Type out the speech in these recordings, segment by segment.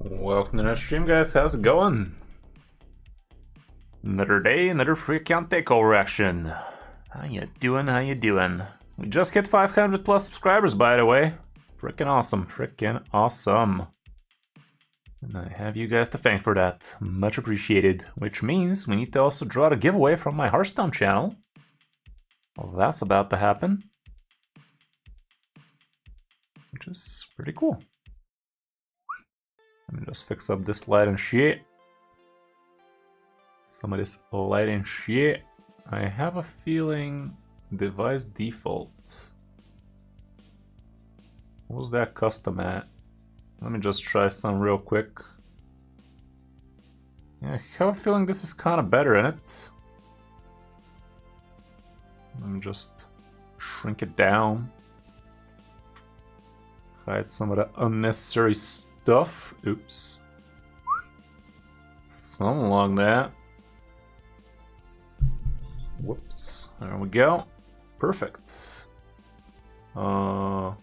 Welcome to another stream, guys. How's it going? Another day, another free account takeover action. How you doing? How you doing? We just hit 500 plus subscribers, by the way. Freaking awesome. Freaking awesome. And I have you guys to thank for that. Much appreciated. Which means we need to also draw the giveaway from my Hearthstone channel. Well, that's about to happen. Which is pretty cool. Let me just fix up this light and shit. Some of this light and shit. I have a feeling device default. What was that custom at? Let me just try some real quick. Yeah, I have a feeling this is kind of better in it. Let me just shrink it down. Hide some of the unnecessary stuff. Oops. Something along that. Whoops. There we go. Perfect. There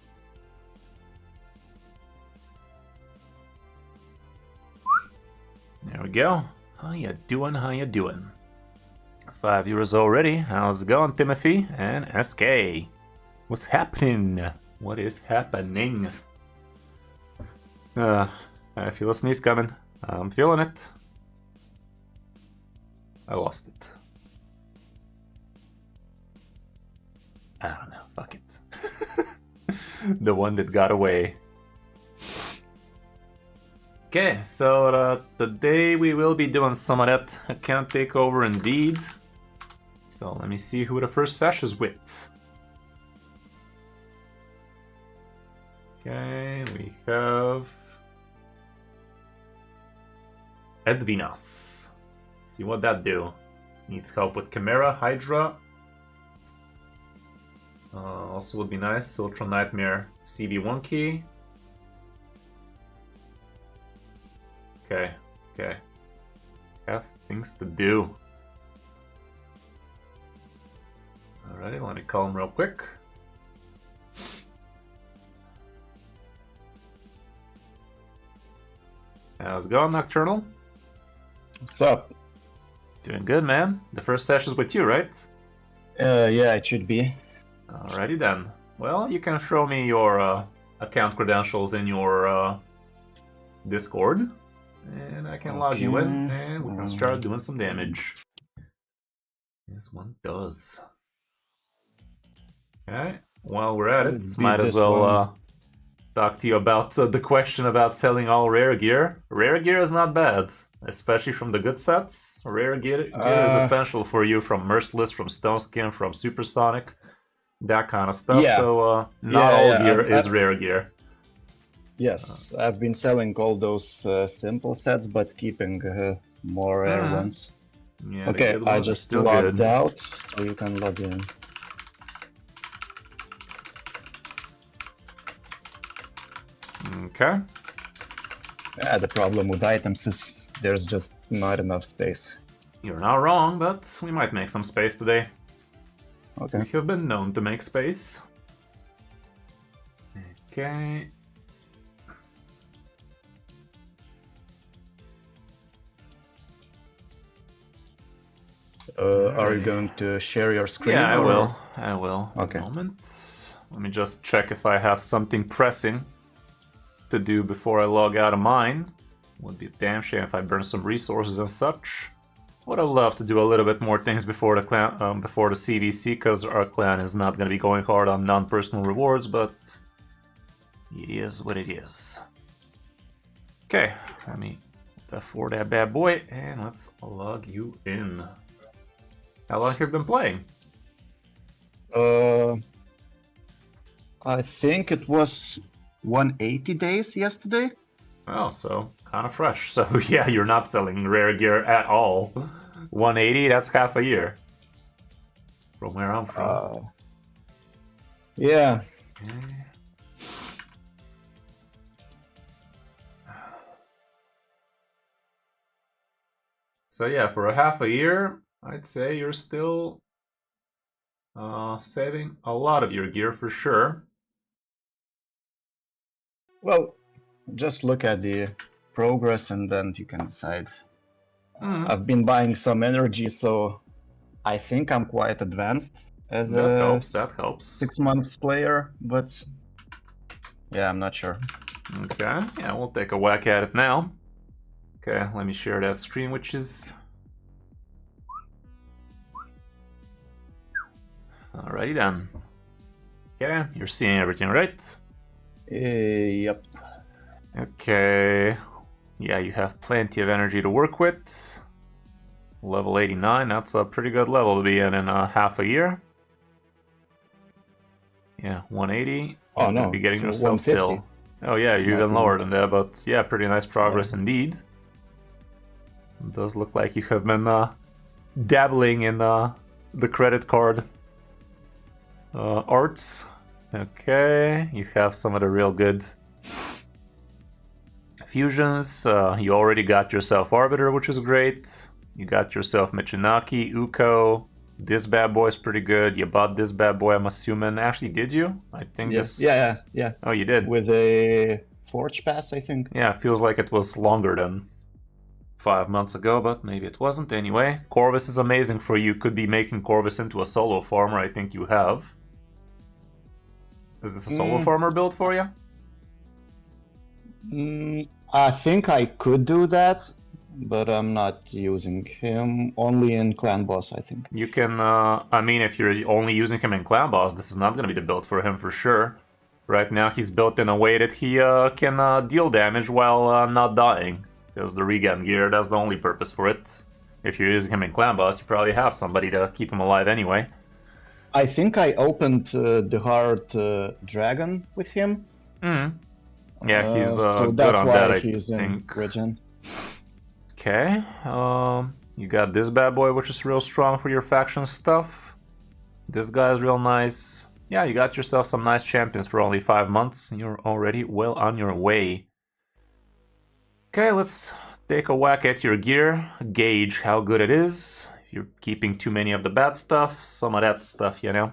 we go. How you doing? How you doing? 5 viewers already. How's it going, Timothy and SK? What's happening? What is happening? I feel a sneeze coming. I'm feeling it. I lost it. I don't know. Fuck it. The one that got away. Okay, so today we will be doing some of that account takeover indeed. So let me see who the first sesh is with. Okay, we have Edvinas. See what that do. Needs help with Chimera, Hydra. Also would be nice, Ultra Nightmare, CV1 key. Okay. Have things to do. Alrighty, let me call him real quick. How's it going, Nocturnal? What's up? Doing good, man. The first session's with you, right? Yeah, it should be. Alrighty then. Well, you can show me your account credentials in your Discord, and I can log you in, and we can start doing some damage. This one does. Okay, while we're at it, might as well talk to you about the question about selling all rare gear. Rare gear is not bad, especially from the good sets. Rare gear is essential for you from Merciless, from Stoneskin, from Supersonic, that kind of stuff. Yeah. So not all gear is rare gear. Yes, I've been selling all those simple sets, but keeping more rare ones. Yeah, okay, I just logged out, so you can log in. Okay. Yeah, the problem with items is there's just not enough space. You're not wrong, but we might make some space today. Okay. We have been known to make space. Okay. Are you going to share your screen? Yeah, I will. Okay. A moment. Let me just check if I have something pressing to do before I log out of mine. Would be a damn shame if I burn some resources and such. Would have loved to do a little bit more things before the clan, before the CVC, because our clan is not going to be going hard on non-personal rewards, but it is what it is. Okay, let me F4 that bad boy, and let's log you in. How long have you been playing? I think it was 180 days yesterday. Oh, so kind of fresh. So yeah, you're not selling rare gear at all. 180, that's half a year. From where I'm from. Yeah. Okay. So yeah, for a half a year, I'd say you're still saving a lot of your gear for sure. Well, just look at the progress, and then you can decide. Mm, I've been buying some energy, so I think I'm quite advanced as that a helps, that helps. 6 months player, but yeah, I'm not sure. Okay, yeah, we'll take a whack at it now. Okay, let me share that screen, which is... Alrighty then. Okay, you're seeing everything, right? Yep. Okay, yeah, you have plenty of energy to work with. Level 89, that's a pretty good level to be in half a year. Yeah, 180. Oh You're no, gonna be getting it's yourself 150. still. Oh yeah, you're even Not lower even- than that, but yeah, pretty nice progress Yeah. indeed. It does look like you have been dabbling in the credit card arts. Okay, you have some of the real good fusions. You already got yourself Arbiter, which is great. You got yourself Michinaki, Uko. This bad boy's pretty good. You bought this bad boy, I'm assuming. Actually, did you? I think Yeah, this... yeah. Oh, you did? With a Forge Pass, I think. Yeah, it feels like it was longer than 5 months ago, but maybe it wasn't. Anyway, Corvus is amazing for you. Could be making Corvus into a solo farmer. I think you have. Is this a solo farmer build for you? I think I could do that, but I'm not using him. Only in Clan Boss, I think. You can, I mean, if you're only using him in Clan Boss, this is not going to be the build for him for sure. Right now, he's built in a way that he can deal damage while not dying. Because the regen gear, that's the only purpose for it. If you're using him in Clan Boss, you probably have somebody to keep him alive anyway. I think I opened the hard dragon with him. Yeah, he's so good that's on why that, I he's in think. regen. Okay, you got this bad boy, which is real strong for your faction stuff. This guy's real nice. Yeah, you got yourself some nice champions for only 5 months. You're already well on your way. Okay, let's take a whack at your gear, gauge how good it is. If you're keeping too many of the bad stuff, some of that stuff, you know.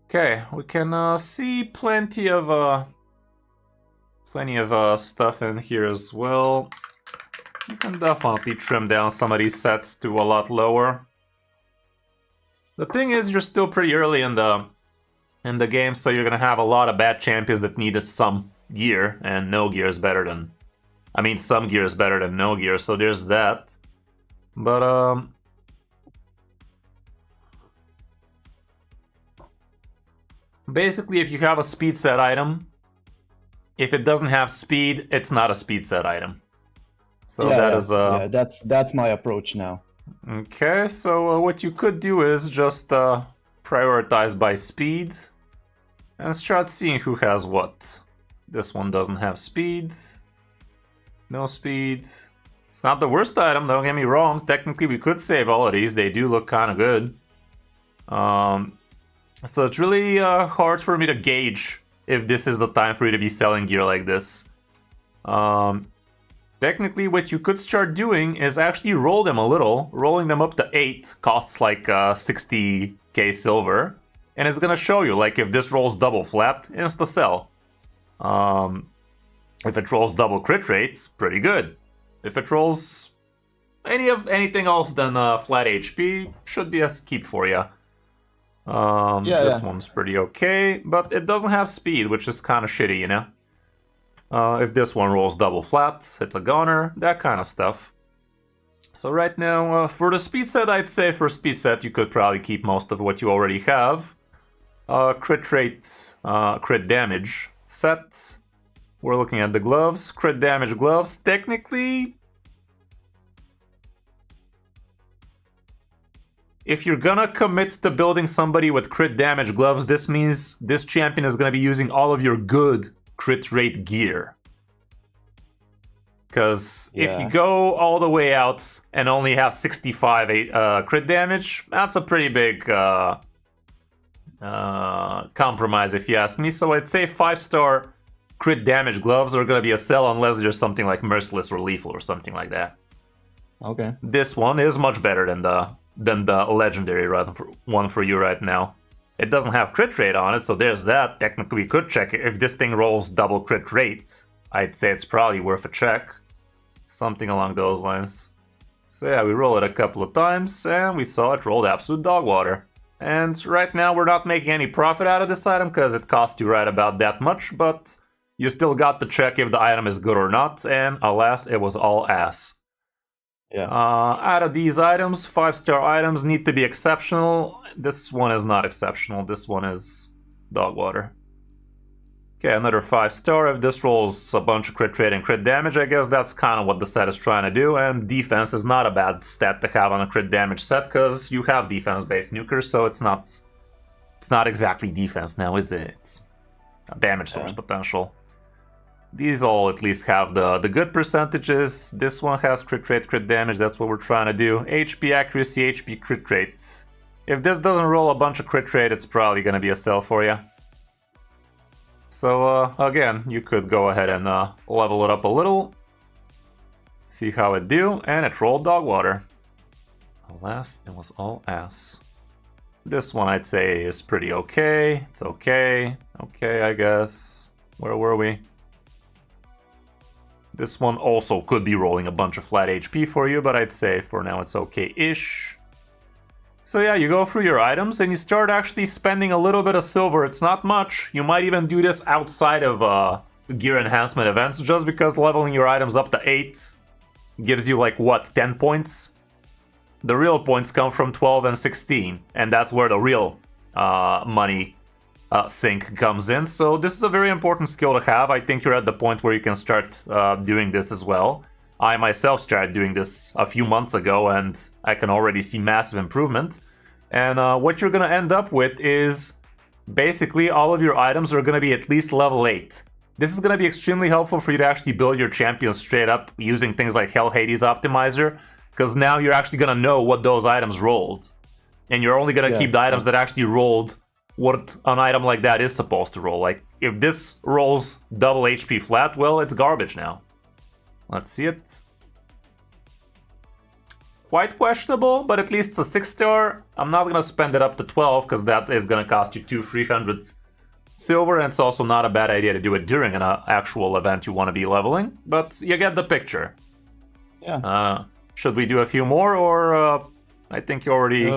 Okay, we can see plenty of stuff in here as well. You can definitely trim down some of these sets to a lot lower. The thing is, you're still pretty early in the game, so you're gonna have a lot of bad champions that needed some gear, and no gear is better than... I mean, some gear is better than no gear, so there's that. But, basically, if you have a speed set item, if it doesn't have speed, it's not a speed set item. So yeah, that's my approach now. Okay, so what you could do is just prioritize by speed and start seeing who has what. This one doesn't have speed. No speed. It's not the worst item, don't get me wrong. Technically, we could save all of these. They do look kind of good. So it's really hard for me to gauge if this is the time for you to be selling gear like this. Technically, what you could start doing is actually roll them a little. Rolling them up to 8 costs like 60k silver. And it's gonna show you, like, if this rolls double flat, insta-sell. If it rolls double crit rate, pretty good. If it rolls anything else than flat HP, should be a keep for you. This one's pretty okay, but it doesn't have speed, which is kind of shitty, you know? If this one rolls double flat, it's a goner, that kind of stuff. So right now, for the speed set, I'd say for speed set, you could probably keep most of what you already have. Crit rate, crit damage set. We're looking at the gloves. Crit damage gloves, technically... If you're gonna commit to building somebody with crit damage gloves, this means this champion is gonna be using all of your good crit rate gear. Because if you go all the way out and only have 65 crit damage, that's a pretty big compromise if you ask me. So I'd say 5-star crit damage gloves are going to be a sell unless there's something like Merciless or Lethal or something like that. Okay. This one is much better than the legendary one for you right now. It doesn't have crit rate on it, so there's that. Technically, we could check it. If this thing rolls double crit rate, I'd say it's probably worth a check. Something along those lines. So yeah, we roll it a couple of times, and we saw it rolled absolute dog water. And right now we're not making any profit out of this item because it cost you right about that much, but you still got to check if the item is good or not, and alas, it was all ass. Yeah. Out of these items, 5-star items need to be exceptional. This one is not exceptional, this one is dog water. Okay, another 5-star. If this rolls a bunch of crit rate and crit damage, I guess that's kind of what the set is trying to do, and defense is not a bad stat to have on a crit damage set, because you have defense-based nukers, so it's not exactly defense now, is it? It's a damage source potential. These all at least have the good percentages. This one has crit rate, crit damage, that's what we're trying to do. HP accuracy, HP crit rate. If this doesn't roll a bunch of crit rate, it's probably going to be a sell for you. So again, you could go ahead and level it up a little, see how it do, and it rolled dog water. Alas, it was all ass. This one I'd say is pretty okay. It's okay. Okay, I guess. Where were we? This one also could be rolling a bunch of flat HP for you, but I'd say for now it's okay-ish. So yeah, you go through your items and you start actually spending a little bit of silver. It's not much. You might even do this outside of gear enhancement events, just because leveling your items up to 8 gives you like, what, 10 points? The real points come from 12 and 16, and that's where the real money sink comes in. So this is a very important skill to have. I think you're at the point where you can start doing this as well. I myself started doing this a few months ago, and I can already see massive improvement. And what you're going to end up with is basically all of your items are going to be at least level 8. This is going to be extremely helpful for you to actually build your champions straight up using things like Hell Hades Optimizer, because now you're actually going to know what those items rolled. And you're only going to keep the items that actually rolled what an item like that is supposed to roll. Like, if this rolls double HP flat, well, it's garbage now. Let's see it. Quite questionable, but at least it's a 6-star. I'm not going to spend it up to 12, because that is going to cost you 300 silver, and it's also not a bad idea to do it during an actual event you want to be leveling. But you get the picture. Yeah. Should we do a few more, or I think you already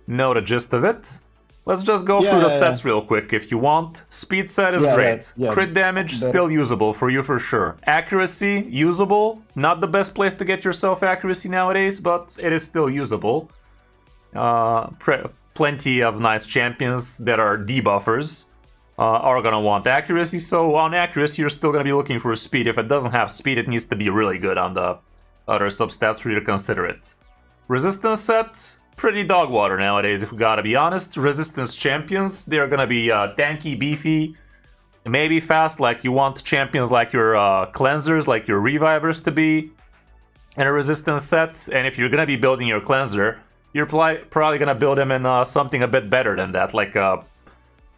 know the gist of it? Let's just go through the sets real quick if you want. Speed set is great. Crit damage, still usable for you for sure. Accuracy, usable. Not the best place to get yourself accuracy nowadays, but it is still usable. Plenty of nice champions that are debuffers are going to want accuracy. So on accuracy, you're still going to be looking for speed. If it doesn't have speed, it needs to be really good on the other substats for you to consider it. Resistance set. Pretty dog water nowadays, if we gotta be honest. Resistance champions, they're gonna be tanky, beefy, maybe fast, like you want champions like your cleansers, like your revivers to be in a resistance set. And if you're gonna be building your cleanser, you're probably gonna build him in something a bit better than that, like a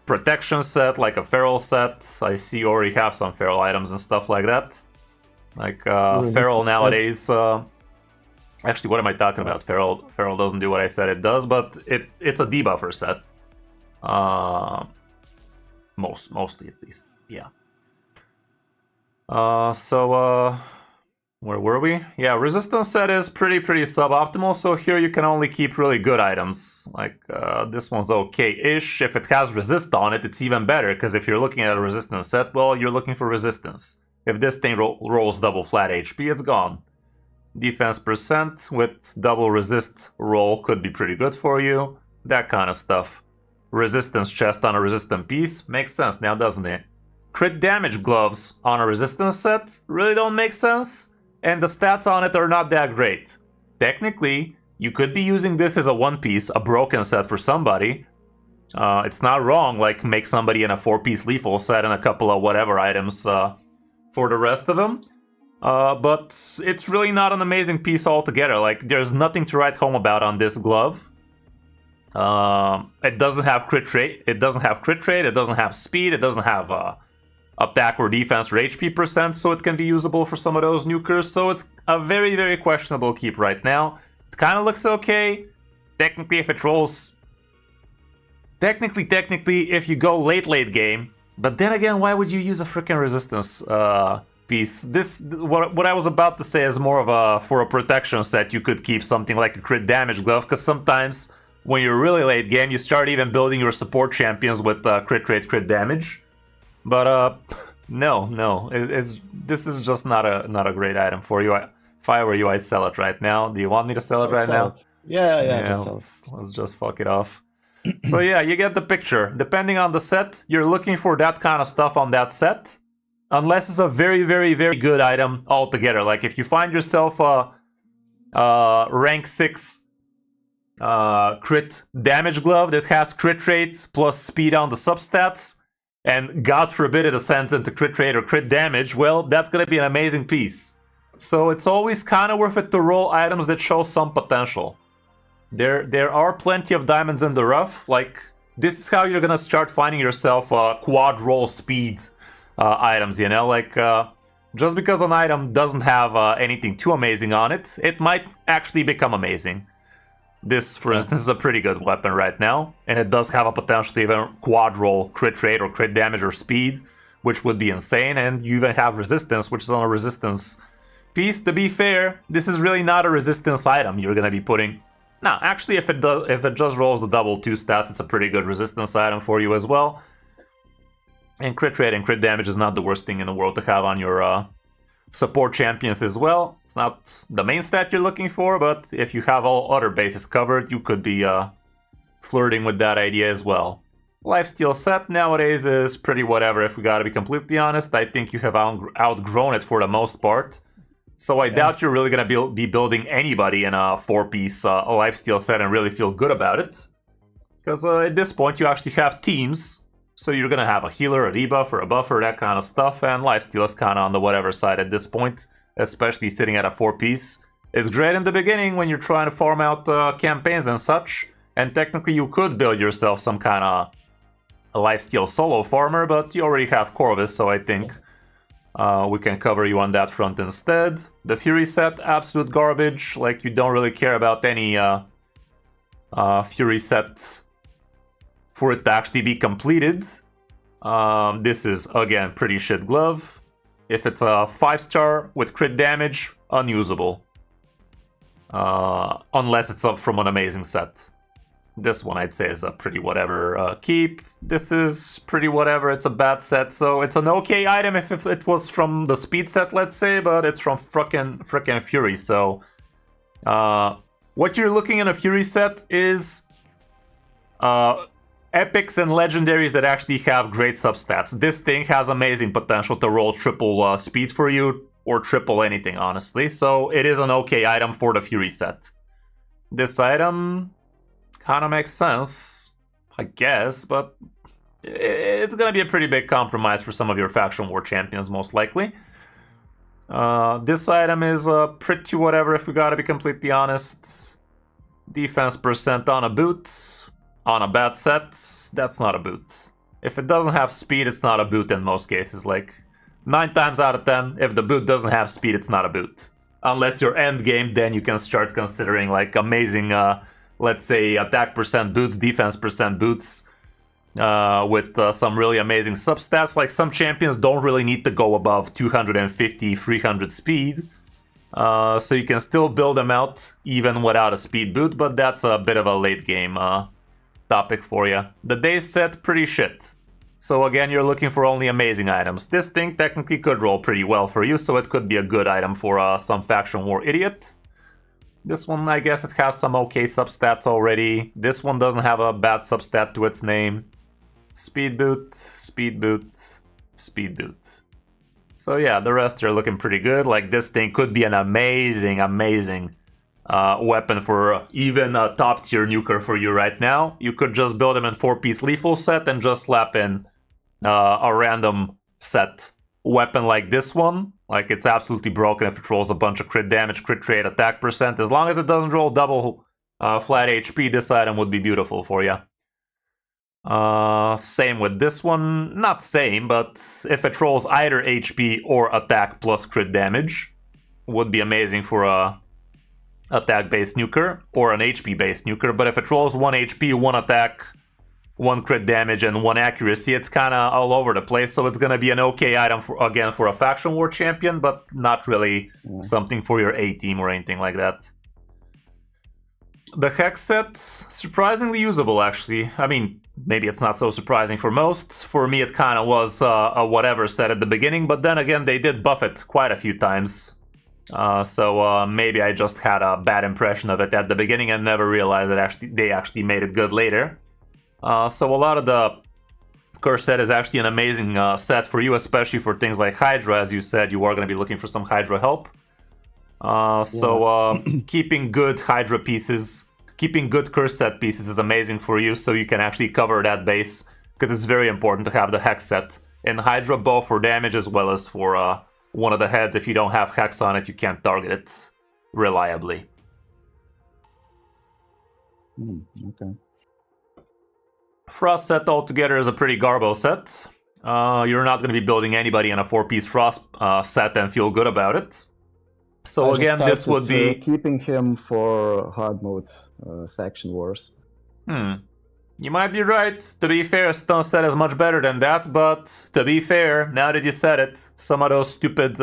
protection set, like a feral set. I see you already have some feral items and stuff like that. Like feral nowadays... Actually, what am I talking about? Feral doesn't do what I said it does, but it's a debuffer set. Mostly at least, yeah. Where were we? Yeah, resistance set is pretty suboptimal, so here you can only keep really good items. Like, this one's okay-ish. If it has resist on it, it's even better, because if you're looking at a resistance set, well, you're looking for resistance. If this thing rolls double flat HP, it's gone. Defense percent with double resist roll could be pretty good for you. That kind of stuff. Resistance chest on a resistant piece makes sense now, doesn't it? Crit damage gloves on a resistance set really don't make sense, and the stats on it are not that great. Technically, you could be using this as a one-piece, a broken set for somebody. It's not wrong, like make somebody in a 4-piece lethal set and a couple of whatever items for the rest of them. But it's really not an amazing piece altogether. Like, there's nothing to write home about on this glove. It doesn't have crit rate. It doesn't have speed. It doesn't have attack or defense or HP percent, so it can be usable for some of those nukers. So it's a very questionable keep right now. It kind of looks okay. Technically, if it rolls... Technically, if you go late game. But then again, why would you use a freaking resistance piece. What I was about to say is more of for a protection set, you could keep something like a crit damage glove, because sometimes when you're really late game, you start even building your support champions with crit rate, crit damage. But no, this is just not a great item for you. If I were you, I'd sell it right now. Do you want me to sell it right now? Yeah, let's just fuck it off. So yeah, you get the picture. Depending on the set, you're looking for that kind of stuff on that set. Unless it's a very, very, very good item altogether. Like if you find yourself a rank 6 crit damage glove that has crit rate plus speed on the substats, and God forbid it ascends into crit rate or crit damage, well, that's gonna be an amazing piece. So it's always kind of worth it to roll items that show some potential. There are plenty of diamonds in the rough. Like, this is how you're gonna start finding yourself quad roll speed items, you know? Like, just because an item doesn't have anything too amazing on it, it might actually become amazing. This, for instance, is a pretty good weapon right now, and it does have a potential to even quad roll crit rate or crit damage or speed, which would be insane, and you even have resistance, which is on a resistance piece. To be fair, this is really not a resistance item you're gonna be putting. Nah, actually, if it just rolls the double 2 stats, it's a pretty good resistance item for you as well. And crit rate and crit damage is not the worst thing in the world to have on your support champions as well. It's not the main stat you're looking for, but if you have all other bases covered, you could be flirting with that idea as well. Lifesteal set nowadays is pretty whatever, if we gotta be completely honest. I think you have outgrown it for the most part. So I doubt you're really gonna be building anybody in a 4-piece lifesteal set and really feel good about it. Because at this point you actually have teams. So you're gonna have a healer, a debuffer, a buffer, that kind of stuff, and lifesteal is kind of on the whatever side at this point, especially sitting at a 4-piece. It's great in the beginning when you're trying to farm out campaigns and such, and technically you could build yourself some kind of a lifesteal solo farmer, but you already have Corvus, so I think we can cover you on that front instead. The Fury set, absolute garbage. Like, you don't really care about any Fury set for it to actually be completed. This is, again, pretty shit glove. If it's a 5-star with crit damage, unusable. Unless it's up from an amazing set. This one I'd say is a pretty whatever keep. This is pretty whatever, it's a bad set. So it's an okay item if it was from the speed set, let's say, but it's from frickin' Fury. So what you're looking in a Fury set is epics and legendaries that actually have great substats. This thing has amazing potential to roll triple speed for you, or triple anything, honestly. So it is an okay item for the Fury set. This item kind of makes sense, I guess, but it's gonna be a pretty big compromise for some of your faction war champions, most likely. This item is pretty whatever, if we gotta be completely honest. Defense percent on a boot. On a bad set, that's not a boot. If it doesn't have speed, it's not a boot in most cases. Like, 9 times out of 10, if the boot doesn't have speed, it's not a boot. Unless you're end game, then you can start considering like amazing, let's say, attack percent boots, defense percent boots, with some really amazing substats. Like, some champions don't really need to go above 250, 300 speed. So you can still build them out even without a speed boot, but that's a bit of a late game topic for you. The day set, pretty shit. So again, you're looking for only amazing items. This thing technically could roll pretty well for you, so it could be a good item for some faction war idiot. This one, I guess it has some okay substats already. This one doesn't have a bad substat to its name. Speed boot, speed boot, speed boot. So yeah, the rest are looking pretty good. Like, this thing could be an amazing weapon for even a top tier nuker for you right now. You could just build him in 4-piece lethal set and just slap in a random set weapon like this one. Like, it's absolutely broken if it rolls a bunch of crit damage, crit rate, attack percent. As long as it doesn't roll double flat HP, this item would be beautiful for you. Same with this one. Not same, but if it rolls either HP or attack plus crit damage, would be amazing for a attack-based nuker or an HP-based nuker. But if it rolls 1 HP, 1 attack, 1 crit damage and 1 accuracy. It's kind of all over the place, so it's going to be an okay item for a faction war champion, but not really something for your A team or anything like that. The Hex set, surprisingly usable actually. I mean, maybe it's not so surprising for most. For me it kind of was a whatever set at the beginning, but then again they did buff it quite a few times. So maybe I just had a bad impression of it at the beginning and never realized that they actually made it good later. So a lot of the curse set is actually an amazing set for you, especially for things like Hydra. As you said, you are going to be looking for some Hydra help. Keeping good Hydra pieces, keeping good curse set pieces is amazing for you, so you can actually cover that base, because it's very important to have the Hex set in Hydra, both for damage as well as for one of the heads. If you don't have Hex on it, you can't target it reliably. Okay. Frost set altogether is a pretty garbo set. You're not going to be building anybody in a 4-piece Frost set and feel good about it. So again, this would be keeping him for hard mode faction wars. You might be right. To be fair, stun set is much better than that, but to be fair, now that you said it, some of those stupid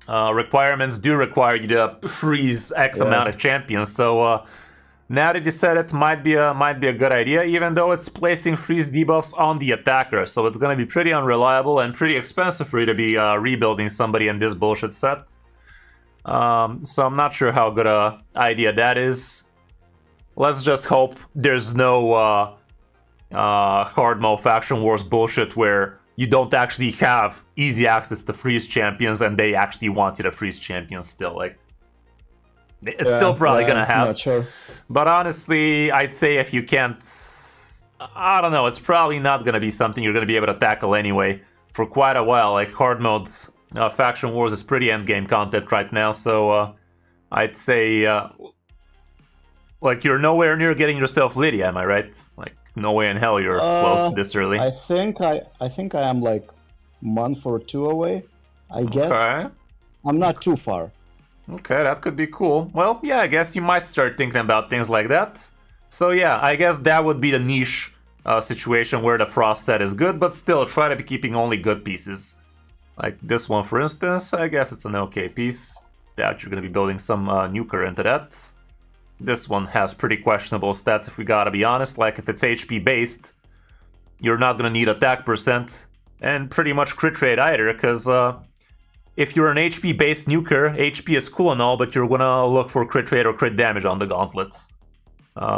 requirements do require you to freeze X amount of champions. So now that you said it, might be a good idea, even though it's placing freeze debuffs on the attacker. So it's going to be pretty unreliable and pretty expensive for you to be rebuilding somebody in this bullshit set. So I'm not sure how good a idea that is. Let's just hope there's no hard mode faction wars bullshit where you don't actually have easy access to freeze champions and they actually want you to freeze champions still. Like, it's still probably gonna happen. Not sure. But honestly, I'd say if you can't, I don't know, it's probably not gonna be something you're gonna be able to tackle anyway for quite a while. Like, hard mode faction wars is pretty endgame content right now, so I'd say like, you're nowhere near getting yourself Lydia, am I right? Like, no way in hell you're close this early. I think I am like month or two away, I guess. Okay. I'm not too far. Okay, that could be cool. Well, yeah, I guess you might start thinking about things like that. So yeah, I guess that would be the niche situation where the Frost set is good, but still try to be keeping only good pieces. Like this one, for instance, I guess it's an okay piece. Doubt you're going to be building some nuker into that. This one has pretty questionable stats, if we gotta be honest. Like, if it's HP based, you're not gonna need attack percent and pretty much crit rate either, because if you're an HP based nuker, HP is cool and all, but you're gonna look for crit rate or crit damage on the gauntlets.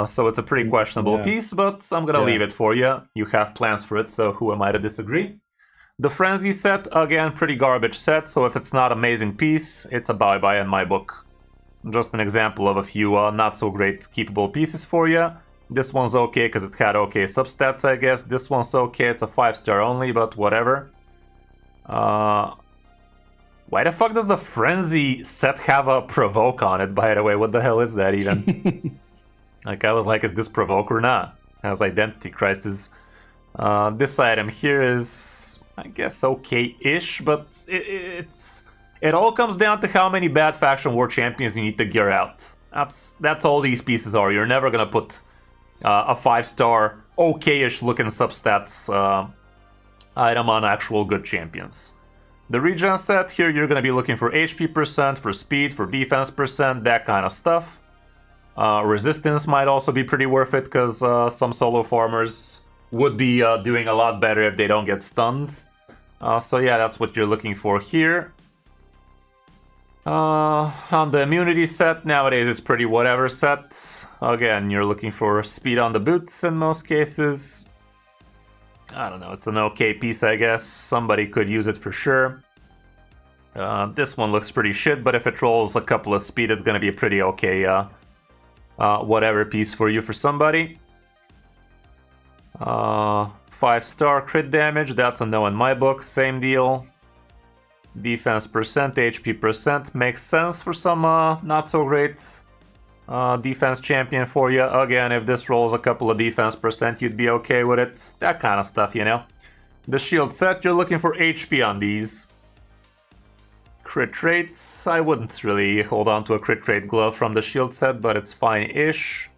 So it's a pretty questionable piece, but I'm gonna leave it for you. You have plans for it, so who am I to disagree? The Frenzy set, again, pretty garbage set, so if it's not amazing piece, it's a bye-bye in my book. Just an example of a few not so great keepable pieces for you. This one's okay because it had okay substats, I guess. This one's okay, it's a 5-star only, but whatever. Why the fuck does the Frenzy set have a provoke on it, by the way? What the hell is that even? Like, I was like, is this provoke or not? It has identity crisis. This item here is, I guess, okay-ish, but it all comes down to how many bad faction war champions you need to gear out. That's all these pieces are. You're never gonna put a 5-star, okay-ish looking substats item on actual good champions. The regen set, here you're gonna be looking for HP percent, for speed, for defense percent, that kind of stuff. Resistance might also be pretty worth it, because some solo farmers would be doing a lot better if they don't get stunned. So yeah, that's what you're looking for here. On the immunity set, nowadays it's pretty whatever set. Again, you're looking for speed on the boots in most cases. I don't know, it's an okay piece, I guess. Somebody could use it for sure. This one looks pretty shit, but if it rolls a couple of speed, it's gonna be a pretty okay whatever piece for you for somebody. 5-star crit damage, that's a no in my book, same deal. Defense percent, HP percent, makes sense for some not so great defense champion for you. Again, if this rolls a couple of defense percent, you'd be okay with it. That kind of stuff, you know. The shield set, you're looking for HP on these. Crit rate, I wouldn't really hold on to a crit rate glove from the shield set, but it's fine-ish.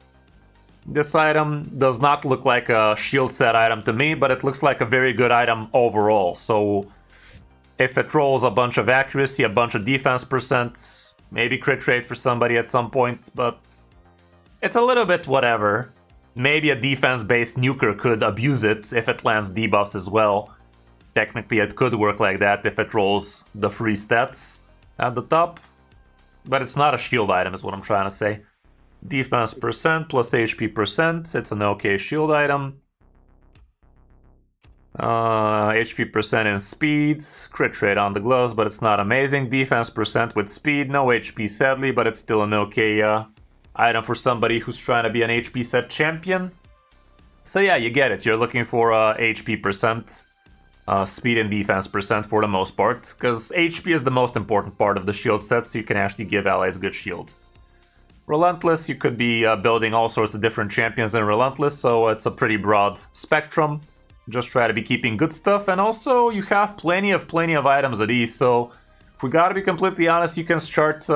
This item does not look like a shield set item to me, but it looks like a very good item overall. So if it rolls a bunch of accuracy, a bunch of defense percent, maybe crit rate for somebody at some point, but it's a little bit whatever. Maybe a defense-based nuker could abuse it if it lands debuffs as well. Technically, it could work like that if it rolls the free stats at the top. But it's not a shield item is what I'm trying to say. Defense percent plus HP percent. It's an okay shield item. HP percent in speed. Crit rate on the gloves, but it's not amazing. Defense percent with speed. No HP sadly, but it's still an okay item for somebody who's trying to be an HP set champion. So yeah, you get it. You're looking for HP percent, speed and defense percent for the most part, because HP is the most important part of the shield set, so you can actually give allies good shield. Relentless, you could be building all sorts of different champions in Relentless, so it's a pretty broad spectrum. Just try to be keeping good stuff, and also you have plenty of items of these, so if we gotta be completely honest, you can start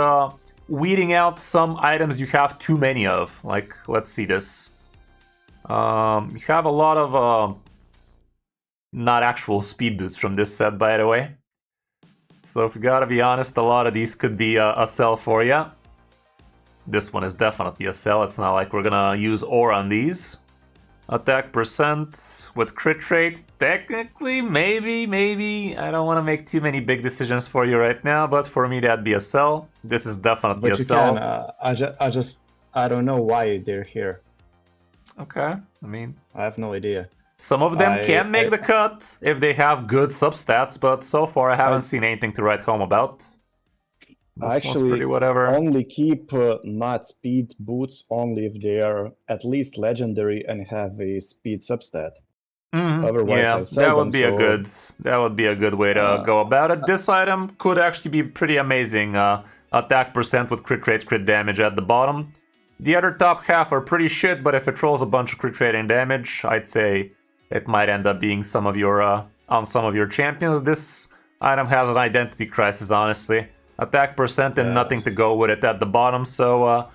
weeding out some items you have too many of. Like, let's see this. You have a lot of not actual speed boosts from this set, by the way. So if we gotta be honest, a lot of these could be a sell for you. This one is definitely a sell. It's not like we're gonna use ore on these. Attack percent with crit rate, technically, maybe. I don't want to make too many big decisions for you right now, but for me that'd be a sell. This is definitely a sell. I don't know why they're here. Okay, I mean, I have no idea. Some of them can make the cut if they have good substats, but so far I haven't seen anything to write home about. This actually pretty whatever. Only keep not speed boots only if they are at least legendary and have a speed substat. Otherwise, yeah, that would be a good way to go about it. This item could actually be pretty amazing. Attack percent with crit rate, crit damage at the bottom. The other top half are pretty shit, but if it rolls a bunch of crit rate and damage, I'd say it might end up being some of your on some of your champions. This item has an identity crisis, honestly. Attack percent and nothing to go with it at the bottom, so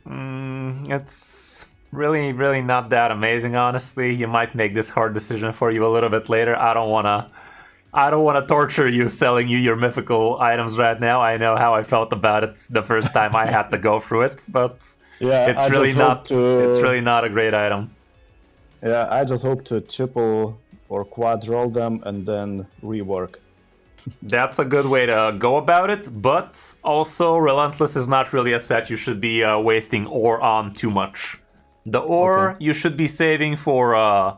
it's really not that amazing, honestly. You might make this hard decision for you a little bit later. I don't wanna torture you selling you your mythical items right now. I know how I felt about it the first time I had to go through it, but yeah, it's really not a great item. Yeah, I just hope to triple or quad roll them and then rework. That's a good way to go about it, but also Relentless is not really a set you should be wasting ore on too much. The ore you should be saving for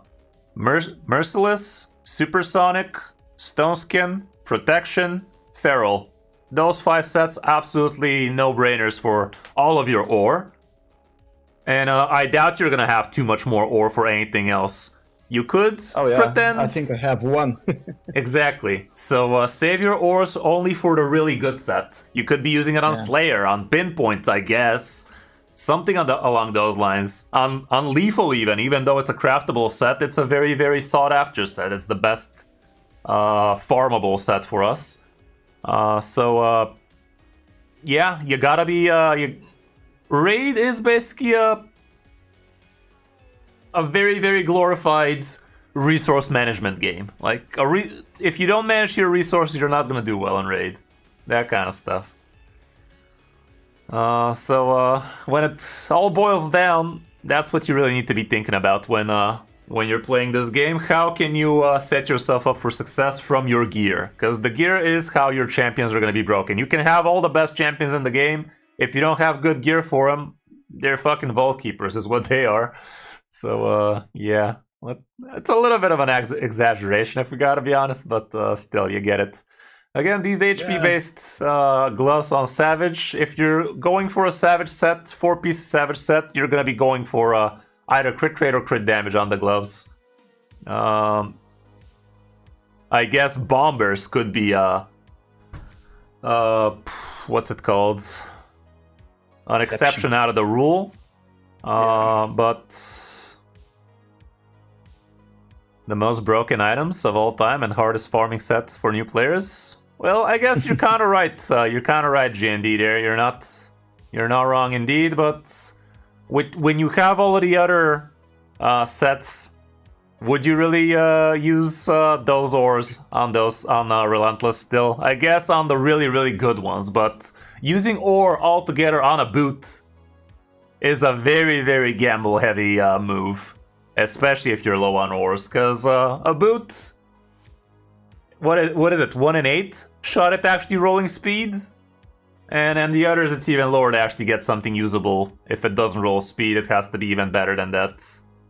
Merciless, Supersonic, Stone Skin, Protection, Feral. Those 5 sets, absolutely no-brainers for all of your ore. And I doubt you're gonna have too much more ore for anything else. You could pretend... I think I have one. Exactly. So save your ores only for the really good set. You could be using it on Slayer, on Pinpoint, I guess. Something along those lines. On Lethal even though it's a craftable set, it's a very sought after set. It's the best farmable set for us. Yeah, you gotta be... Raid is basically a very glorified resource management game. Like, if you don't manage your resources, you're not gonna do well in Raid. That kind of stuff. When it all boils down, that's what you really need to be thinking about when you're playing this game. How can you set yourself up for success from your gear? Because the gear is how your champions are gonna be broken. You can have all the best champions in the game. If you don't have good gear for them, they're fucking Vault Keepers is what they are. So, yeah. It's a little bit of an exaggeration if we gotta be honest, but still, you get it. Again, these HP-based gloves on Savage, if you're going for a Savage set, 4-piece Savage set, you're gonna be going for either crit rate or crit damage on the gloves. I guess Bombers could be, what's it called? An exception out of the rule. But the most broken items of all time and hardest farming set for new players. Well, I guess you're kind of right. You're kind of right, GND. There, you're not wrong indeed. But when you have all of the other sets, would you really use those ores on Relentless still? I guess on the really good ones, but using ore altogether on a boot is a very gamble heavy move, especially if you're low on ores, because a boot, what is it, 1 in 8 shot at actually rolling speed? And the others, it's even lower to actually get something usable. If it doesn't roll speed, it has to be even better than that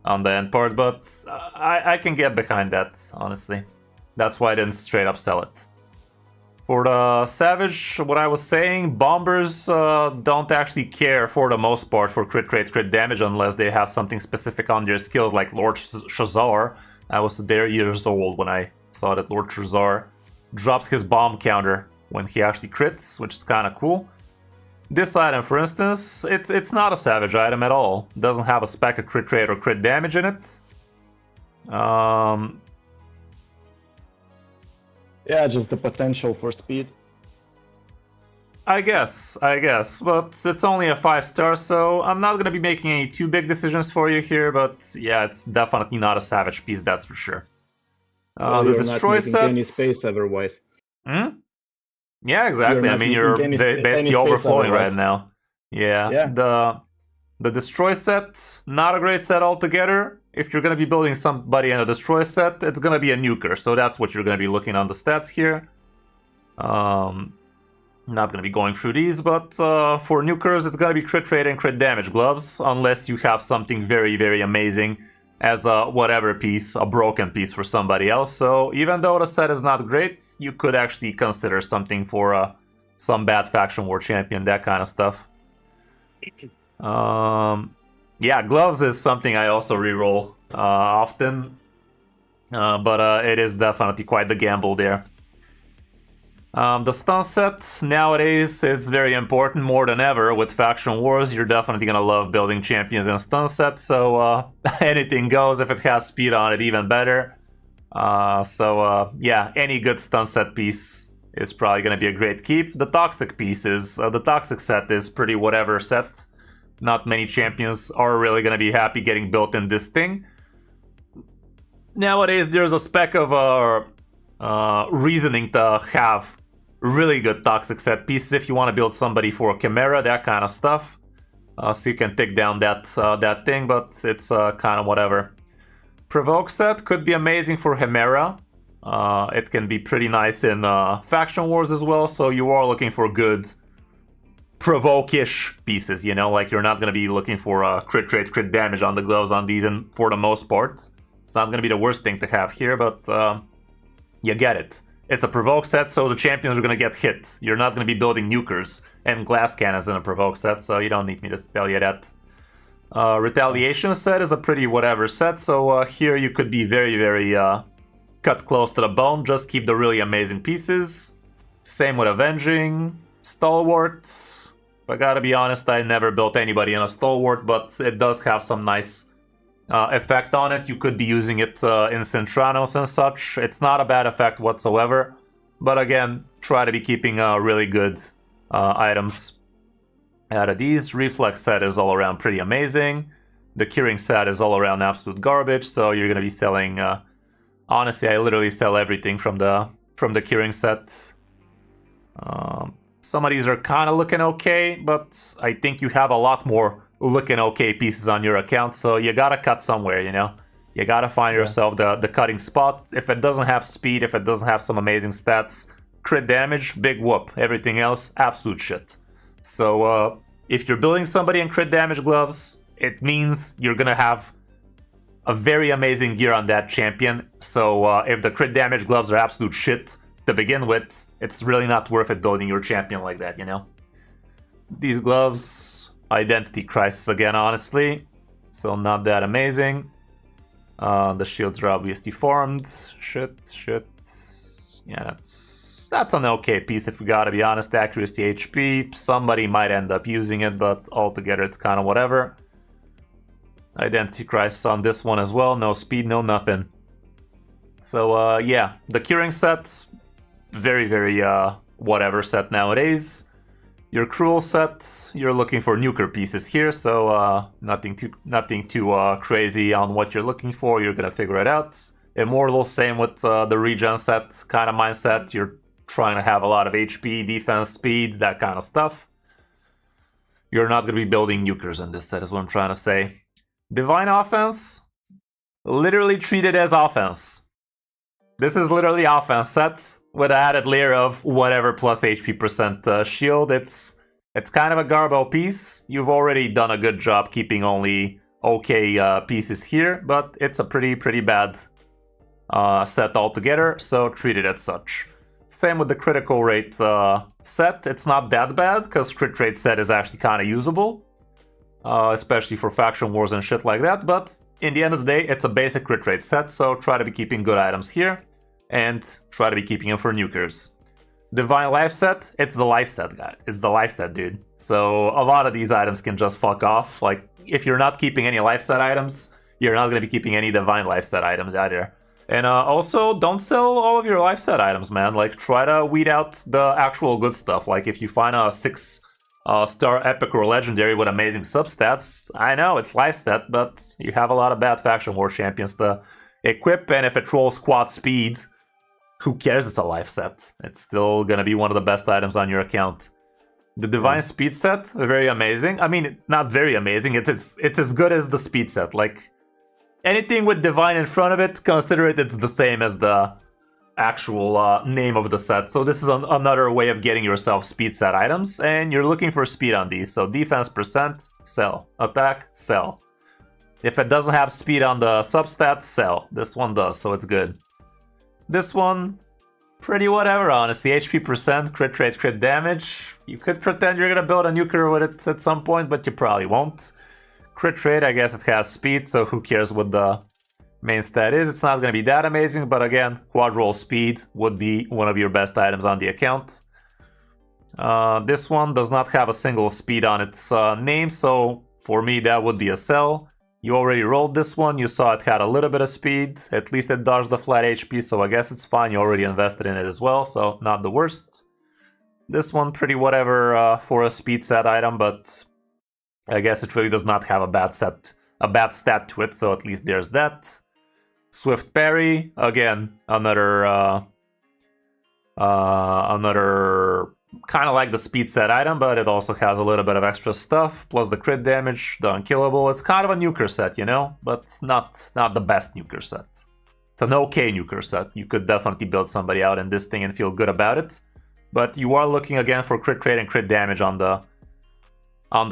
on the end part, but I can get behind that, honestly. That's why I didn't straight up sell it. For the Savage, what I was saying, Bombers don't actually care for the most part for crit rate, crit damage, unless they have something specific on their skills, like Lord Shazar. I was there years old when I saw that Lord Shazar drops his bomb counter when he actually crits, which is kind of cool. This item, for instance, it's not a Savage item at all. It doesn't have a spec of crit rate or crit damage in it. Yeah, just the potential for speed. I guess, but it's only a 5-star, so I'm not gonna be making any too big decisions for you here, but yeah, it's definitely not a Savage piece, that's for sure. Well, The you're Destroy not set... any space otherwise. Yeah, exactly. I mean, you're basically overflowing right now. Yeah. The Destroy set, not a great set altogether. If you're going to be building somebody in a Destroy set, it's going to be a nuker. So that's what you're going to be looking on the stats here. Not going to be going through these, but for nukers, it's going to be crit rate and crit damage gloves, unless you have something very amazing as a whatever piece, a broken piece for somebody else. So even though the set is not great, you could actually consider something for some bad faction war champion, that kind of stuff. Yeah, gloves is something I also reroll often, but it is definitely quite the gamble there. The stun set, nowadays, it's very important more than ever with faction wars. You're definitely gonna love building champions in stun set, so anything goes. If it has speed on it, even better. Yeah, any good stun set piece is probably gonna be a great keep. The toxic pieces, the toxic set is pretty whatever set. Not many champions are really gonna be happy getting built in this thing. Nowadays, there's a spec of reasoning to have really good toxic set pieces if you want to build somebody for a Chimera, that kind of stuff. So you can take down that thing, but it's kind of whatever. Provoke set could be amazing for Chimera. It can be pretty nice in faction wars as well, so you are looking for good provoke-ish pieces, you know, like you're not going to be looking for crit rate, crit damage on the gloves on these, and for the most part. It's not going to be the worst thing to have here, but you get it. It's a provoke set, so the champions are going to get hit. You're not going to be building nukers and glass cannons in a provoke set, so you don't need me to tell you that. Retaliation set is a pretty whatever set, so here you could be very cut close to the bone. Just keep the really amazing pieces. Same with Avenging. Stalwart. I gotta be honest, I never built anybody in a Stalwart, but it does have some nice effect on it. You could be using it in Centranos and such. It's not a bad effect whatsoever, but again, try to be keeping really good items out of these. Reflex set is all around pretty amazing. The Curing set is all around absolute garbage, so you're gonna be selling honestly, I literally sell everything from the Curing set. Some of these are kind of looking okay, but I think you have a lot more looking okay pieces on your account, so you gotta cut somewhere, you know? You gotta find yourself the cutting spot. If it doesn't have speed, if it doesn't have some amazing stats, crit damage, big whoop. Everything else, absolute shit. So if you're building somebody in crit damage gloves, it means you're gonna have a very amazing gear on that champion. So if the crit damage gloves are absolute shit to begin with, it's really not worth it building your champion like that, you know? These gloves, Identity Crisis again, honestly. So not that amazing. The shields are obviously formed. Shit. Yeah, that's an okay piece if we gotta be honest. Accuracy, HP, somebody might end up using it, but altogether it's kind of whatever. Identity Crisis on this one as well. No speed, no nothing. So yeah, the Curing set, very whatever set nowadays. Your Cruel set, you're looking for nuker pieces here, so nothing too crazy on what you're looking for. You're gonna figure it out. Immortal, same with the regen set kind of mindset. You're trying to have a lot of HP, defense, speed, that kind of stuff. You're not gonna be building nukers in this set, is what I'm trying to say. Divine offense, literally treat it as offense. This is literally offense set with an added layer of whatever plus HP percent shield. It's kind of a garbo piece. You've already done a good job keeping only okay pieces here, but it's a pretty bad set altogether, so treat it as such. Same with the critical rate set. It's not that bad, because crit rate set is actually kind of usable, especially for faction wars and shit like that, but in the end of the day, it's a basic crit rate set, so try to be keeping good items here, and try to be keeping them for nukers. Divine life set, it's the life set, guy. It's the life set, dude. So a lot of these items can just fuck off. Like, if you're not keeping any life set items, you're not going to be keeping any divine life set items either. And also, don't sell all of your life set items, man. Like, try to weed out the actual good stuff. Like, if you find a 6-star epic or legendary with amazing substats, I know it's life set, but you have a lot of bad faction war champions to equip, and if it rolls quad speed, who cares? It's a life set. It's still gonna be one of the best items on your account. The divine speed set, very amazing. I mean, not very amazing. It's as good as the speed set. Like, anything with divine in front of it, consider it's the same as the actual name of the set. So this is another way of getting yourself speed set items, and you're looking for speed on these. So defense percent, sell. Attack, sell. If it doesn't have speed on the substats, sell. This one does, so it's good. This one, pretty whatever, honestly. HP percent, crit rate, crit damage. You could pretend you're gonna build a nuker with it at some point, but you probably won't. Crit rate, I guess it has speed, so who cares what the main stat is. It's not gonna be that amazing, but again, quad roll speed would be one of your best items on the account. This one does not have a single speed on its name, so for me that would be a sell. You already rolled this one, you saw it had a little bit of speed, at least it dodged the flat HP, so I guess it's fine. You already invested in it as well, so not the worst. This one, pretty whatever for a speed set item, but I guess it really does not have a bad stat to it, so at least there's that. Swift parry, again, another kind of like the speed set item, but it also has a little bit of extra stuff, plus the crit damage, the unkillable. It's kind of a nuker set, you know, but not the best nuker set. It's an okay nuker set. You could definitely build somebody out in this thing and feel good about it, but you are looking again for crit rate and crit damage on the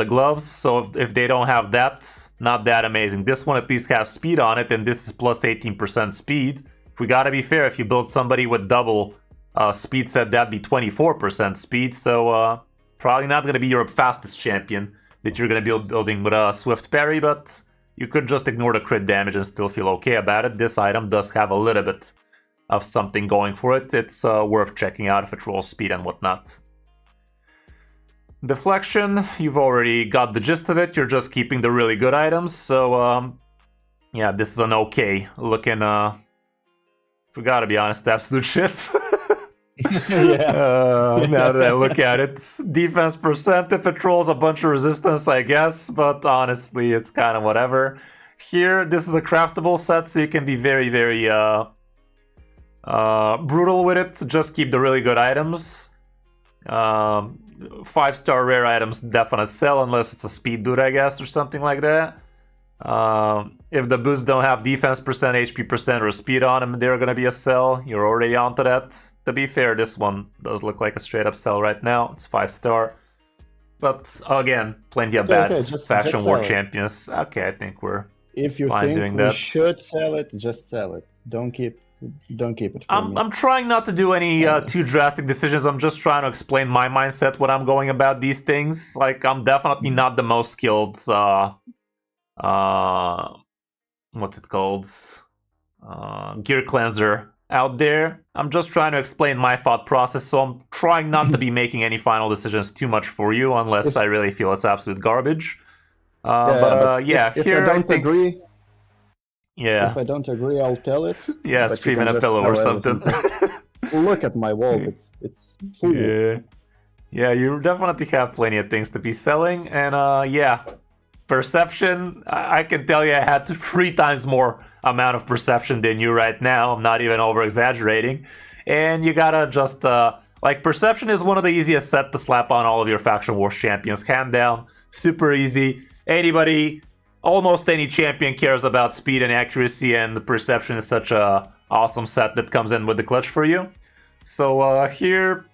gloves, so if they don't have that, not that amazing. This one at least has speed on it, and this is plus 18% speed. If we gotta be fair, if you build somebody with double speed set, that'd be 24% speed, so probably not going to be your fastest champion that you're going to be building with a swift parry, but you could just ignore the crit damage and still feel okay about it. This item does have a little bit of something going for it. It's worth checking out if it rolls speed and whatnot. Deflection, you've already got the gist of it. You're just keeping the really good items, so yeah, this is an okay looking, we gotta be honest, absolute shit. Now that I look at it, defense percent, if it rolls a bunch of resistance, I guess, but honestly, it's kind of whatever. Here, this is a craftable set, so you can be very brutal with it. Just keep the really good items. 5-star rare items definitely sell, unless it's a speed dude, I guess, or something like that. If the boosts don't have defense percent, HP percent, or speed on them, they're gonna be a sell. You're already onto that. To be fair, this one does look like a straight up sell right now. It's 5-star. But again, plenty of bad faction war champions. Okay, I think we're if you fine think doing we that. should sell it, just sell it. Don't keep it for me. I'm trying not to do any too drastic decisions. I'm just trying to explain my mindset when I'm going about these things. Like, I'm definitely not the most skilled what's it called? Gear cleanser out there. I'm just trying to explain my thought process, so I'm trying not to be making any final decisions too much for you, unless I really feel it's absolute garbage. If here I don't I think, agree, yeah. if I don't agree, I'll tell it. Yeah, scream in a pillow or something. Look at my wall. It's full. Yeah. Yeah, you definitely have plenty of things to be selling, and yeah, perception. I can tell you, I had 3 times more amount of perception than you right now. I'm not even over exaggerating, and you gotta just like perception is one of the easiest set to slap on all of your faction wars champions, hand down, super easy. Anybody, almost any champion cares about speed and accuracy, and the perception is such a awesome set that comes in with the clutch for you. So here,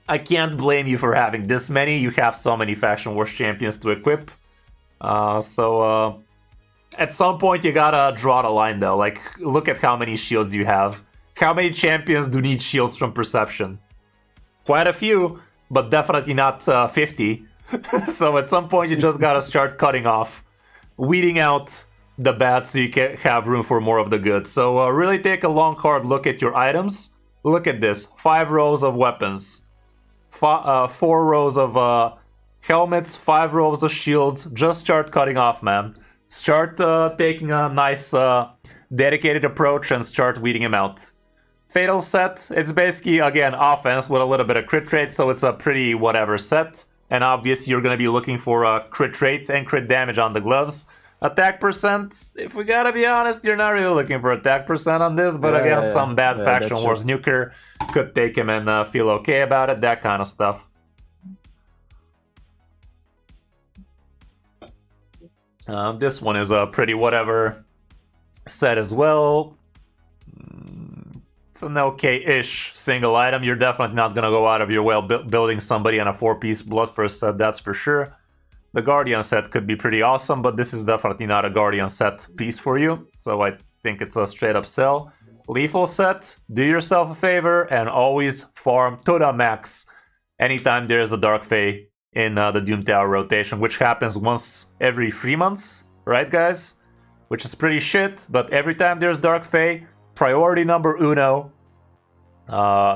I can't blame you for having this many. You have so many faction wars champions to equip. So at some point you gotta draw the line though. Like, look at how many shields you have. How many champions do need shields from perception? Quite a few, but definitely not 50. So at some point you just gotta start cutting off, weeding out the bad so you can have room for more of the good. So really take a long hard look at your items. Look at this, 5 rows of weapons, 4 rows of helmets, 5 rows of shields. Just start cutting off, man. Start taking a nice dedicated approach and start weeding them out. Fatal set, it's basically, again, offense with a little bit of crit rate, so it's a pretty whatever set. And obviously you're going to be looking for a crit rate and crit damage on the gloves. Attack percent, if we gotta be honest, you're not really looking for attack percent on this, but again, some bad faction wars nuker could take him and feel okay about it, that kind of stuff. This one is a pretty whatever set as well. It's an okay-ish single item. You're definitely not gonna go out of your way building somebody on a 4-piece Bloodthirst set, that's for sure. The Guardian set could be pretty awesome, but this is definitely not a Guardian set piece for you, so I think it's a straight-up sell. Lethal set, do yourself a favor and always farm to the max anytime there is a Dark Fae in the Doom Tower rotation, which happens once every 3 months, right guys? Which is pretty shit, but every time there's Dark Fae, priority number uno,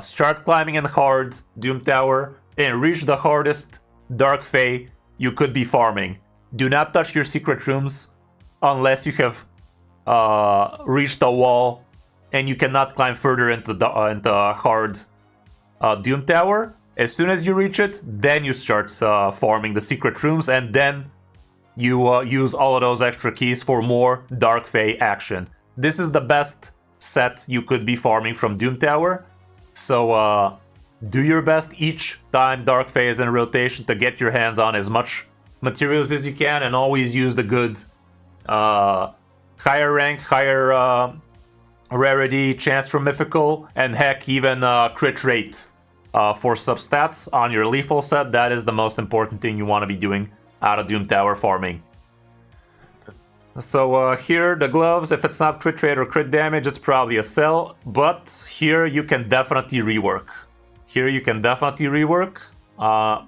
start climbing in hard Doom Tower and reach the hardest Dark Fae you could be farming. Do not touch your secret rooms unless you have reached a wall and you cannot climb further into the hard Doom Tower. As soon as you reach it, then you start farming the secret rooms, and then you use all of those extra keys for more Dark Fae action. This is the best set you could be farming from Doom Tower. So do your best each time Dark Fae is in rotation to get your hands on as much materials as you can, and always use the good higher rank, higher rarity, chance for mythical, and heck, even crit rate for substats on your lethal set. That is the most important thing you want to be doing out of Doom Tower farming. So here, the gloves, if it's not crit rate or crit damage, it's probably a sell, but here you can definitely rework.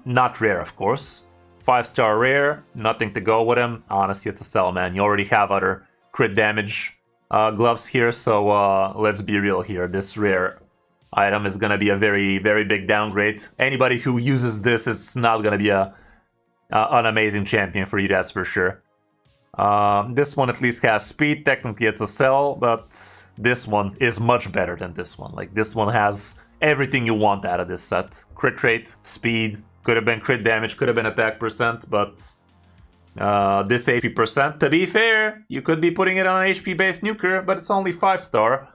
Not rare, of course. 5-star rare, nothing to go with him. Honestly, it's a sell, man. You already have other crit damage gloves here, so let's be real here. This rare item is going to be a very, very big downgrade. Anybody who uses this, it's not going to be an amazing champion for you, that's for sure. This one at least has speed. Technically, it's a sell, but this one is much better than this one. Like, this one has everything you want out of this set. Crit rate, speed, could have been crit damage, could have been attack percent, but this HP percent, to be fair, you could be putting it on an HP based nuker, but it's only 5-star,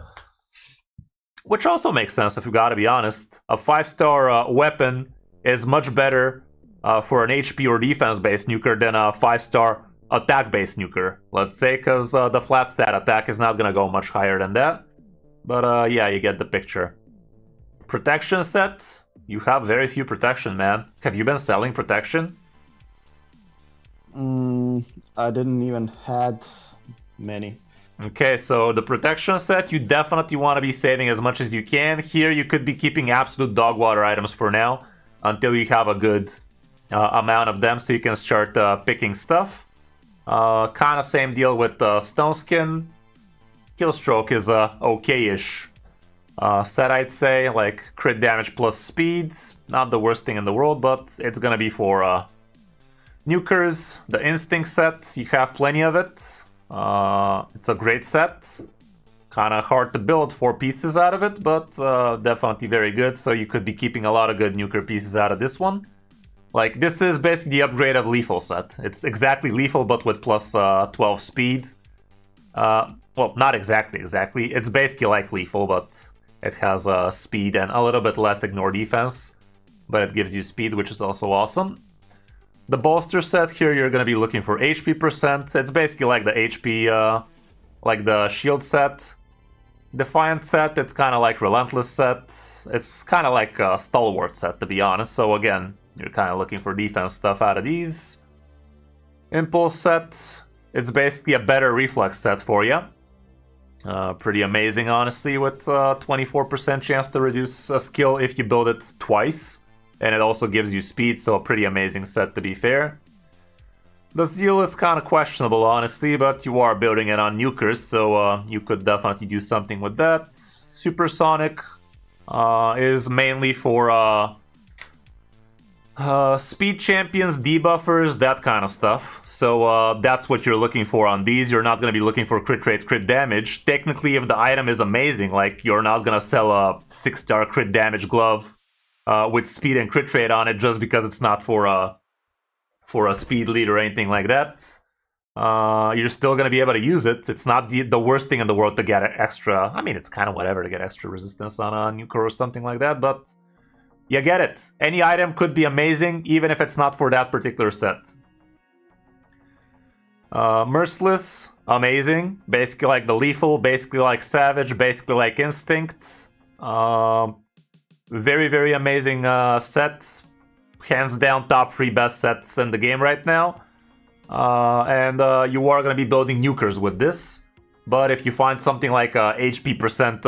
which also makes sense if you gotta be honest. A 5-star weapon is much better for an HP or defense based nuker than a 5-star attack based nuker, let's say, because the flat stat attack is not gonna go much higher than that. But yeah, you get the picture. Protection set, you have very few protection, man. Have you been selling protection? I didn't even had many. Okay, so the protection set, you definitely want to be saving as much as you can. Here you could be keeping absolute dog water items for now until you have a good amount of them, so you can start picking stuff. Kind of same deal with Stone Skin. Killstroke is okay-ish set, I'd say. Like, crit damage plus speed, not the worst thing in the world, but it's gonna be for nukers. The Instinct set, you have plenty of it. It's a great set. Kind of hard to build 4 pieces out of it, but definitely very good. So you could be keeping a lot of good nuker pieces out of this one. Like, this is basically the upgrade of Lethal set. It's exactly Lethal, but with plus 12 speed. Well, not exactly. It's basically like Lethal, but it has speed and a little bit less ignore defense. But it gives you speed, which is also awesome. The bolster set here, you're going to be looking for HP percent. It's basically like the HP, like the shield set. Defiant set, it's kind of like Relentless set. It's kind of like a Stalwart set, to be honest. So again, you're kind of looking for defense stuff out of these. Impulse set, it's basically a better reflex set for you. Pretty amazing, honestly, with 24% chance to reduce a skill if you build it twice. And it also gives you speed, so a pretty amazing set, to be fair. The Zeal is kind of questionable, honestly, but you are building it on nukers, so you could definitely do something with that. Supersonic is mainly for speed champions, debuffers, that kind of stuff. So that's what you're looking for on these. You're not going to be looking for crit rate, crit damage. Technically, if the item is amazing, like, you're not going to sell a 6-star crit damage glove with speed and crit rate on it just because it's not for a speed lead or anything like that. You're still going to be able to use it. It's not the worst thing in the world to get extra. I mean, it's kind of whatever to get extra resistance on a nuker or something like that, but you get it. Any item could be amazing, even if it's not for that particular set. Merciless, amazing. Basically like the Lethal, basically like Savage, basically like Instinct. Very, very amazing set. Hands down top 3 best sets in the game right now. And you are going to be building nukers with this. But if you find something like HP percent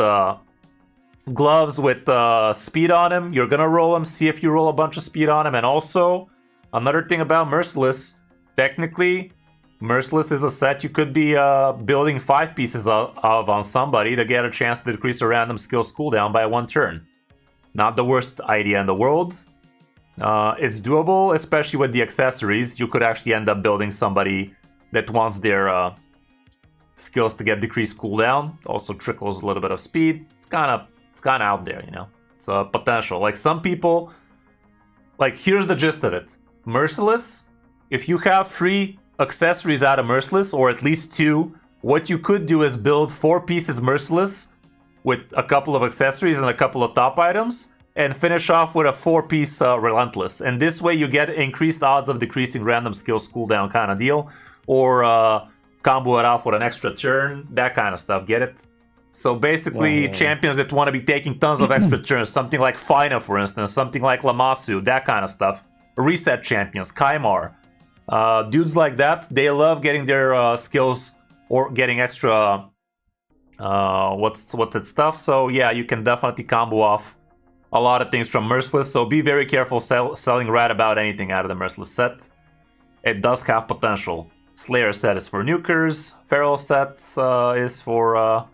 gloves with speed on him, you're going to roll them, see if you roll a bunch of speed on him. And also, another thing about Merciless, technically, Merciless is a set you could be building 5 pieces of on somebody to get a chance to decrease a random skill's cooldown by 1 turn. Not the worst idea in the world. It's doable, especially with the accessories. You could actually end up building somebody that wants their skills to get decreased cooldown. Also trickles a little bit of speed. It's kind of out there, you know. It's a potential. Like, some people, like, here's the gist of it. Merciless, if you have 3 accessories out of Merciless, or at least 2, what you could do is build 4 pieces Merciless with a couple of accessories and a couple of top items, and finish off with a 4-piece Relentless. And this way you get increased odds of decreasing random skills cooldown kind of deal. Or combo it off with an extra turn, that kind of stuff, get it? So basically, champions that want to be taking tons of extra turns, something like Fina, for instance, something like Lamasu, that kind of stuff. Reset champions, Kaimar. Dudes like that, they love getting their skills or getting extra what's it stuff. So yeah, you can definitely combo off a lot of things from Merciless, so be very careful selling right about anything out of the Merciless set. It does have potential. Slayer set is for nukers, Feral set is for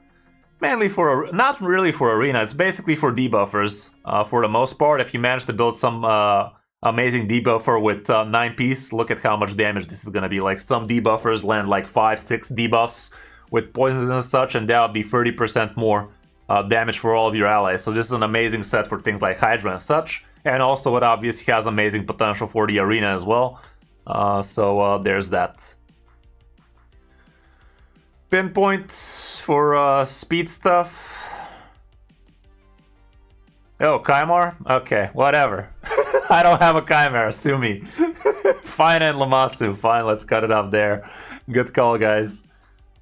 mainly for, not really for arena, it's basically for debuffers for the most part. If you manage to build some amazing debuffer with 9-piece, look at how much damage this is going to be. Like, some debuffers land like 5-6 debuffs with poisons and such, and that would be 30% more damage for all of your allies. So this is an amazing set for things like Hydra and such. And also it obviously has amazing potential for the arena as well. So there's that. Pinpoint for speed stuff. Oh, Kaimar? Okay, whatever. I don't have a Chimera, sue me. Fine, and Lamasu. Fine, let's cut it up there. Good call, guys.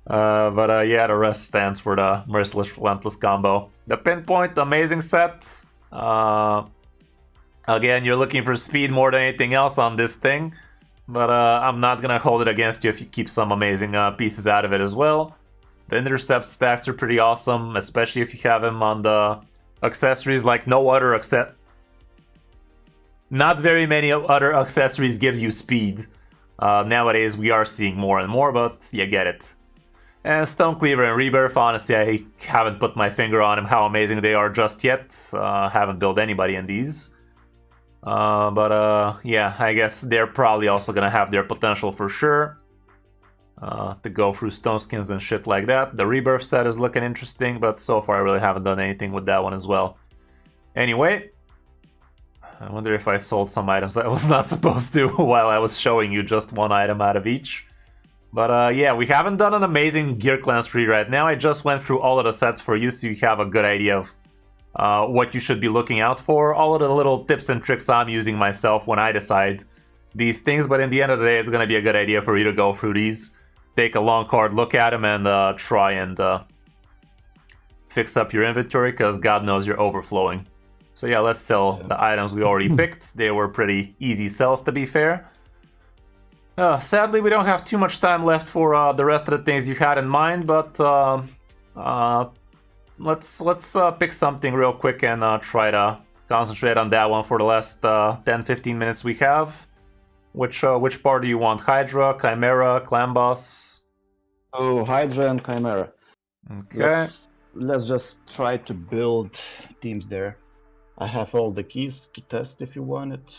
But yeah, the rest stands for the Merciless Relentless combo. The Pinpoint, amazing set. Again, you're looking for speed more than anything else on this thing. But I'm not gonna hold it against you if you keep some amazing pieces out of it as well. The Intercept stacks are pretty awesome, especially if you have him on the accessories. Like, no other not very many other accessories gives you speed. Nowadays we are seeing more and more, but you get it. And Stonecleaver and Rebirth, honestly, I haven't put my finger on them how amazing they are just yet. Haven't built anybody in these. But yeah, I guess they're probably also gonna have their potential for sure. to go through stone skins and shit like that. The rebirth set is looking interesting, but so far I really haven't done anything with that one as well. Anyway, I wonder if I sold some items I was not supposed to while I was showing you just one item out of each. But yeah, we haven't done an amazing gear cleanse tree right now. I just went through all of the sets for you so you have a good idea of what you should be looking out for. All of the little tips and tricks I'm using myself when I decide these things. But in the end of the day, it's going to be a good idea for you to go through these, take a long hard look at them, and try and fix up your inventory, because God knows you're overflowing. So yeah, let's sell the items we already picked. They were pretty easy sells, to be fair. Sadly, we don't have too much time left for the rest of the things you had in mind, but let's pick something real quick and try to concentrate on that one for the last 10-15 minutes we have. Which part do you want? Hydra, Chimera, Clan Boss? Oh, Hydra and Chimera. Okay. Let's just try to build teams there. I have all the keys to test if you want it.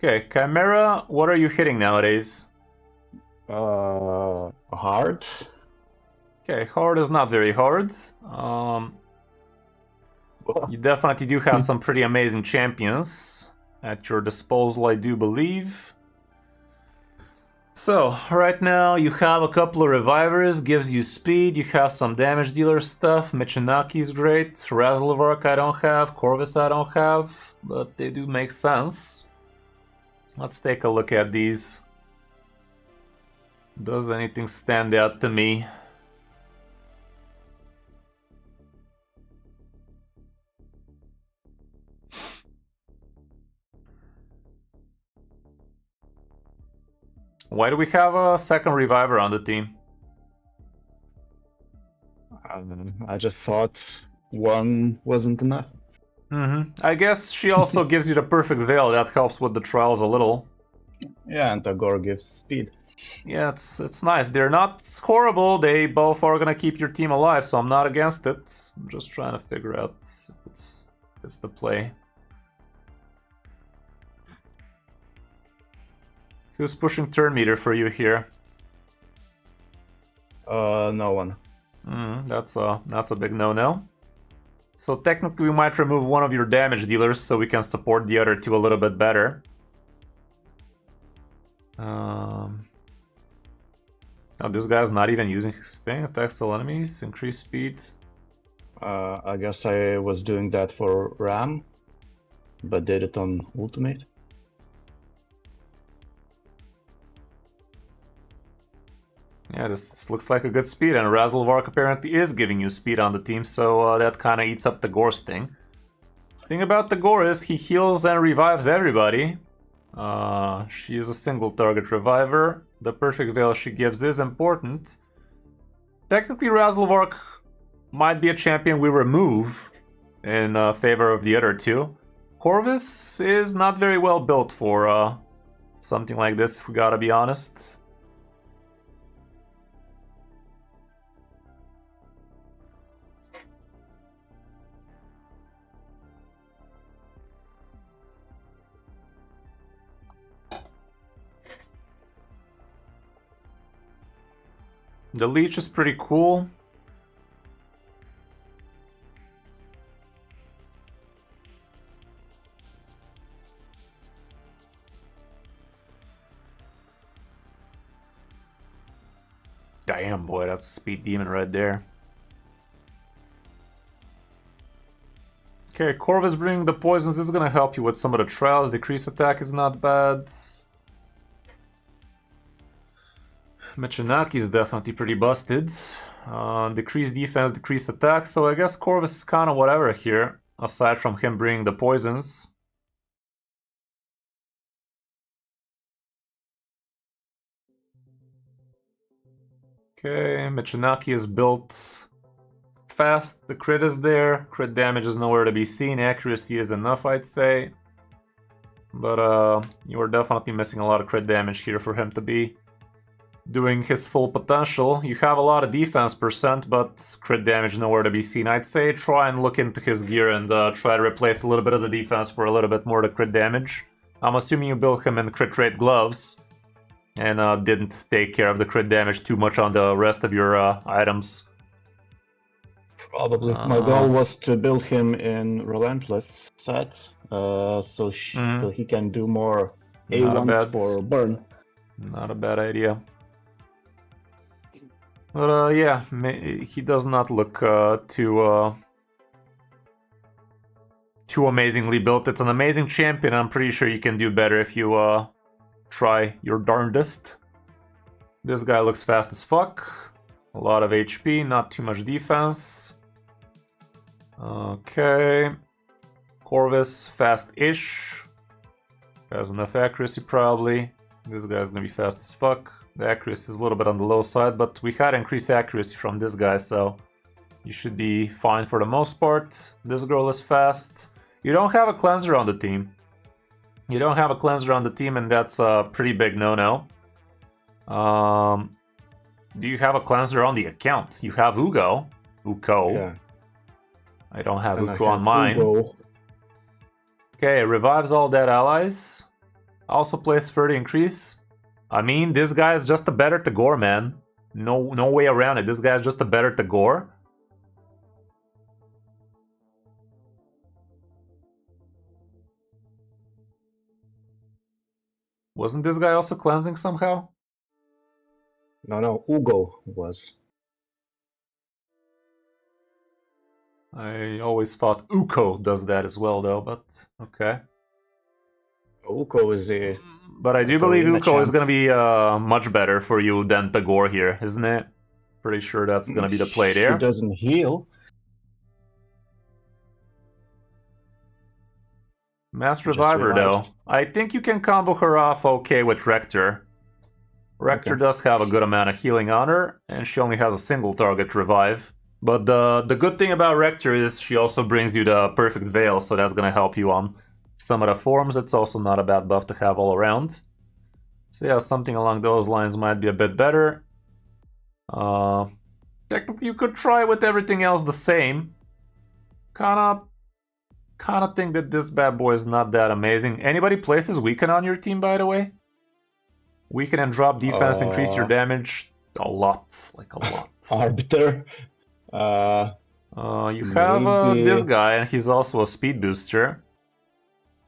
Okay, Chimera, what are you hitting nowadays? Hard. Okay, hard is not very hard. You definitely do have some pretty amazing champions at your disposal, I do believe. So, right now you have a couple of revivers, gives you speed, you have some damage dealer stuff, Michinaki's great, Razzlevark I don't have, Corvus I don't have, but they do make sense. Let's take a look at these. Does anything stand out to me? Why do we have a second reviver on the team? I just thought one wasn't enough. I guess she also gives you the perfect veil. That helps with the trials a little. Yeah, and Tagore gives speed. Yeah, it's nice. They're not horrible. They both are gonna keep your team alive, so I'm not against it. I'm just trying to figure out if it's the play. Who's pushing turn meter for you here? No one. That's a big no-no. So technically we might remove one of your damage dealers so we can support the other two a little bit better. Oh, this guy's not even using his thing. Attacks all enemies, increase speed. I guess I was doing that for Ram, but did it on Ultimate. Yeah, this looks like a good speed, and Razzlevark apparently is giving you speed on the team, so that kind of eats up the Gore's thing. Thing about the Gore is he heals and revives everybody. She is a single target reviver. The perfect veil she gives is important. Technically, Razzlevark might be a champion we remove in favor of the other two. Corvus is not very well built for something like this, if we gotta be honest. The leech is pretty cool. Damn, boy, that's a speed demon right there. Okay, Corvus bringing the poisons is gonna help you with some of the trials. Decrease attack is not bad. Michinaki is definitely pretty busted. Decrease defense, decrease attack, so I guess Corvus is kind of whatever here, aside from him bringing the poisons. Okay, Michinaki is built fast, the crit is there, crit damage is nowhere to be seen, accuracy is enough I'd say. But you are definitely missing a lot of crit damage here for him to be doing his full potential. You have a lot of defense percent, but crit damage nowhere to be seen. I'd say try and look into his gear and try to replace a little bit of the defense for a little bit more of the crit damage. I'm assuming you built him in crit rate gloves. and didn't take care of the crit damage too much on the rest of your items. Probably. My goal was to build him in Relentless set, so he can do more A1s for burn. Not a bad idea. But yeah, he does not look too amazingly built. It's an amazing champion. I'm pretty sure you can do better if you try your darndest. This guy looks fast as fuck. A lot of HP, not too much defense. Okay. Corvus, fast-ish. Has enough accuracy probably. This guy's gonna be fast as fuck. The accuracy is a little bit on the low side, but we had increased accuracy from this guy, so you should be fine for the most part. This girl is fast. You don't have a cleanser on the team. You don't have a cleanser on the team, and that's a pretty big no-no. Do you have a cleanser on the account? You have Ugo. Yeah. I don't have Ugo on mine. Ugo. Okay, revives all dead allies. Also plays 30 increase. I mean, this guy is just a better Tagore, man. No way around it. This guy is just a better Tagore. Wasn't this guy also cleansing somehow? No, Ugo was. I always thought Uko does that as well, though, but okay. Uko is a... But I do believe Uko is going to be much better for you than Tagore here, isn't it? Pretty sure that's going to be the play there. He doesn't heal. Mass Reviver, though. I think you can combo her off okay with Rector. Rector does have a good amount of healing on her, and she only has a single target revive. But the good thing about Rector is she also brings you the perfect veil, so that's gonna help you on some of the forms. It's also not a bad buff to have all around. So yeah, something along those lines might be a bit better. Technically you could try with everything else the same. Kinda think that this bad boy is not that amazing. Anybody places Weaken on your team, by the way? Weaken and drop defense, increase your damage a lot, like a lot. Arbiter. You have this guy, and he's also a speed booster.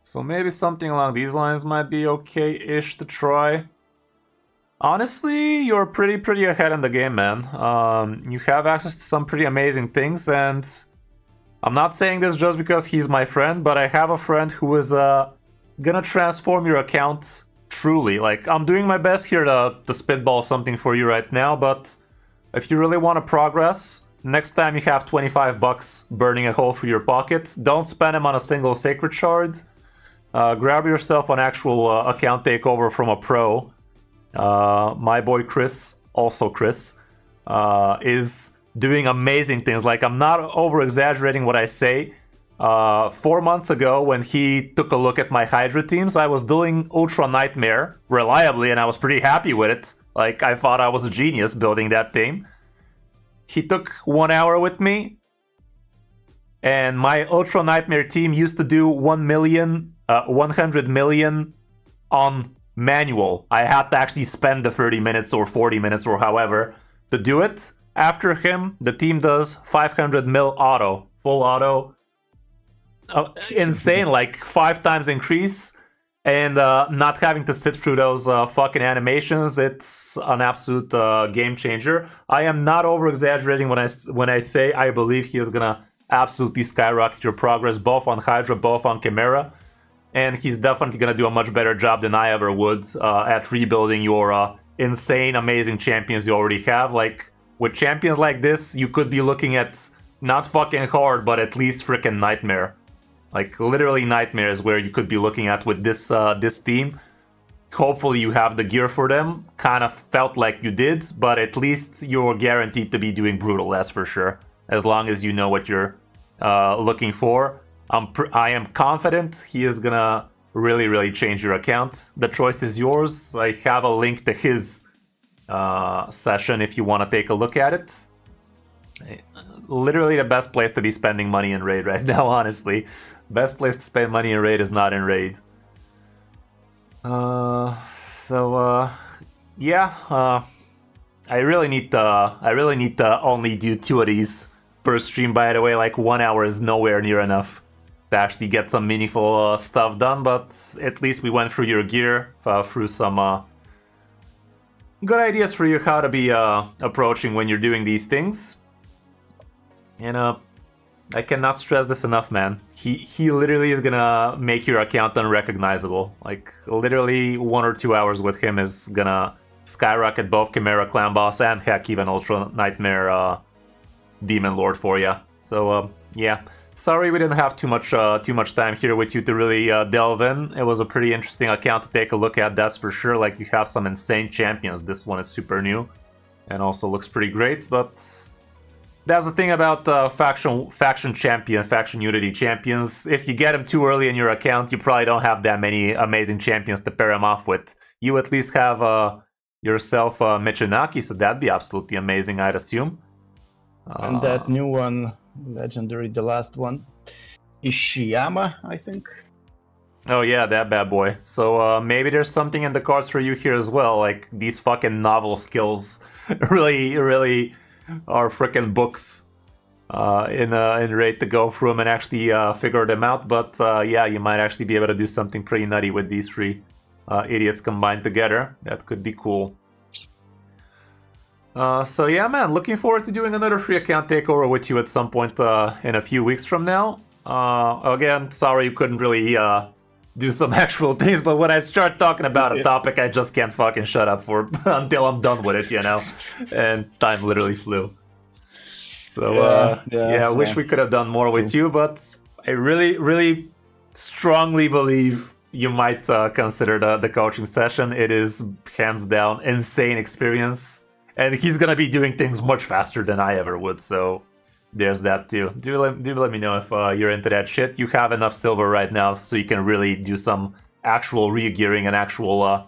So maybe something along these lines might be okay-ish to try. Honestly, you're pretty ahead in the game, man. You have access to some pretty amazing things, and I'm not saying this just because he's my friend, but I have a friend who is gonna transform your account truly. Like, I'm doing my best here to spitball something for you right now, but if you really want to progress, next time you have 25 bucks burning a hole through your pocket, don't spend them on a single sacred shard. Grab yourself an actual account takeover from a pro. My boy Chris, also Chris, is doing amazing things. Like, I'm not over-exaggerating what I say. 4 months ago, when he took a look at my Hydra teams, I was doing Ultra Nightmare reliably, and I was pretty happy with it. Like, I thought I was a genius building that team. He took 1 hour with me, and my Ultra Nightmare team used to do 100 million on manual. I had to actually spend the 30 minutes or 40 minutes or however to do it. After him, the team does 500 mil auto, full auto. Insane, like 5 times increase, and not having to sit through those fucking animations. It's an absolute game changer. I am not over exaggerating when I say I believe he is gonna absolutely skyrocket your progress, both on Hydra, both on Chimera, and he's definitely gonna do a much better job than I ever would at rebuilding your insane, amazing champions you already have. Like, with champions like this, you could be looking at not fucking hard, but at least freaking nightmare. Like, literally nightmares where you could be looking at with this this team. Hopefully you have the gear for them. Kind of felt like you did, but at least you're guaranteed to be doing brutal, that's for sure. As long as you know what you're looking for. I am confident he is gonna really change your account. The choice is yours. I have a link to his session if you want to take a look at it. Literally the best place to be spending money in Raid right now, honestly. Best place to spend money in Raid is not in Raid. yeah, I really need to only do 2 of these per stream. By the way, like 1 hour is nowhere near enough to actually get some meaningful stuff done. But at least we went through your gear, through some good ideas for you how to be approaching when you're doing these things. And I cannot stress this enough, man. He literally is gonna make your account unrecognizable. Like literally 1 or 2 hours with him is gonna skyrocket both Chimera Clan Boss and heck even Ultra Nightmare Demon Lord for you. So yeah, sorry we didn't have too much time here with you to really delve in. It was a pretty interesting account to take a look at, that's for sure. Like you have some insane champions. This one is super new and also looks pretty great, but that's the thing about faction champion, faction unity champions. If you get them too early in your account, you probably don't have that many amazing champions to pair them off with. You at least have yourself Michinaki, so that'd be absolutely amazing, I'd assume. And that new one, legendary, the last one, Ishiyama, I think. Oh yeah, that bad boy. So maybe there's something in the cards for you here as well. Like these fucking novel skills really are freaking books in rate to go through them and actually figure them out. But yeah, you might actually be able to do something pretty nutty with these 3 idiots combined together. That could be cool. So yeah, man, looking forward to doing another free account takeover with you at some point in a few weeks from now. Again, sorry you couldn't really do some actual things, but when I start talking about a topic, I just can't fucking shut up for until I'm done with it, you know? And time literally flew. So yeah, I wish we could have done more with you, but I really strongly believe you might consider the coaching session. It is hands down insane experience. And he's gonna be doing things much faster than I ever would, so there's that too. Do let me know if you're into that shit. You have enough silver right now, so you can really do some actual re-gearing and actual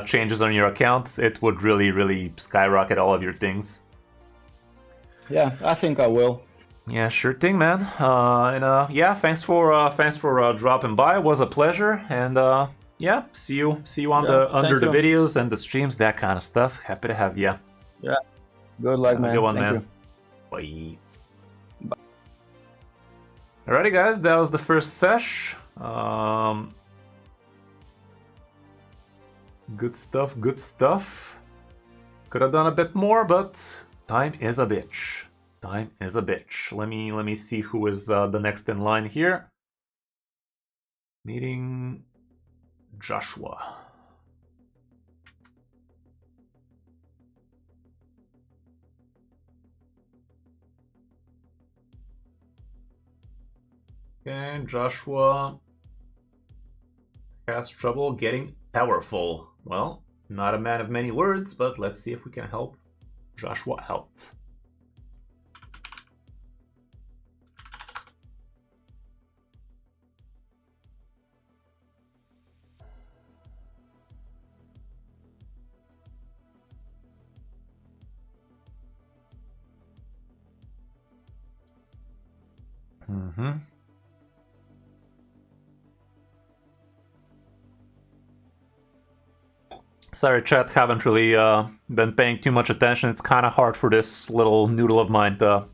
changes on your account. It would really skyrocket all of your things. Yeah, I think I will. Yeah, sure thing, man. And yeah, thanks for dropping by. It was a pleasure, and yeah, see you on the under the videos and the streams, that kind of stuff. Happy to have you. Yeah, good luck, man. Good one, Thank man. Bye. Alrighty, guys, that was the first sesh. Good stuff. Could have done a bit more, but time is a bitch. Time is a bitch. Let me see who is the next in line here. Meeting Joshua. Okay, Joshua has trouble getting powerful. Well, not a man of many words, but let's see if we can help Joshua out. Sorry, chat, haven't really been paying too much attention. It's kind of hard for this little noodle of mine to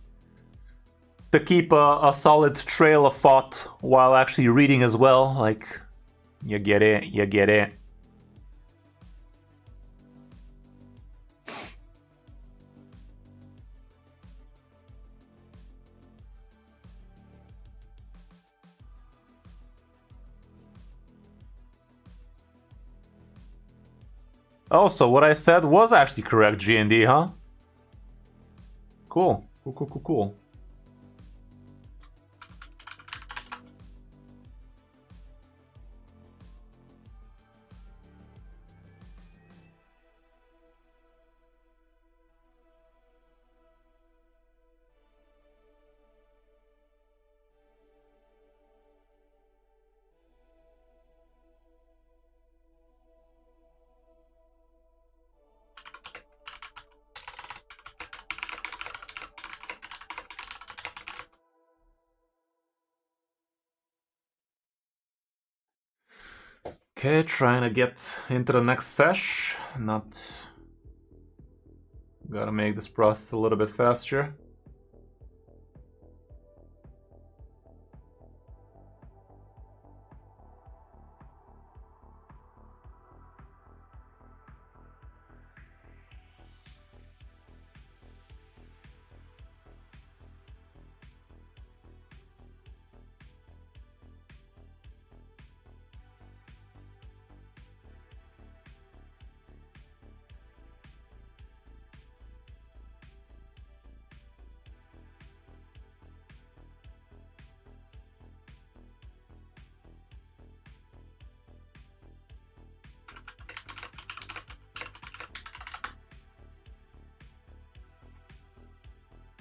keep a solid trail of thought while actually reading as well. Like, you get it. Oh, so what I said was actually correct, G&D, huh? Cool. Okay, trying to get into the next sesh. Not... Gotta make this process a little bit faster.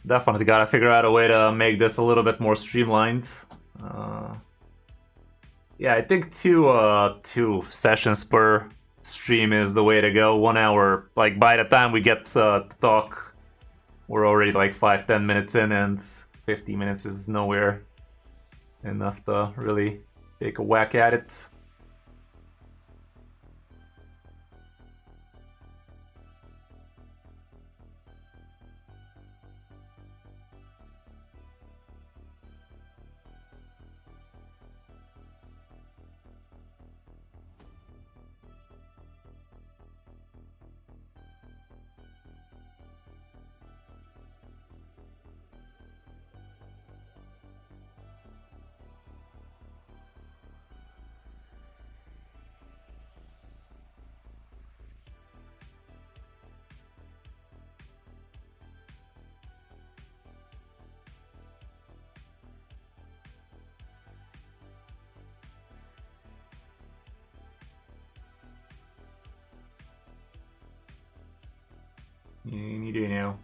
Definitely gotta figure out a way to make this a little bit more streamlined. Yeah, I think two sessions per stream is the way to go. 1 hour, like by the time we get to talk, we're already like 5-10 minutes in, and 50 minutes is nowhere enough to really take a whack at it. You do now.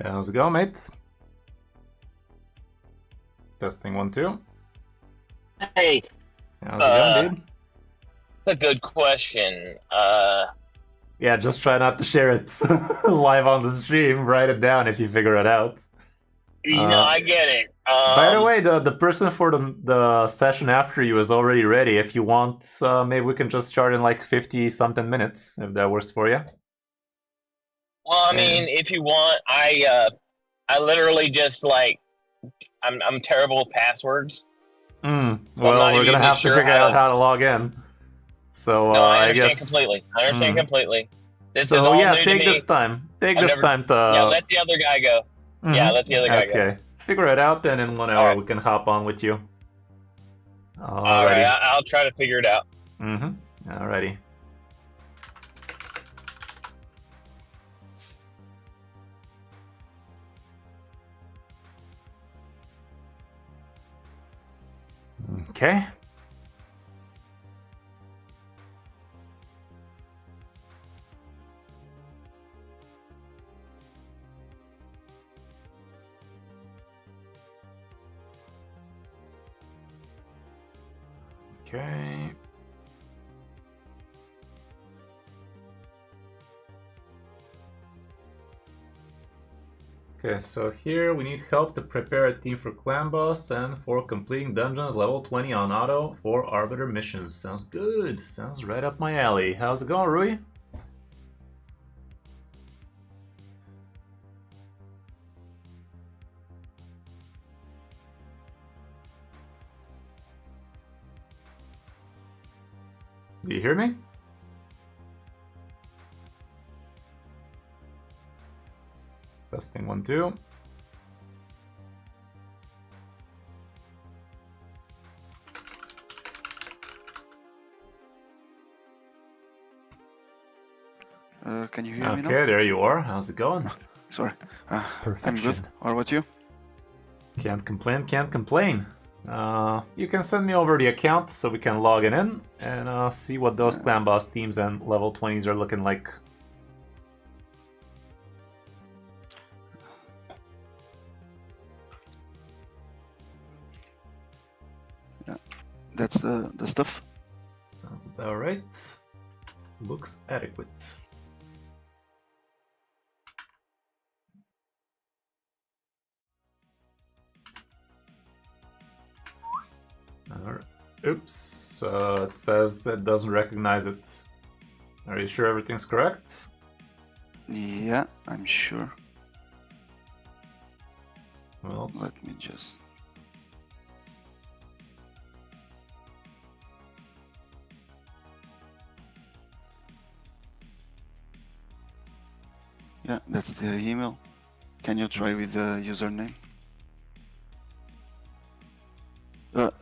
Okay, how's it going, mate? Testing 1, 2. Hey. How's it going, dude? A good question. Yeah, just try not to share it live on the stream. Write it down if you figure it out. No, I get it. By the way, the person for the session after you is already ready. If you want, maybe we can just start in like 50-something minutes, if that works for you. Well, I mean, if you want, I literally just like, I'm terrible with passwords. Well, we're gonna have to figure out how to log in. So no, I understand guess... completely. I understand completely. This so is all yeah, new take to me. this time. Take this time to. Yeah, let the other guy go. Yeah, let the other guy go. Okay, figure it out, then in 1 hour we can hop on with you. All right, I'll try to figure it out. Alrighty. Okay. Okay. Okay, so here we need help to prepare a team for clan boss and for completing dungeons level 20 on auto for arbiter missions. Sounds good. Sounds right up my alley. How's it going, Rui? Do you hear me? Testing 1, 2. Can you hear me now? Okay, there you are. How's it going? Sorry. I'm Perfection. good. How about you? Can't complain, can't complain. You can send me over the account so we can log it in and see what those clan boss teams and level 20s are looking like. Yeah, that's the stuff. Sounds about right. Looks adequate. Oops, it says it doesn't recognize it. Are you sure everything's correct? Yeah, I'm sure. Well, let me just... Yeah, that's the email. Can you try with the username?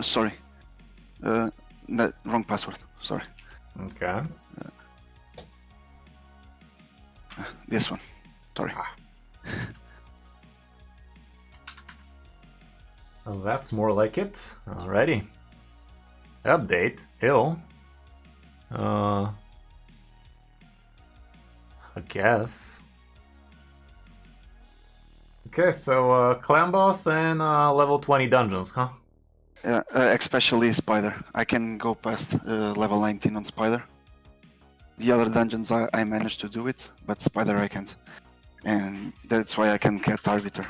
Sorry. Wrong password. Sorry. okay. This one. Sorry. Well, that's more like it. Alrighty. Update. Ill. I guess. Okay, so clan boss and level 20 dungeons, huh? Yeah, especially Spider. I can go past level 19 on Spider. The other dungeons I managed to do it, but Spider I can't. And that's why I can get Arbiter.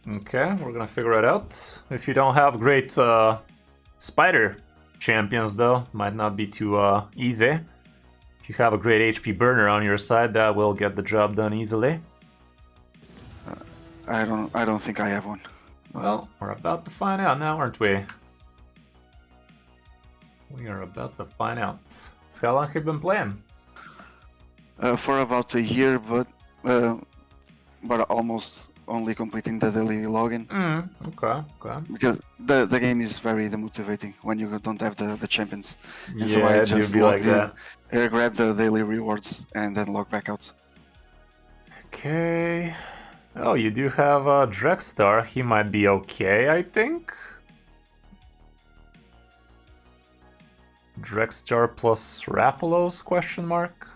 Okay, we're gonna figure it out. If you don't have great Spider champions though, might not be too easy. If you have a great HP burner on your side, that will get the job done easily. I don't think I have one. Well, we're about to find out now, aren't we? We are about to find out. So how long have you been playing? For about a year, but almost only completing the daily login. Okay. Because the game is very demotivating when you don't have the champions. And so Yeah, I it just do be like logged in, that. grab the daily rewards, and then log back out. Okay. Oh, you do have Drexstar. He might be okay, I think. Drexstar plus Rathalos? Question mark.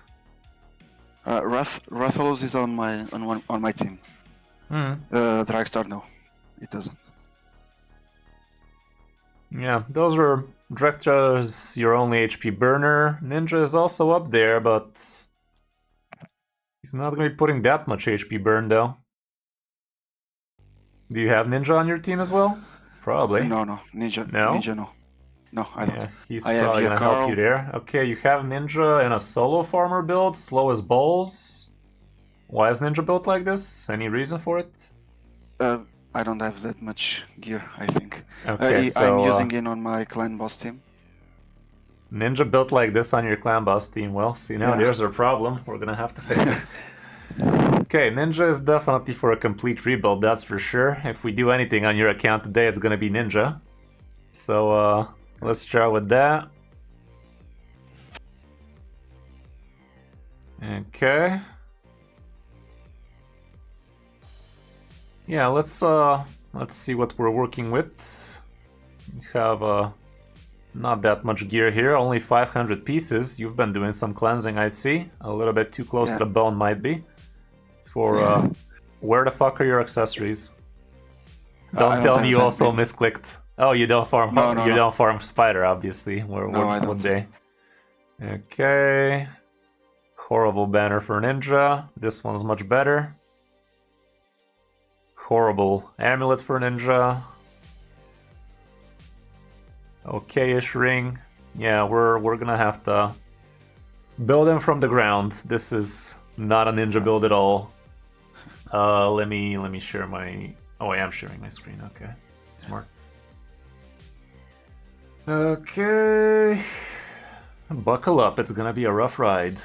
Rathalos is on my team. Dragster, no, it doesn't. Yeah, those are Drexstar's your only HP burner. Ninja is also up there, but he's not going to be putting that much HP burn though. Do you have Ninja on your team as well? Probably. No, Ninja. No? Ninja, no. No, I don't. Yeah, he's I have probably gonna help you there. Okay, you have Ninja in a solo farmer build, slow as balls. Why is Ninja built like this? Any reason for it? I don't have that much gear, I think. Okay, I'm using it on my clan boss team. Ninja built like this on your clan boss team. Well, see now there's our problem. We're gonna have to fix it. Okay, Ninja is definitely for a complete rebuild, that's for sure. If we do anything on your account today, it's gonna be Ninja. So, let's start with that. Okay. Yeah, let's see what we're working with. We have not that much gear here, only 500 pieces. You've been doing some cleansing, I see. A little bit too close to the bone might be. For where the fuck are your accessories? Don't tell me you also misclicked. Oh, you don't farm. No, don't farm Spider, obviously. What day? Okay. Horrible banner for Ninja. This one's much better. Horrible amulet for Ninja. Okay-ish ring. Yeah, we're gonna have to build him from the ground. This is not a Ninja build at all. Let me share my. Oh, I am sharing my screen. Okay, smart. Okay, buckle up. It's gonna be a rough ride.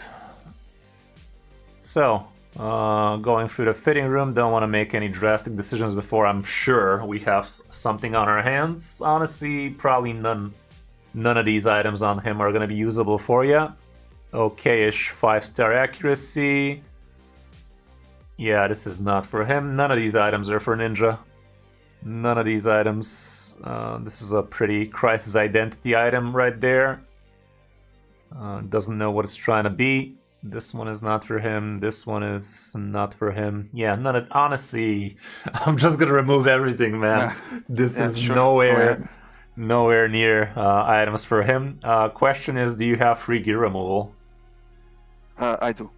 So, going through the fitting room. Don't want to make any drastic decisions before I'm sure we have something on our hands. Honestly, probably none of these items on him are gonna be usable for you. Okay-ish 5-star accuracy. Yeah, this is not for him. None of these items are for Ninja. None of these items. This is a pretty crisis identity item right there. Doesn't know what it's trying to be. This one is not for him. This one is not for him. Yeah, none of... Honestly, I'm just gonna remove everything, man. This is sure. nowhere near items for him. Question is, do you have free gear removal? I do.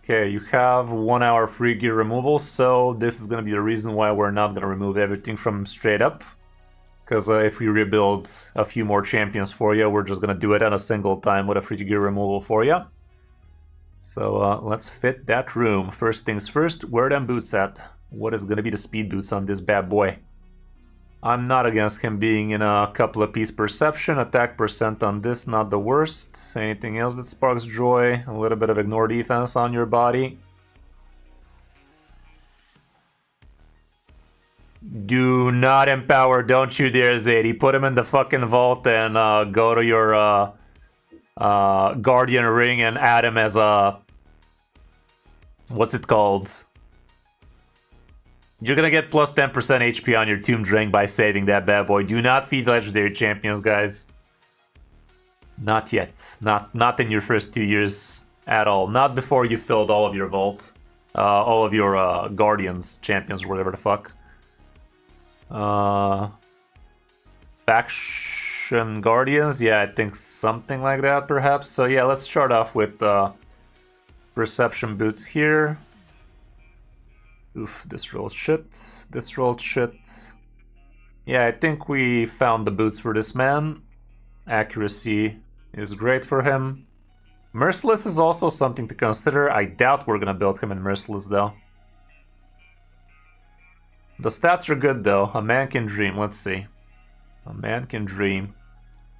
Okay, you have 1 hour free gear removal, so this is gonna be the reason why we're not gonna remove everything from him straight up. Because if we rebuild a few more champions for you, we're just gonna do it at a single time with a free gear removal for you. So let's fit that room. First things first, where are them boots at? What is gonna be the speed boots on this bad boy? I'm not against him being in a couple of piece perception. Attack percent on this, not the worst. Anything else that sparks joy? A little bit of ignore defense on your body. Do not empower, don't you dare, Zadie. Put him in the fucking vault and go to your Guardian Ring and add him as a... What's it called? You're gonna get plus 10% HP on your Tomb Drink by saving that bad boy. Do not feed legendary champions, guys. Not yet. Not in your first 2 years at all. Not before you filled all of your vault. All of your Guardians, champions, or whatever the fuck. Faction Guardians, yeah, I think something like that, perhaps. So yeah, let's start off with Perception Boots here. Oof, this rolled shit. This rolled shit. Yeah, I think we found the boots for this man. Accuracy is great for him. Merciless is also something to consider. I doubt we're gonna build him in Merciless, though. The stats are good, though. A man can dream. Let's see. A man can dream.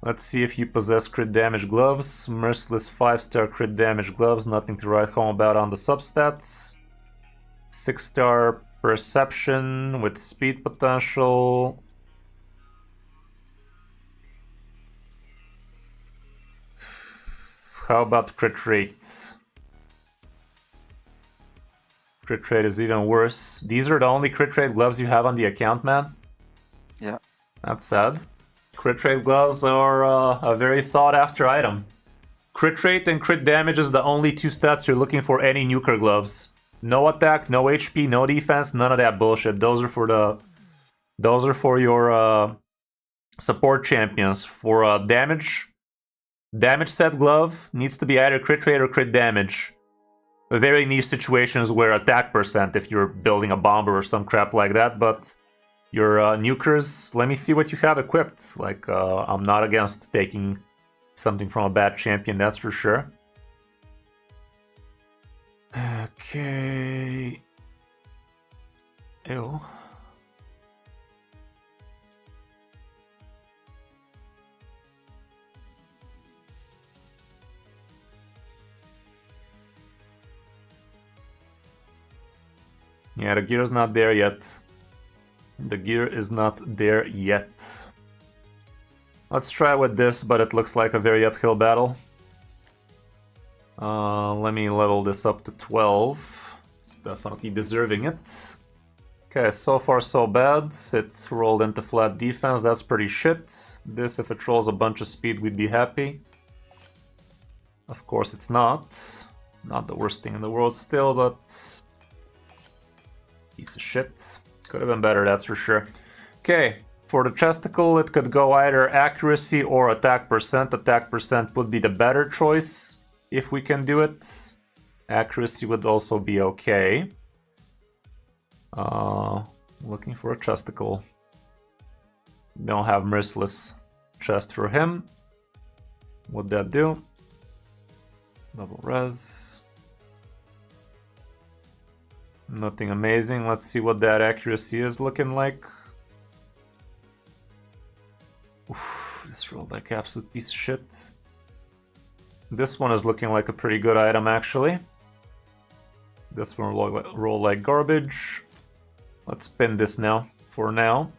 Let's see if you possess crit damage gloves. Merciless 5-star crit damage gloves. Nothing to write home about on the substats. 6-star perception with speed potential. How about crit rate? Crit rate is even worse. These are the only crit rate gloves you have on the account, man? Yeah. That's sad. Crit rate gloves are a very sought after item. Crit rate and crit damage is the only two stats you're looking for any nuker gloves. No attack, no HP, no defense, none of that bullshit. Those are for your support champions. For damage set glove needs to be either crit rate or crit damage. Very niche situations where attack percent if you're building a bomber or some crap like that, but your nukers, let me see what you have equipped. Like, I'm not against taking something from a bad champion, that's for sure. Okay. Ew. Yeah, the gear is not there yet. The gear is not there yet. Let's try with this, but it looks like a very uphill battle. Let me level this up to 12. It's definitely deserving it. Okay, so far so bad. It rolled into flat defense, that's pretty shit. This, if it rolls a bunch of speed, we'd be happy. Of course it's not. Not the worst thing in the world still, but... piece of shit. Could have been better, that's for sure. Okay, for the chesticle, it could go either accuracy or attack percent. Attack percent would be the better choice if we can do it. Accuracy would also be okay. Looking for a chesticle. Don't have merciless chest for him. What'd that do? Double res. Nothing amazing. Let's see what that accuracy is looking like. Oof, this rolled like absolute piece of shit. This one is looking like a pretty good item, actually. This one roll like garbage. Let's spin this now, for now.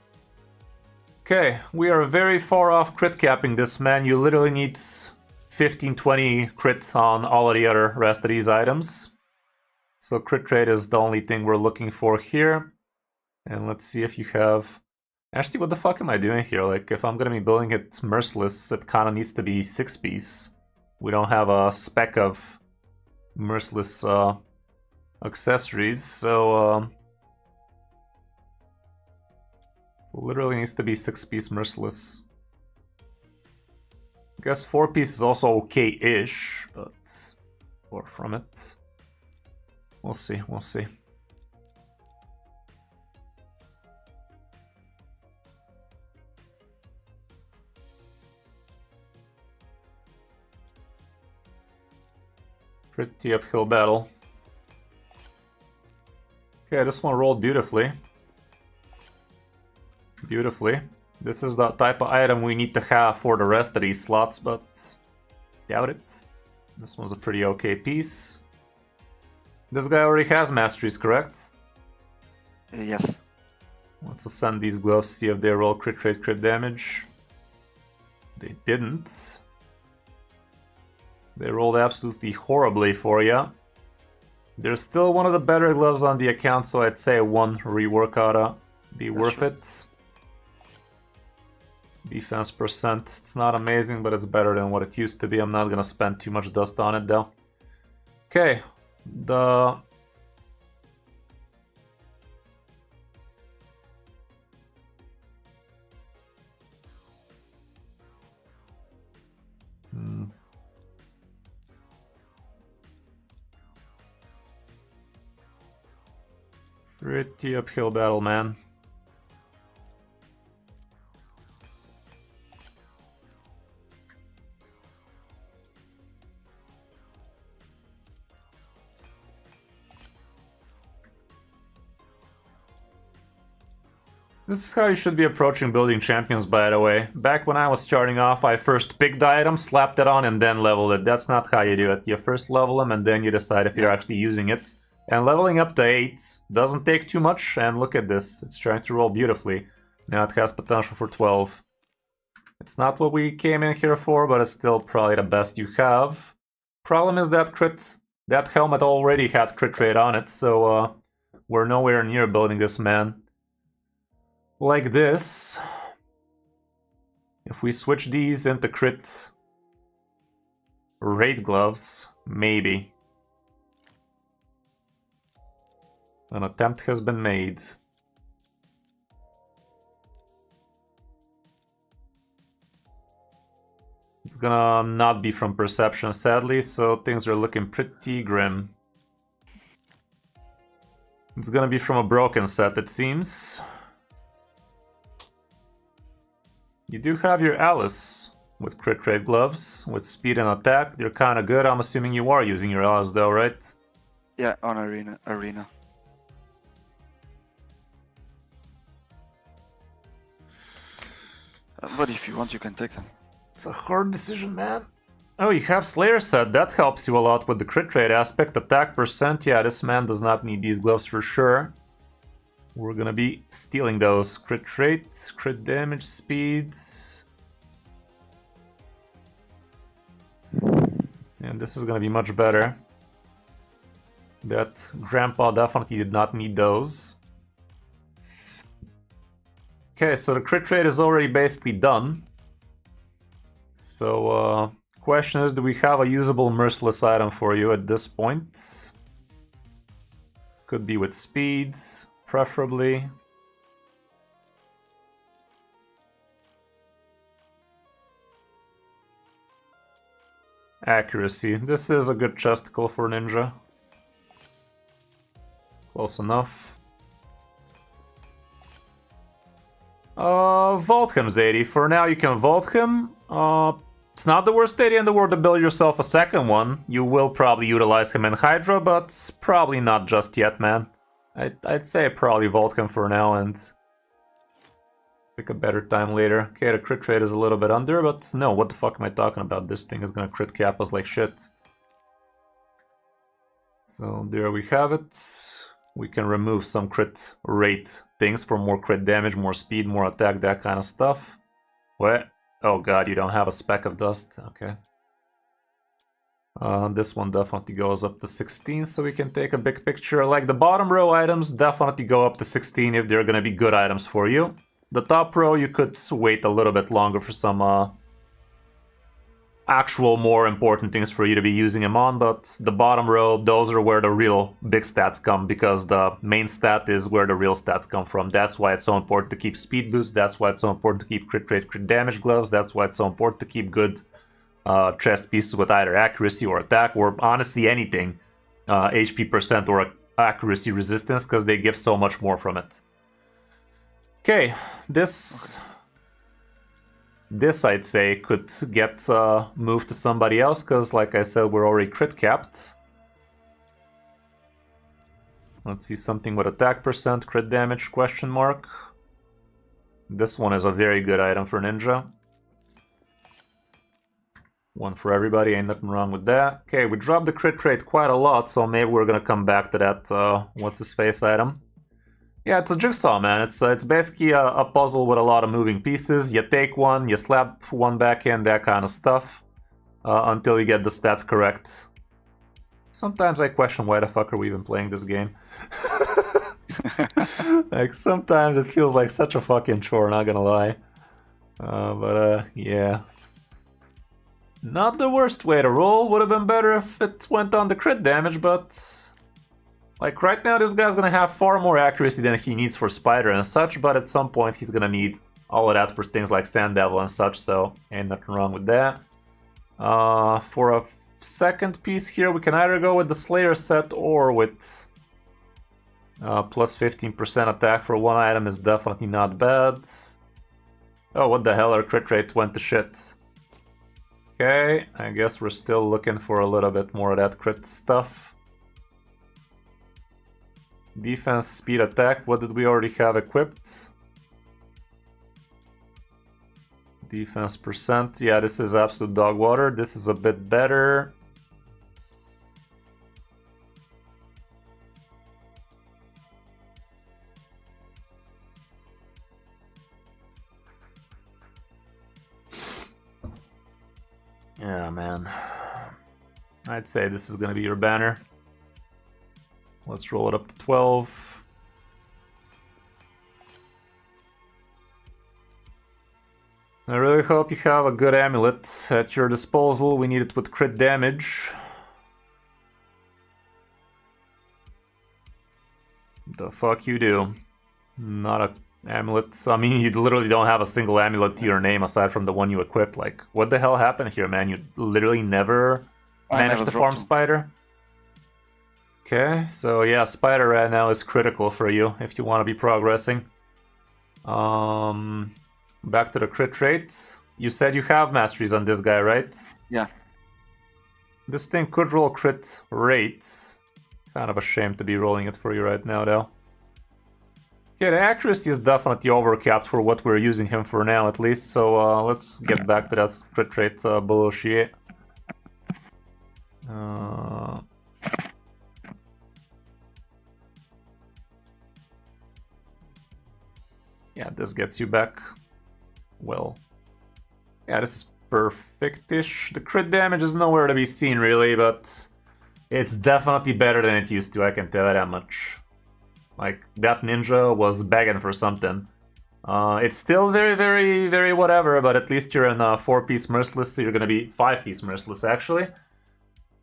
Okay, we are very far off crit capping this man. You literally need 15-20 crit on all of the other rest of these items. So crit rate is the only thing we're looking for here. And let's see if you have... Actually, what the fuck am I doing here? Like, if I'm gonna be building it merciless, it kind of needs to be 6-piece. We don't have a spec of merciless accessories, so literally needs to be 6-piece merciless. I guess 4-piece is also okay-ish, but far from it. We'll see, we'll see. Pretty uphill battle. Okay, this one rolled beautifully. Beautifully. This is the type of item we need to have for the rest of these slots, but doubt it. This one's a pretty okay piece. This guy already has masteries, correct? Yes. Let's ascend these gloves, see if they roll crit rate, crit damage. They didn't. They rolled absolutely horribly for you. They're still one of the better gloves on the account, so I'd say one rework ought to be worth it. Defense percent, it's not amazing, but it's better than what it used to be. I'm not gonna spend too much dust on it though. Okay, the... Pretty uphill battle, man. This is how you should be approaching building champions, by the way. Back when I was starting off, I first picked the item, slapped it on, and then leveled it. That's not how you do it. You first level them, and then you decide if you're actually using it. And leveling up to 8 doesn't take too much, and look at this. It's trying to roll beautifully. Now it has potential for 12. It's not what we came in here for, but it's still probably the best you have. Problem is that that helmet already had crit rate on it, so we're nowhere near building this man like this. If we switch these into crit rate gloves, maybe. An attempt has been made. It's gonna not be from perception, sadly, so things are looking pretty grim. It's gonna be from a broken set, it seems. You do have your Alice with crit rate gloves, with speed and attack. They're kinda good. I'm assuming you are using your Alice though, right? Yeah, on arena. But if you want, you can take them. It's a hard decision, man. Oh, you have Slayer set. That helps you a lot with the crit rate aspect. Attack percent, yeah, this man does not need these gloves for sure. We're gonna be stealing those. Crit rate, crit damage, speed. And this is gonna be much better. That Grandpa definitely did not need those. Okay, so the crit rate is already basically done. So, question is, do we have a usable merciless item for you at this point? Could be with speed, preferably. Accuracy. This is a good chesticle for ninja. Close enough. Vault him, Zadie. For now, you can vault him. It's not the worst idea in the world to build yourself a second one. You will probably utilize him in Hydra, but probably not just yet, man. I'd say probably vault him for now and pick a better time later. Okay, the crit rate is a little bit under, but no, what the fuck am I talking about? This thing is gonna crit cap us like shit. So there we have it. We can remove some crit rate things for more crit damage, more speed, more attack, that kind of stuff. What? Oh god, you don't have a speck of dust. Okay. This one definitely goes up to 16, so we can take a big picture. Like the bottom row items definitely go up to 16 if they're gonna be good items for you. The top row, you could wait a little bit longer for some actual more important things for you to be using them on, but the bottom row, those are where the real big stats come, because the main stat is where the real stats come from. That's why it's so important to keep speed boost, that's why it's so important to keep crit rate, crit damage gloves, that's why it's so important to keep good chest pieces with either accuracy or attack, or honestly anything, HP percent or accuracy resistance, because they give so much more from it. Okay, this I'd say could get moved to somebody else, because like I said, we're already crit capped. Let's see something with attack percent, crit damage, question mark. This one is a very good item for Ninja. One for everybody, ain't nothing wrong with that. Okay, we dropped the crit rate quite a lot, so maybe we're gonna come back to that what's-his-face item. Yeah, it's a jigsaw, man. It's basically a puzzle with a lot of moving pieces. You take one, you slap one back in, that kind of stuff, until you get the stats correct. Sometimes I question why the fuck are we even playing this game. Like, sometimes it feels like such a fucking chore, not gonna lie. Yeah. Not the worst way to roll. Would have been better if it went on the crit damage, but... like, right now this guy's gonna have far more accuracy than he needs for Spider and such, but at some point he's gonna need all of that for things like Sand Devil and such, so ain't nothing wrong with that. For a second piece here, we can either go with the Slayer set or with plus 15% attack for one item is definitely not bad. Oh, what the hell, our crit rate went to shit. Okay, I guess we're still looking for a little bit more of that crit stuff. Defense, speed, attack, what did we already have equipped? Defense percent, yeah, this is absolute dog water. This is a bit better. Yeah, man. I'd say this is gonna be your banner. Let's roll it up to 12. I really hope you have a good amulet at your disposal. We need it with crit damage. The fuck you do. Not a amulet. I mean, you literally don't have a single amulet to your name aside from the one you equipped. Like, what the hell happened here, man? You literally never managed to farm Spider? Okay, so yeah, Spider right now is critical for you if you want to be progressing. Back to the crit rate. You said you have masteries on this guy, right? Yeah. This thing could roll crit rate. Kind of a shame to be rolling it for you right now, though. Okay, the accuracy is definitely overcapped for what we're using him for now, at least. So let's get back to that crit rate bullshit. Yeah, this gets you back. Well, yeah, this is perfect-ish. The crit damage is nowhere to be seen, really, but it's definitely better than it used to, I can tell you that much. Like, that ninja was begging for something. It's still very, very, very whatever, but at least you're in a 4-piece Merciless, so you're gonna be 5-piece Merciless, actually.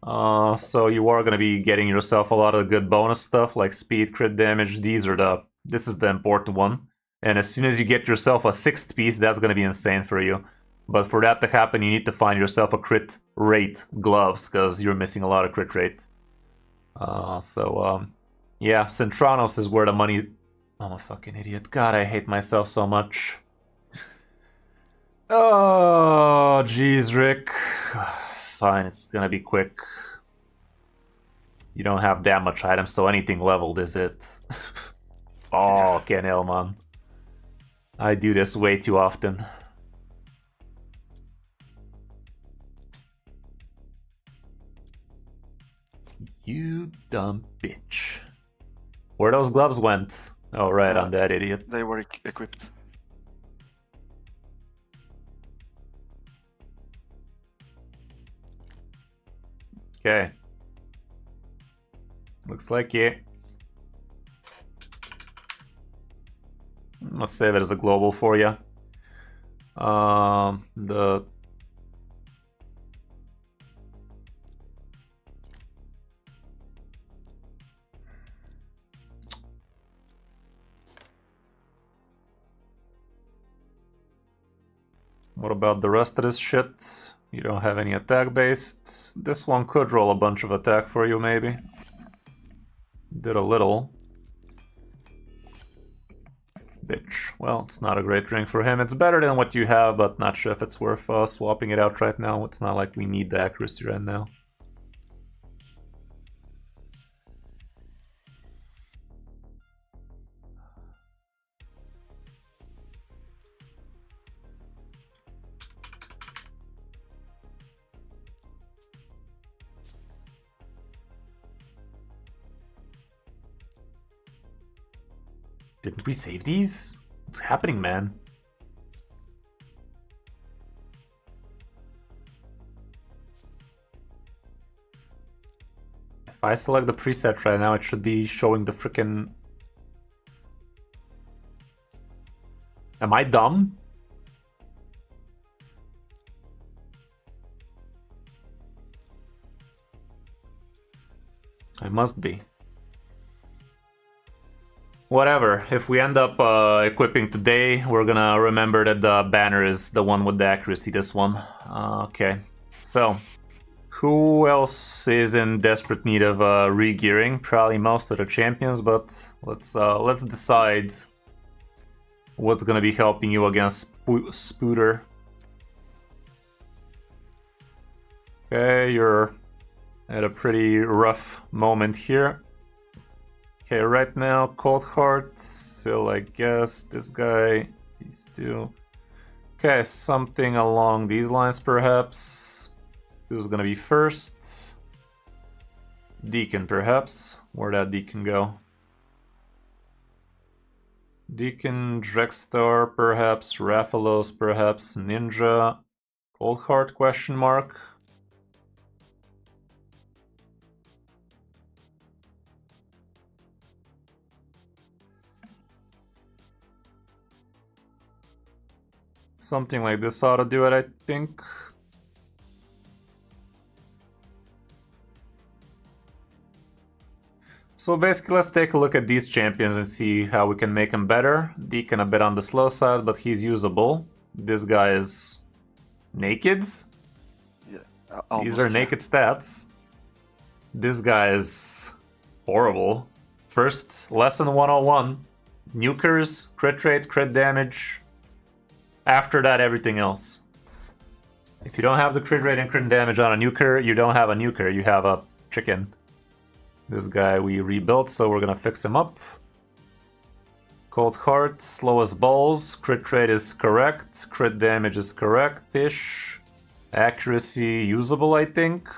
So you are gonna be getting yourself a lot of good bonus stuff, like speed, crit damage. This is the important one. And as soon as you get yourself a 6th piece, that's gonna be insane for you. But for that to happen, you need to find yourself a crit rate gloves, because you're missing a lot of crit rate. Yeah, Centranos is where the money's... I'm a fucking idiot. God, I hate myself so much. Oh, jeez, Rick. Fine, it's gonna be quick. You don't have that much items, so anything leveled, is it? Oh, Ken Elman. I do this way too often. You dumb bitch. Where those gloves went? Oh, right, on that idiot. They were equipped. Okay. Looks like it. Let's save it as a global for you. The What about the rest of this shit? You don't have any attack based. This one could roll a bunch of attack for you, maybe. Did a little. Bitch. Well, it's not a great drink for him. It's better than what you have, but not sure if it's worth swapping it out right now. It's not like we need the accuracy right now. Didn't we save these? What's happening, man? If I select the preset right now, it should be showing the frickin'... Am I dumb? I must be. Whatever, if we end up equipping today, we're gonna remember that the banner is the one with the accuracy, this one. Okay, so who else is in desperate need of re-gearing? Probably most of the champions, but let's decide what's gonna be helping you against Spooter. Okay, you're at a pretty rough moment here. Okay, right now, Cold Heart, still I guess, this guy, these two. Okay, something along these lines perhaps. Who's gonna be first? Deacon perhaps. Where'd that Deacon go? Deacon, Drexstar perhaps, Raphalos perhaps, Ninja, Cold Heart question mark. Something like this ought to do it, I think. So basically, let's take a look at these champions and see how we can make them better. Deacon a bit on the slow side, but he's usable. This guy is naked. Yeah, almost, These are naked stats. This guy is horrible. First, lesson 101. Nukers, crit rate, crit damage. After that, everything else. If you don't have the crit rate and crit damage on a nuker, you don't have a nuker, you have a chicken. This guy we rebuilt, so we're gonna fix him up. Cold Heart, slow as balls, crit rate is correct, crit damage is correct-ish. Accuracy usable, I think.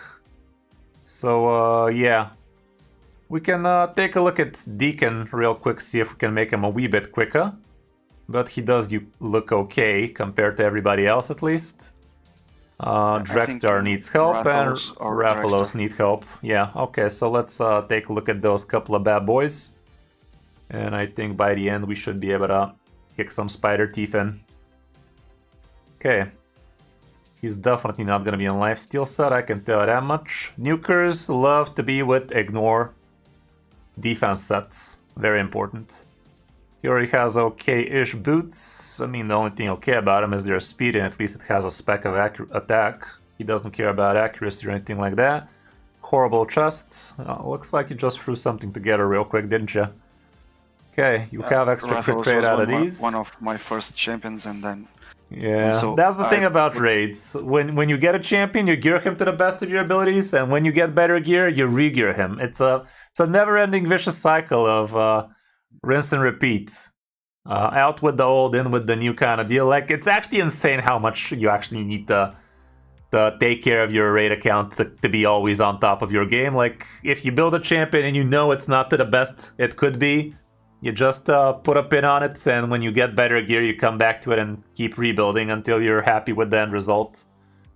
So, yeah. We can take a look at Deacon real quick, see if we can make him a wee bit quicker. But he does look okay compared to everybody else, at least. Drexstar needs help and Raphalos needs help. Yeah, okay, so let's take a look at those couple of bad boys. And I think by the end we should be able to kick some spider teeth in. Okay. He's definitely not going to be in lifesteal set, I can tell you that much. Nukers love to be with ignore defense sets. Very important. He already has okay-ish boots. I mean, the only thing okay about him is their speed, and at least it has a spec of attack. He doesn't care about accuracy or anything like that. Horrible chest. Looks like you just threw something together real quick, didn't you? Okay, you have extra crit rate out of these. One of my first champions, and then... Yeah, so that's the thing about raids. When you get a champion, you gear him to the best of your abilities, and when you get better gear, you re-gear him. It's a never-ending vicious cycle of... rinse and repeat. Out with the old, in with the new kind of deal. Like, it's actually insane how much you actually need to take care of your raid account to be always on top of your game. Like, if you build a champion and you know it's not to the best it could be, you just put a pin on it, and when you get better gear, you come back to it and keep rebuilding until you're happy with the end result.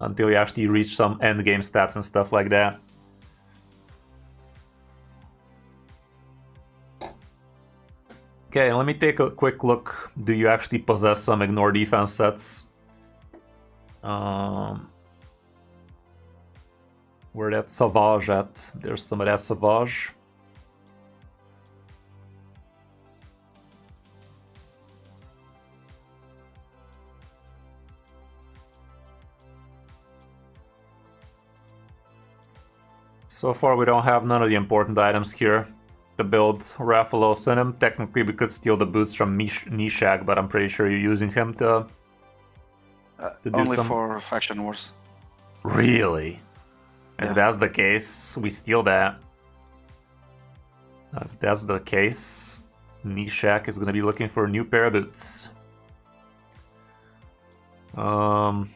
Until you actually reach some end game stats and stuff like that. Okay, let me take a quick look. Do you actually possess some ignore defense sets? Where that Sauvage at? There's some of that Sauvage. So far we don't have none of the important items here. The build Rathalos in him. Technically we could steal the boots from Nishak, but I'm pretty sure you're using him to do only some... for faction wars. Really? Yeah. If that's the case, we steal that. If that's the case, Nishak is gonna be looking for a new pair of boots. I'm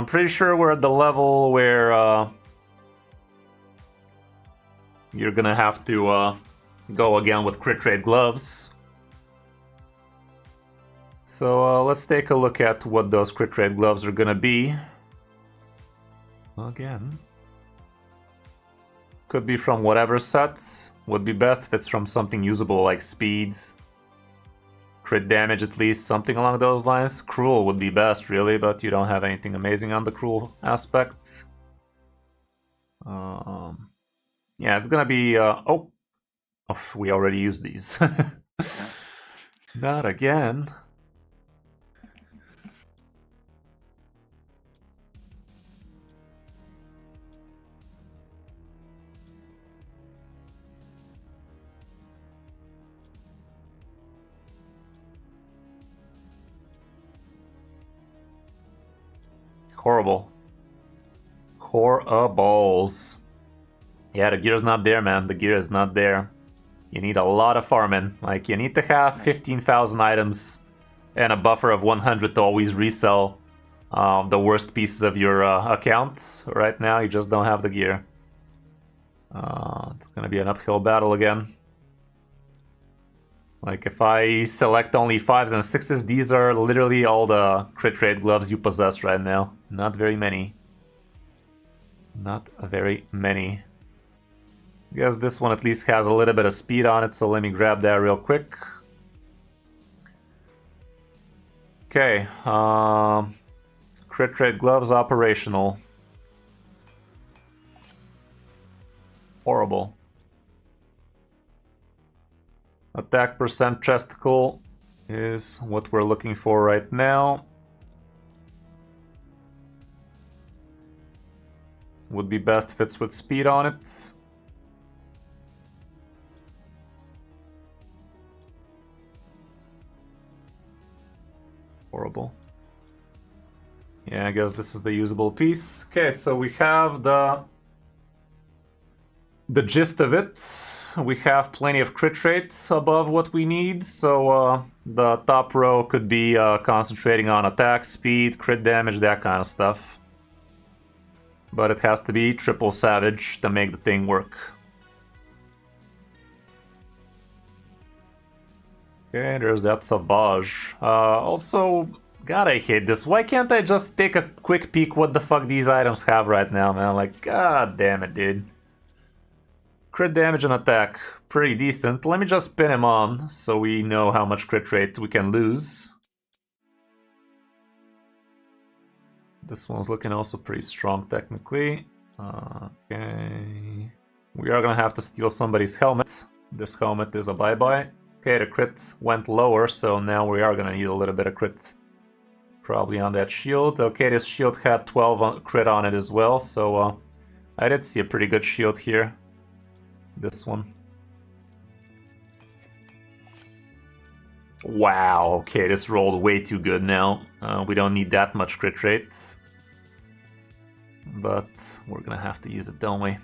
pretty sure we're at the level where you're gonna have to go again with crit rate gloves. So let's take a look at what those crit rate gloves are gonna be. Again, could be from whatever set. Would be best if it's from something usable like speed, crit damage at least, something along those lines. Cruel would be best really, but you don't have anything amazing on the cruel aspect. Yeah, it's gonna be oh, we already used these. Not again. Horrible. Horribles. Yeah, the gear's not there, man. The gear is not there. You need a lot of farming. Like, you need to have 15,000 items and a buffer of 100 to always resell the worst pieces of your account. Right now, you just don't have the gear. It's gonna be an uphill battle again. Like, if I select only 5s and 6s, these are literally all the crit rate gloves you possess right now. Not very many. Not very many. I guess this one at least has a little bit of speed on it, so let me grab that real quick. Okay, crit rate gloves operational. Horrible. Attack percent chesticle is what we're looking for right now. Would be best if it's with speed on it. Horrible. Yeah, I guess this is the usable piece. Okay, so we have the gist of it. We have plenty of crit rate above what we need, so the top row could be concentrating on attack, speed, crit damage, that kind of stuff. But it has to be triple savage to make the thing work. Okay, there's that Sauvage. Also, God, I hate this. Why can't I just take a quick peek what the fuck these items have right now, man? Like, god damn it, dude. Crit damage and attack, pretty decent. Let me just pin him on so we know how much crit rate we can lose. This one's looking also pretty strong technically. Okay. We are gonna have to steal somebody's helmet. This helmet is a bye-bye. Okay, the crit went lower, so now we are gonna need a little bit of crit. Probably on that shield. Okay, this shield had 12 crit on it as well, so I did see a pretty good shield here. This one. Wow, okay, this rolled way too good now. We don't need that much crit rate. But we're gonna have to use it, don't we?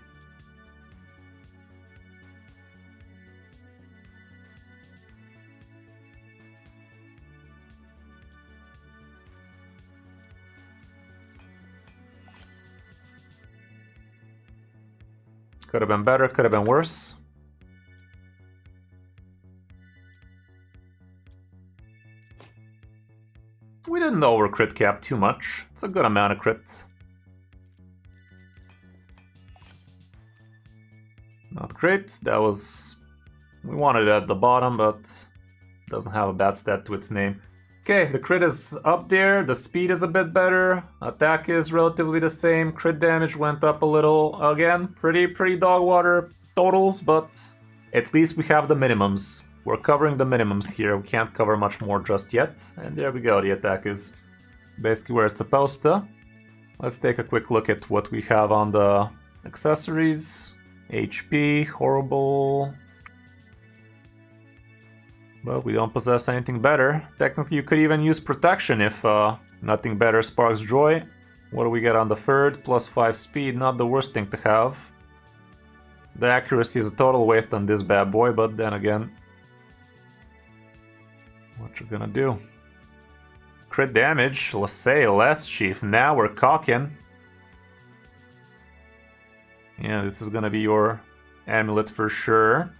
Could have been better, could have been worse. We didn't over crit cap too much. It's a good amount of crit. Not great. That was We wanted it at the bottom, but it doesn't have a bad stat to its name. Okay, the crit is up there, the speed is a bit better, attack is relatively the same, crit damage went up a little. Again, pretty dog water totals, but at least we have the minimums. We're covering the minimums here, we can't cover much more just yet. And there we go, the attack is basically where it's supposed to. Let's take a quick look at what we have on the accessories. HP, horrible. Well, we don't possess anything better. Technically, you could even use protection if nothing better sparks joy. What do we get on the third? +5 speed, not the worst thing to have. The accuracy is a total waste on this bad boy, but then again, what you gonna do? Crit damage, let's say less, Chief. Now we're cocking. Yeah, this is gonna be your amulet for sure.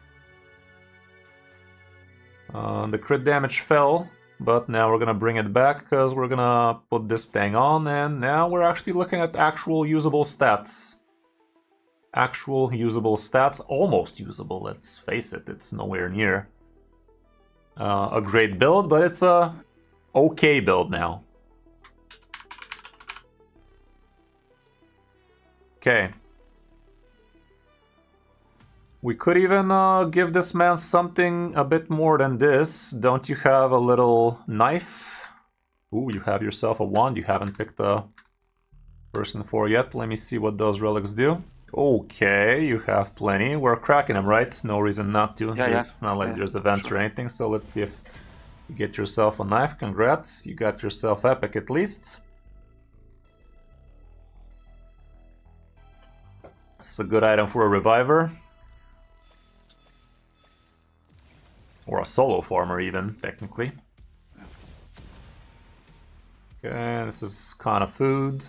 The crit damage fell, but now we're gonna bring it back because we're gonna put this thing on, and now we're actually looking at actual usable stats. Actual usable stats, almost usable, let's face it, it's nowhere near a great build, but it's a okay build now. Okay. We could even give this man something a bit more than this. Don't you have a little knife? Ooh, you have yourself a wand. You haven't picked a person for yet. Let me see what those relics do. Okay, you have plenty. We're cracking them, right? No reason not to. Yeah. It's not like there's events or anything. So let's see if you get yourself a knife. Congrats. You got yourself epic at least. It's a good item for a reviver. Or a solo farmer even, technically. Okay, this is kind of food.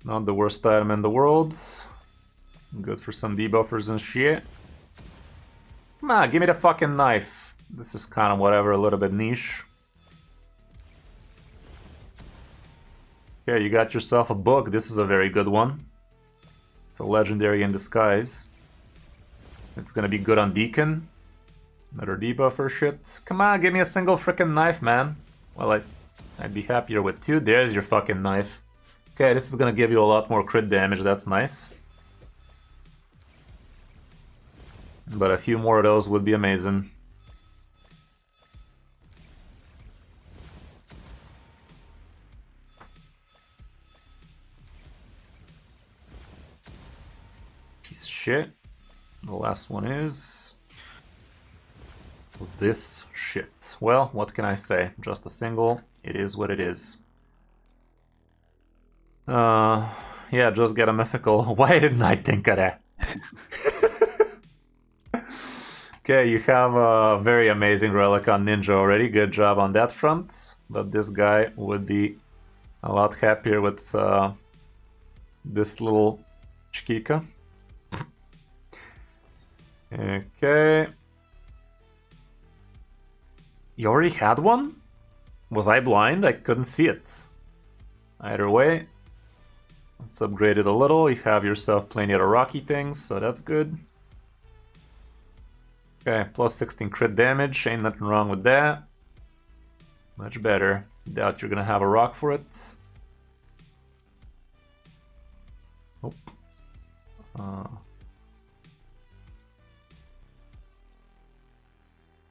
Not the worst item in the world. Good for some debuffers and shit. Come on, give me the fucking knife. This is kind of whatever, a little bit niche. Okay, you got yourself a book. This is a very good one. It's a legendary in disguise. It's gonna be good on Deacon. Another debuffer shit. Come on, give me a single freaking knife, man. Well, I'd be happier with two. There's your fucking knife. Okay, this is gonna give you a lot more crit damage. That's nice. But a few more of those would be amazing. Shit. The last one is this shit. Well, what can I say? Just a single. It is what it is. Yeah, just get a mythical. Why didn't I think of that? Okay, you have a very amazing relic on Ninja already. Good job on that front. But this guy would be a lot happier with this little Chiquita. Okay. You already had one? Was I blind? I couldn't see it. Either way, let's upgrade it a little. You have yourself plenty of rocky things, so that's good. Okay, plus 16 crit damage. Ain't nothing wrong with that. Much better. Doubt you're gonna have a rock for it. Nope.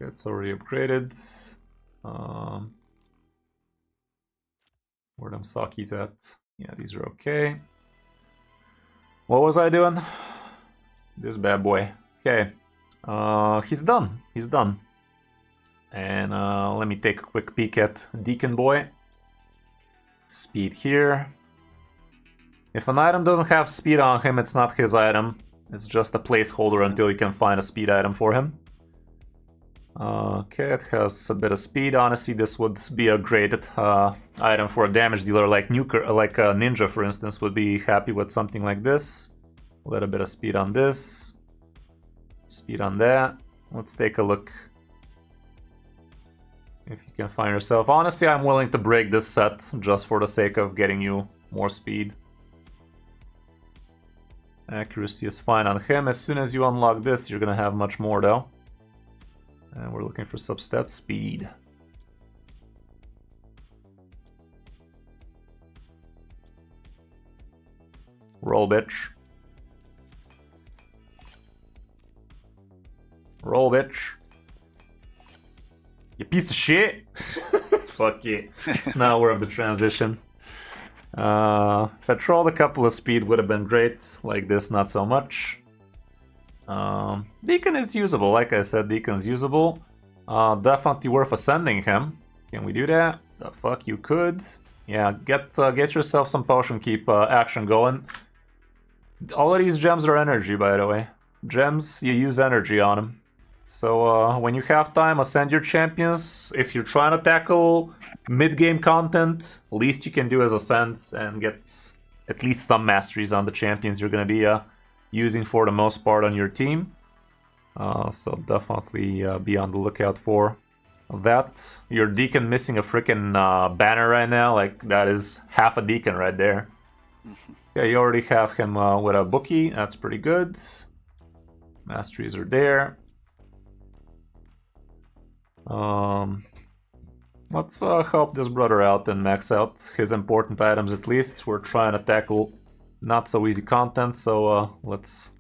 It's already upgraded. Where them Sakis at? Yeah, these are okay. What was I doing? This bad boy. Okay. He's done. He's done. And let me take a quick peek at Deacon Boy. Speed here. If an item doesn't have speed on him, it's not his item. It's just a placeholder until you can find a speed item for him. Okay, it has a bit of speed. Honestly, this would be a great item for a damage dealer like Ninja, for instance, would be happy with something like this. A little bit of speed on this. Speed on that. Let's take a look. If you can find yourself. Honestly, I'm willing to break this set just for the sake of getting you more speed. Accuracy is fine on him. As soon as you unlock this, you're gonna have much more though. And we're looking for substat speed. Roll, bitch. Roll, bitch. You piece of shit. Fuck you. Now we're of the transition. If I trolled a couple of speed would have been great. Like this, not so much. Deacon is usable. Like I said, Deacon's usable. Definitely worth ascending him. Can we do that? The fuck you could. Yeah, get yourself some potion keep action going. All of these gems are energy, by the way. Gems, you use energy on them. So when you have time, ascend your champions. If you're trying to tackle mid-game content, least you can do is ascend and get at least some masteries on the champions you're going to be using for the most part on your team. So definitely be on the lookout for that. Your Deacon missing a freaking banner right now. Like, that is half a Deacon right there. Yeah, you already have him with a bookie. That's pretty good. Masteries are there. Let's help this brother out and max out his important items at least. We're trying to tackle not so easy content, so let's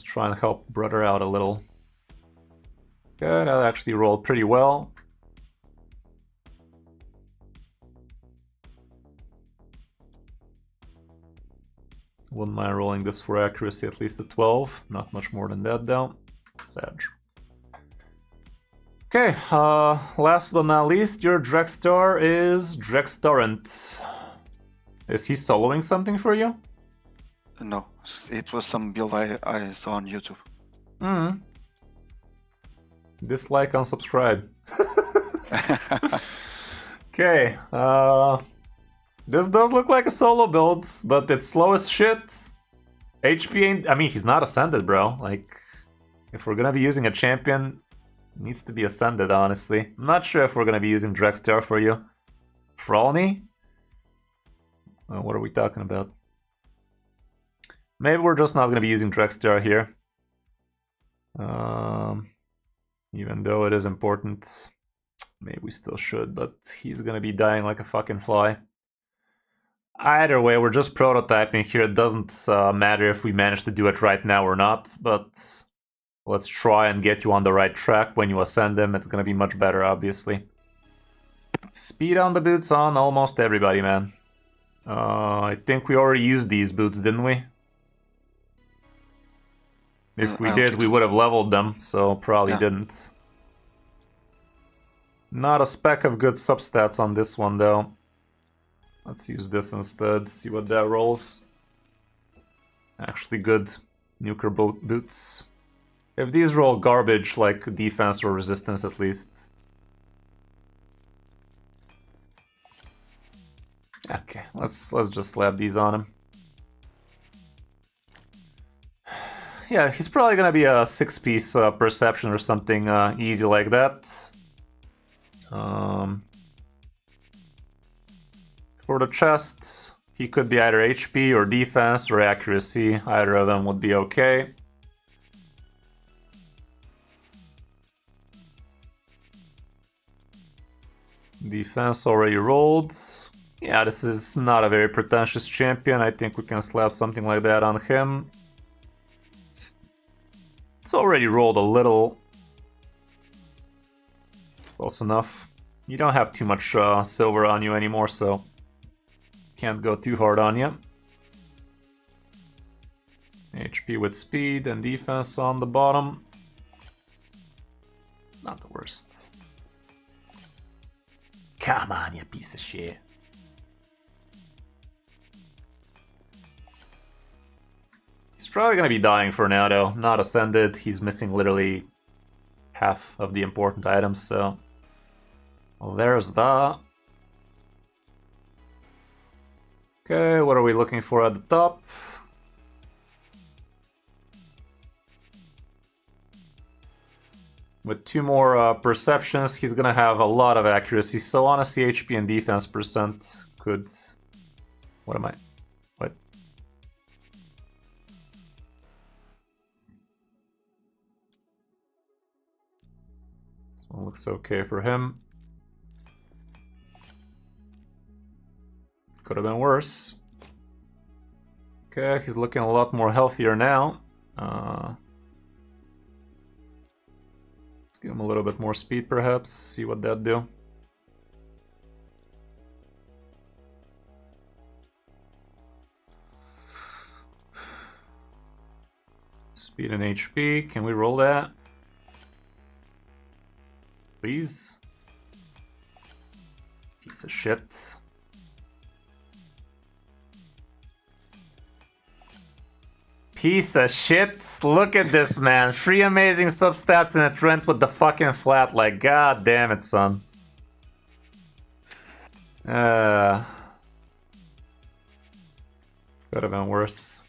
try and help brother out a little. Okay, that actually rolled pretty well. Wouldn't mind rolling this for accuracy at least a 12. Not much more than that though. Sad. Okay, last but not least, your Drexstar is Drexstorrent. Is he soloing something for you? No, it was some build I saw on YouTube. Dislike, unsubscribe. Okay, this does look like a solo build, but it's slow as shit. HP ain't... I mean, he's not ascended, bro. Like, if we're gonna be using a champion, it needs to be ascended, honestly. I'm not sure if we're gonna be using Drexstar for you. Frolny? What are we talking about? Maybe we're just not gonna be using Drexstar here. Even though it is important. Maybe we still should, but he's gonna be dying like a fucking fly. Either way, we're just prototyping here. It doesn't matter if we manage to do it right now or not, but let's try and get you on the right track. When you ascend them, it's gonna be much better, obviously. Speed on the boots on almost everybody, man. I think we already used these boots, didn't we? If we did, we would have leveled them, so probably didn't. Not a speck of good substats on this one, though. Let's use this instead, see what that rolls. Actually good nuker boots. If these roll garbage, like defense or resistance at least. Okay, let's just slap these on him. Yeah, he's probably gonna be a 6-piece perception or something easy like that. For the chest, he could be either HP or defense or accuracy. Either of them would be okay. Defense already rolled. Yeah, this is not a very pretentious champion. I think we can slap something like that on him. It's already rolled a little. Close enough. You don't have too much silver on you anymore, so can't go too hard on you. HP with speed and defense on the bottom. Not the worst. Come on, you piece of shit. He's probably gonna be dying for now, though. Not ascended. He's missing literally half of the important items, so... Well, there's that. Okay, what are we looking for at the top? With 2 more perceptions, he's gonna have a lot of accuracy. So honestly, HP and defense percent could... What am I? What? Looks okay for him. Could have been worse. Okay, he's looking a lot more healthier now. Let's give him a little bit more speed perhaps, see what that do. Speed and HP, can we roll that? Please? Piece of shit. Piece of shit. Look at this, man. 3 amazing substats and a Trent with the fucking flat. Like, god damn it, son. Could have been worse.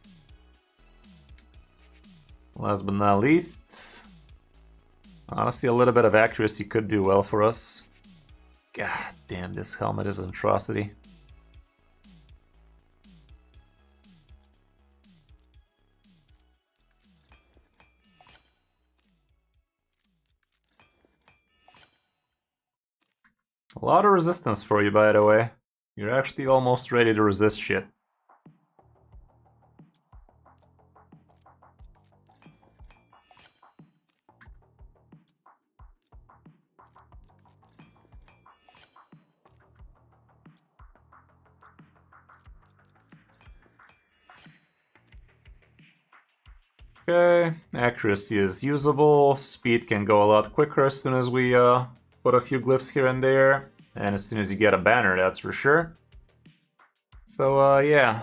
Last but not least, honestly, a little bit of accuracy could do well for us. God damn, this helmet is an atrocity. A lot of resistance for you, by the way. You're actually almost ready to resist shit. Okay, accuracy is usable, speed can go a lot quicker as soon as we put a few glyphs here and there, and as soon as you get a banner, that's for sure. So yeah.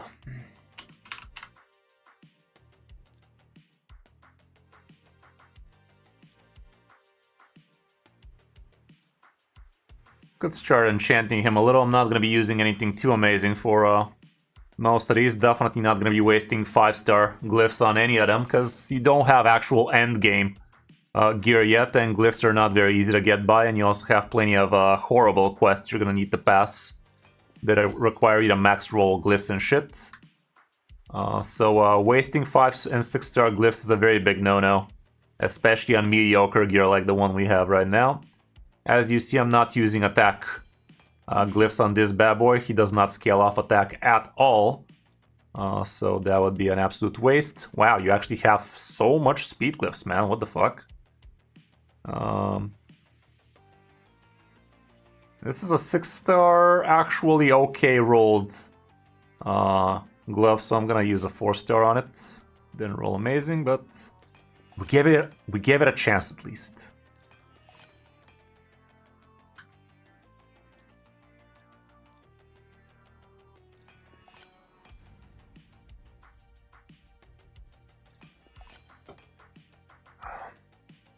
Could start enchanting him a little. I'm not going to be using anything too amazing for most of these. Definitely not going to be wasting 5-star glyphs on any of them, because you don't have actual end game gear yet, and glyphs are not very easy to get by, and you also have plenty of horrible quests you're going to need to pass that require you to max roll glyphs and shit. So wasting 5 and 6-star glyphs is a very big no-no, especially on mediocre gear like the one we have right now. As you see, I'm not using attack glyphs on this bad boy. He does not scale off attack at all. So that would be an absolute waste. Wow, you actually have so much speed glyphs, man. What the fuck? This is a 6-star, actually okay rolled glove, so I'm gonna use a 4-star on it. Didn't roll amazing, but we gave it a chance at least.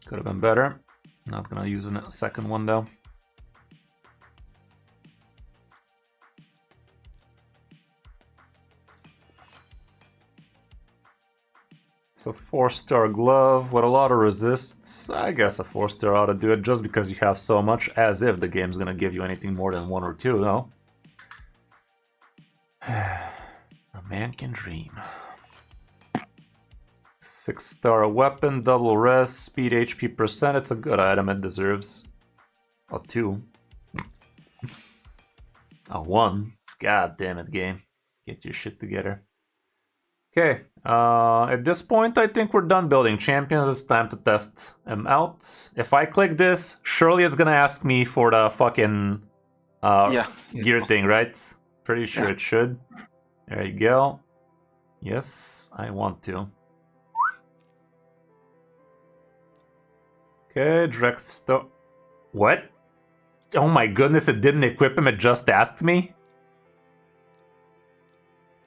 Could have been better. Not gonna use a second one though. It's a 4-star glove with a lot of resists. I guess a 4-star ought to do it just because you have so much, as if the game's gonna give you anything more than 1 or 2, no? A man can dream. 6-star weapon, double res, speed HP percent. It's a good item, it deserves a 2. A 1. God damn it, game. Get your shit together. Okay, at this point I think we're done building champions. It's time to test them out. If I click this, surely it's gonna ask me for the fucking gear thing, right? Pretty sure it should. There you go. Yes, I want to. Okay, direct store. What? Oh my goodness, it didn't equip him, it just asked me?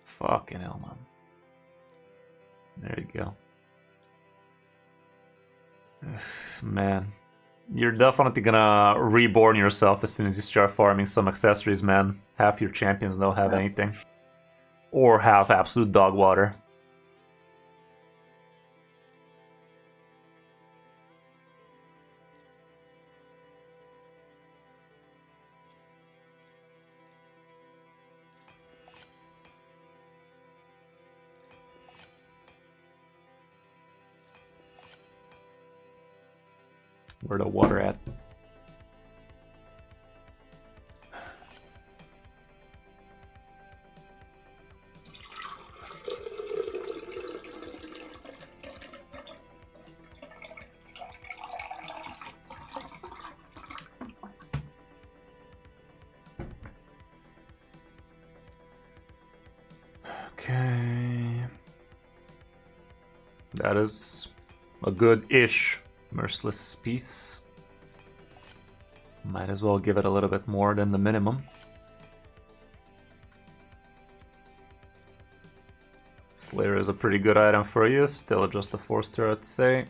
Fucking hell, man. There you go. Man. You're definitely gonna reborn yourself as soon as you start farming some accessories, man. Half your champions don't have anything. Or have absolute dog water. Where the water at? That is a good-ish Merciless piece. Might as well give it a little bit more than the minimum. Slayer is a pretty good item for you. Still just a 4-star, I'd say.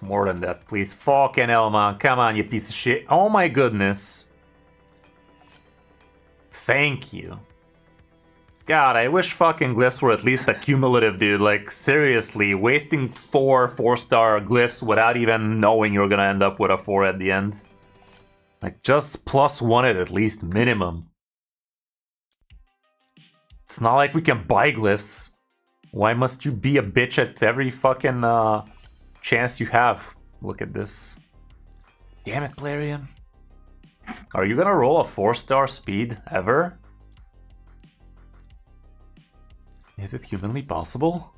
More than that, please. Fucking hell, man. Come on, you piece of shit. Oh my goodness. Thank you. God, I wish fucking glyphs were at least a cumulative, dude. Like, seriously, wasting 4-star glyphs without even knowing you're gonna end up with a 4 at the end. Like, just +1 it at least, minimum. It's not like we can buy glyphs. Why must you be a bitch at every fucking chance you have? Look at this. Damn it, Plarium. Are you gonna roll a 4-star speed ever? Is it humanly possible?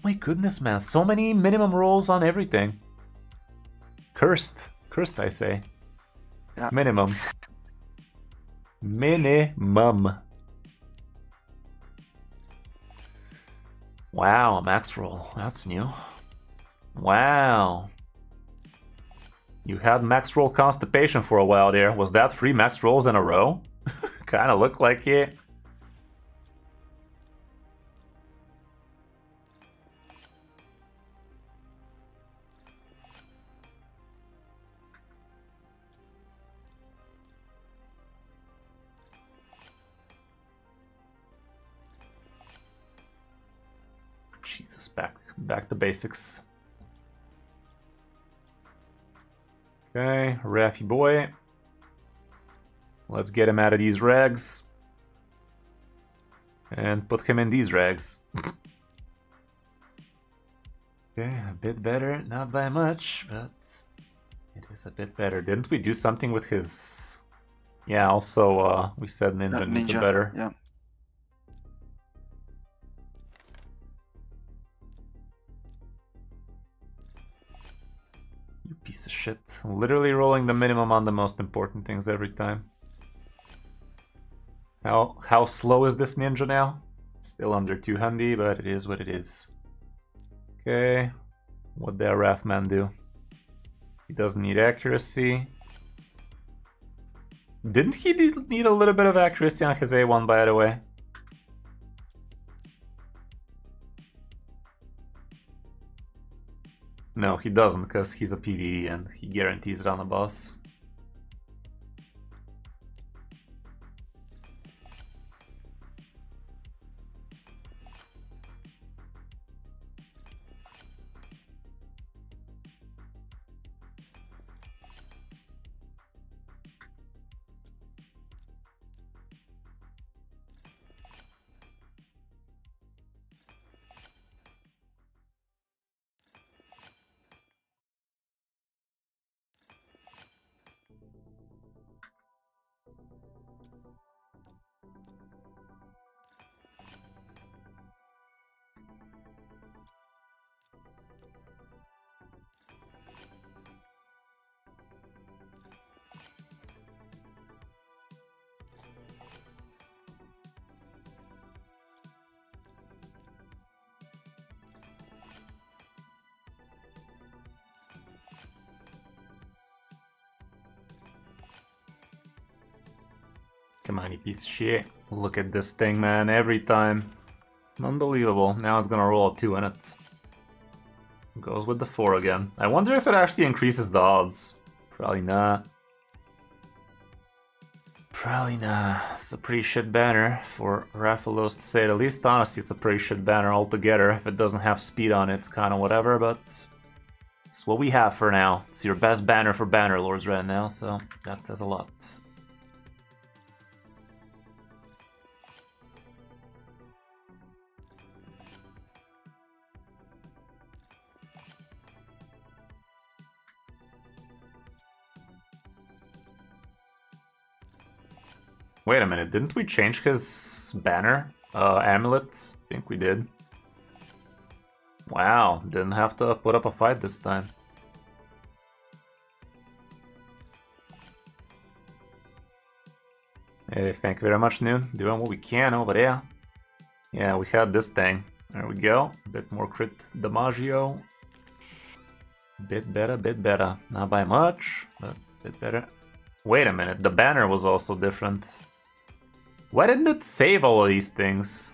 My goodness, man. So many minimum rolls on everything. Cursed. Cursed, I say. Yeah. Minimum. Minimum. Wow, a max roll. That's new. Wow. You had max roll constipation for a while there. Was that 3 max rolls in a row? Kinda looked like it. Jesus, back to basics. Okay, Raffy boy. Let's get him out of these rags. And put him in these rags. Okay, a bit better. Not by much, but it is a bit better. Didn't we do something with his... Yeah, also we said Ninja needs a better. Yeah. You piece of shit. Literally rolling the minimum on the most important things every time. How slow is this ninja now? Still under 200, but it is what it is. Okay, what did Rathman do? He doesn't need accuracy. Didn't he need a little bit of accuracy on his A1, by the way? No, he doesn't, because he's a PvE and he guarantees it on the boss. Come on, you piece of shit. Look at this thing, man, every time. Unbelievable. Now it's gonna roll a 2 in it. Goes with the 4 again. I wonder if it actually increases the odds. Probably not. Probably not. It's a pretty shit banner for Raphaelos, to say the least. Honestly, it's a pretty shit banner altogether. If it doesn't have speed on it, it's kind of whatever, but it's what we have for now. It's your best banner for Banner Lords right now, so that says a lot. Wait a minute, didn't we change his banner? Amulet? I think we did. Wow, didn't have to put up a fight this time. Hey, thank you very much, Noon. Doing what we can over there. Yeah, we had this thing. There we go. A bit more crit Damaggio. Bit better, bit better. Not by much, but a bit better. Wait a minute, the banner was also different. Why didn't it save all of these things?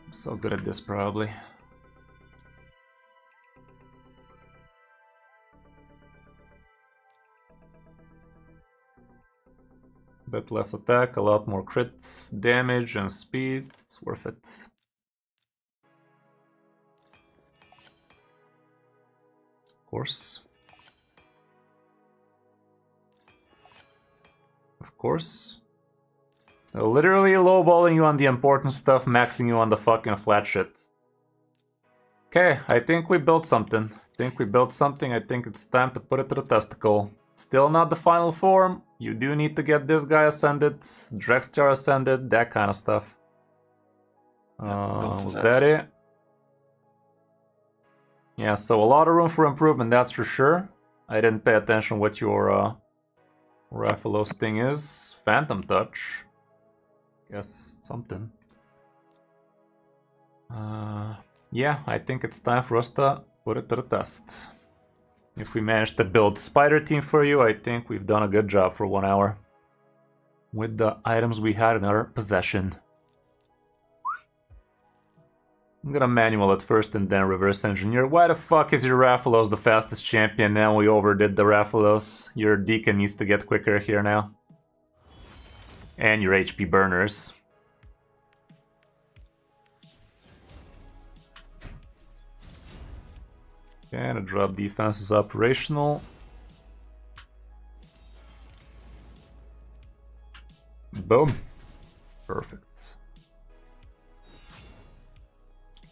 I'm so good at this, probably. Bit less attack, a lot more crit damage and speed. It's worth it. Of course. Of course. Literally lowballing you on the important stuff, maxing you on the fucking flat shit. Okay, I think we built something. I think it's time to put it to the testicle. Still not the final form. You do need to get this guy ascended, Drextar ascended, that kind of stuff. Was that it? Yeah, so a lot of room for improvement, that's for sure. I didn't pay attention what your Raphalos thing is. Phantom Touch. Guess something. Yeah, I think it's time for us to put it to the test. If we manage to build Spider Team for you, I think we've done a good job for 1 hour. With the items we had in our possession. I'm gonna manual it first and then reverse engineer. Why the fuck is your Raphalos the fastest champion? Now we overdid the Raphalos. Your Deacon needs to get quicker here now. And your HP burners. And a drop defense is operational. Boom. Perfect.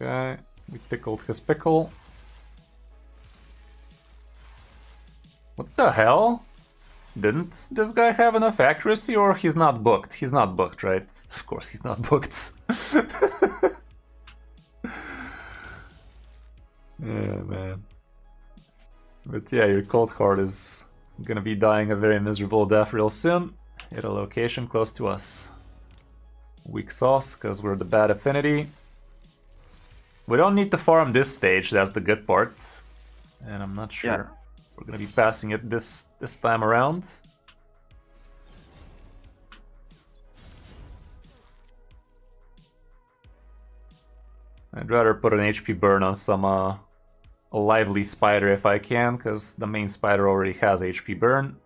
Okay, we tickled his pickle. What the hell? Didn't this guy have enough accuracy, or he's not booked? He's not booked, right? Of course he's not booked. Yeah, man. But yeah, your Cold Heart is gonna be dying a very miserable death real soon. At a location close to us. Weak sauce, because we're the bad affinity. We don't need to farm this stage, that's the good part. And I'm not sure we're gonna be passing it this time around. I'd rather put an HP burn on some a lively spider if I can, because the main spider already has HP burn.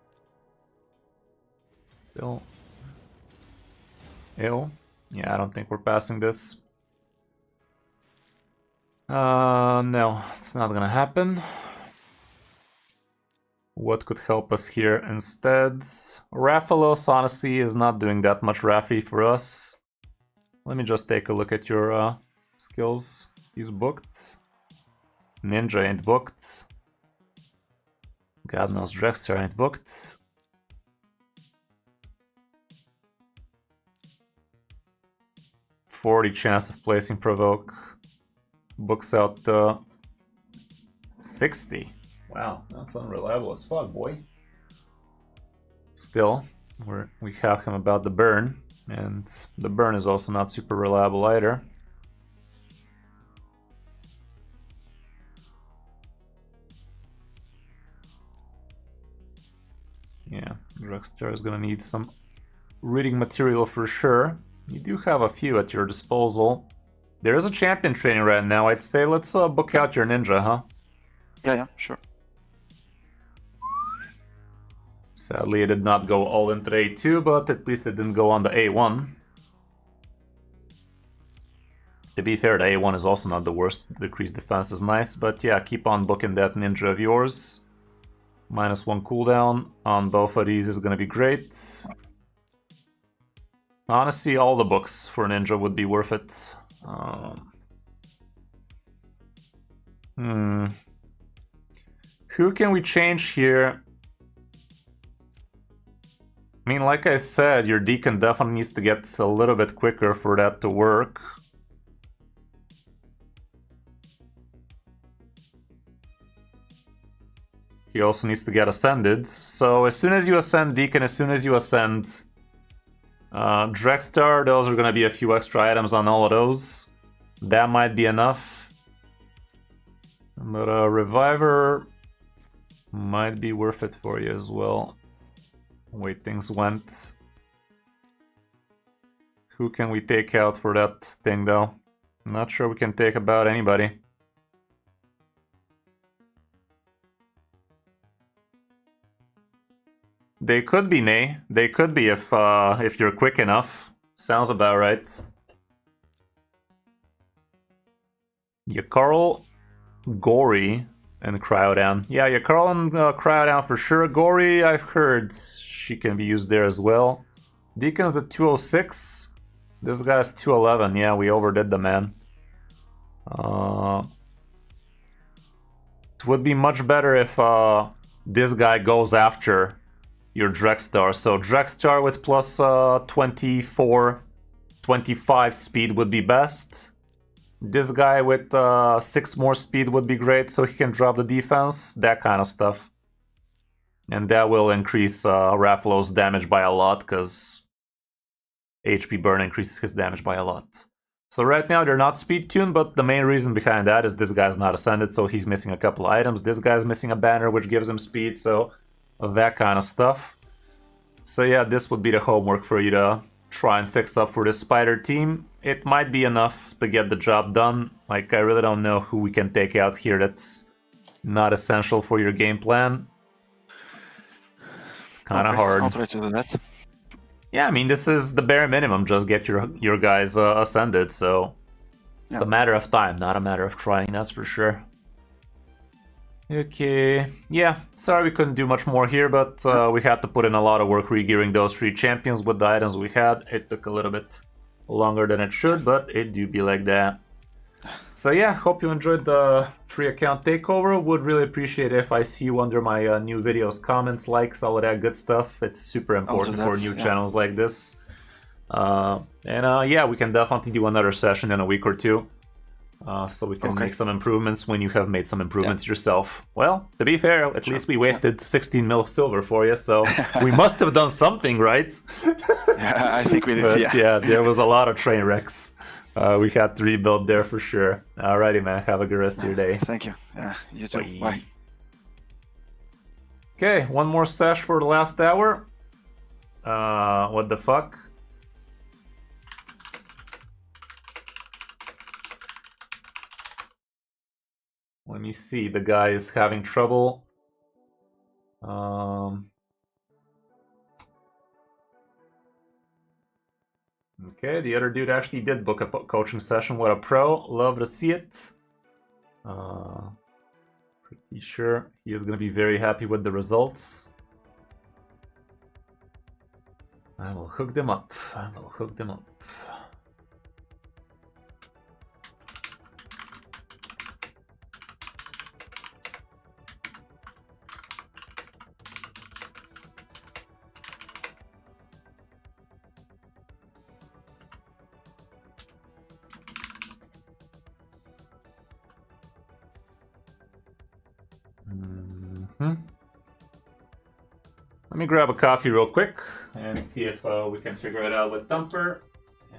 Still. Ew. Yeah, I don't think we're passing this. No, it's not gonna happen. What could help us here instead? Raphalos, honestly, is not doing that much Raffi for us. Let me just take a look at your skills. He's booked. Ninja ain't booked. God knows Drexter ain't booked. .40 chance of placing provoke. Books out 60. Wow, that's unreliable as fuck, boy. Still, we have him about the burn, and the burn is also not super reliable either. Yeah, Drexter is gonna need some reading material for sure. You do have a few at your disposal. There is a champion training right now. I'd say let's book out your ninja, huh? Yeah, sure. Sadly, it did not go all into A2, but at least it didn't go on the A1. To be fair, the A1 is also not the worst. Decreased defense is nice, but yeah, keep on booking that ninja of yours. -1 cooldown on both of these is gonna be great. Honestly, all the books for ninja would be worth it. Who can we change here? I mean, like I said, your Deacon definitely needs to get a little bit quicker for that to work. He also needs to get ascended. So as soon as you ascend Deacon, as soon as you ascend Drexstar, those are gonna be a few extra items on all of those. That might be enough. But Reviver might be worth it for you as well. The way things went. Who can we take out for that thing though? I'm not sure we can take about anybody. They could be Nay. They could be if you're quick enough. Sounds about right. Yakarl, Gory, and Cryodown. Yeah, Yakarl and Cryodown for sure. Gory, I've heard she can be used there as well. Deacon's at 206. This guy's 211. Yeah, we overdid the man. It would be much better if this guy goes after your Drexstar. So Drexstar with plus 24, 25 speed would be best. This guy with 6 more speed would be great, so he can drop the defense, that kind of stuff. And that will increase Raffalo's damage by a lot, because HP burn increases his damage by a lot. So right now they're not speed tuned, but the main reason behind that is this guy's not ascended, so he's missing a couple of items. This guy's missing a banner, which gives him speed, so that kind of stuff. So yeah, this would be the homework for you to try and fix up for this Spider team. It might be enough to get the job done. Like, I really don't know who we can take out here that's not essential for your game plan. It's kind of hard. I'll try to do that. Yeah, I mean, this is the bare minimum. Just get your guys ascended, so it's a matter of time, not a matter of trying, that's for sure. Okay, yeah, sorry we couldn't do much more here, but we had to put in a lot of work regearing those 3 champions with the items we had. It took a little bit longer than it should, but it do be like that. So yeah, hope you enjoyed the 3-account takeover. Would really appreciate it if I see you under my new videos, comments, likes, all of that good stuff. It's super important for new channels like this. Yeah, we can definitely do another session in a week or two. So we can make some improvements when you have made some improvements yourself. Well, to be fair, at least we wasted 16 mil silver for you, so we must have done something, right? Yeah, I think we did, but, yeah, there was a lot of train wrecks. We had to rebuild there for sure. Alrighty, man. Have a good rest of your day. Thank you. Yeah, you too. Bye. Okay, one more sesh for the last hour. What the fuck? Let me see. The guy is having trouble. Okay, the other dude actually did book a coaching session with a pro. Love to see it. Pretty sure he is going to be very happy with the results. I will hook them up. I will hook them up. Let me grab a coffee real quick and see if we can figure it out with Thumper.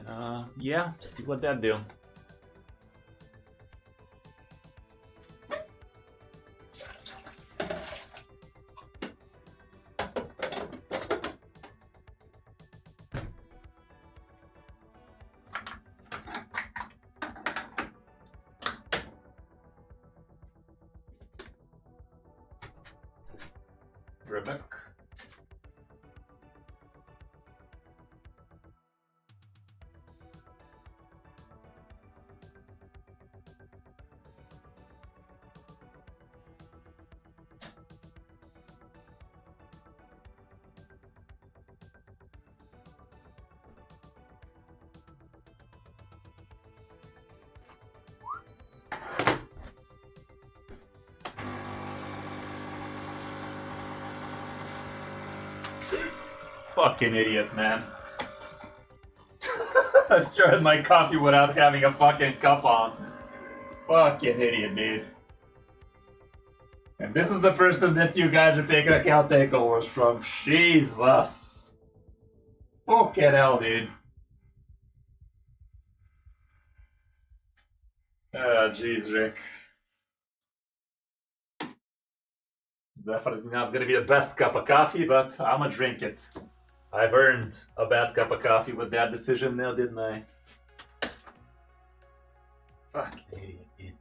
And yeah, see what that do. Rebecca. Fucking idiot, man. I started my coffee without having a fucking cup on. Fucking idiot, dude. And this is the person that you guys are taking account takeovers from. Jesus. Fucking hell, dude. Ah, jeez, Rick. It's definitely not gonna be the best cup of coffee, but I'ma drink it. I've earned a bad cup of coffee with that decision now, didn't I? Fucking idiot, dude.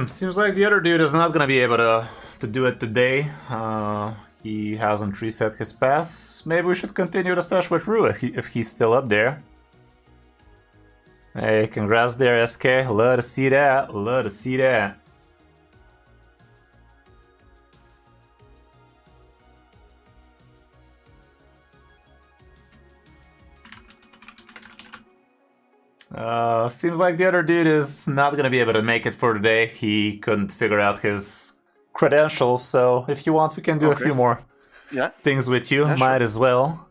Seems like the other dude is not gonna be able to do it today. He hasn't reset his pass. Maybe we should continue the search with Rue if he's still up there. Hey, congrats there, SK. Love to see that. Love to see that. Seems like the other dude is not gonna be able to make it for today. He couldn't figure out his credentials, so if you want, we can do a few more things with you. Might as well.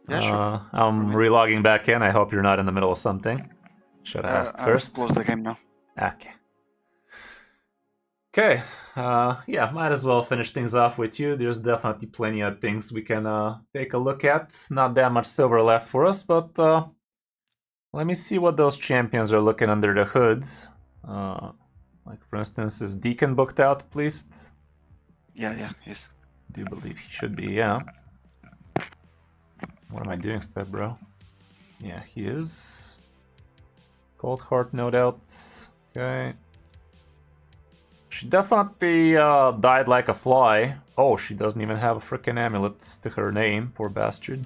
Yeah, sure. I'm relogging back in. I hope you're not in the middle of something. Should I ask first? I've closed the game now. Okay. Okay. Yeah, might as well finish things off with you. There's definitely plenty of things we can take a look at. Not that much silver left for us, but let me see what those champions are looking under the hood. Like, for instance, is Deacon booked out at least? Yeah, yes. Do believe he should be, yeah. What am I doing, Step Bro? Yeah, he is. Cold Heart, no doubt. Okay. She definitely died like a fly. Oh, she doesn't even have a freaking amulet to her name, poor bastard.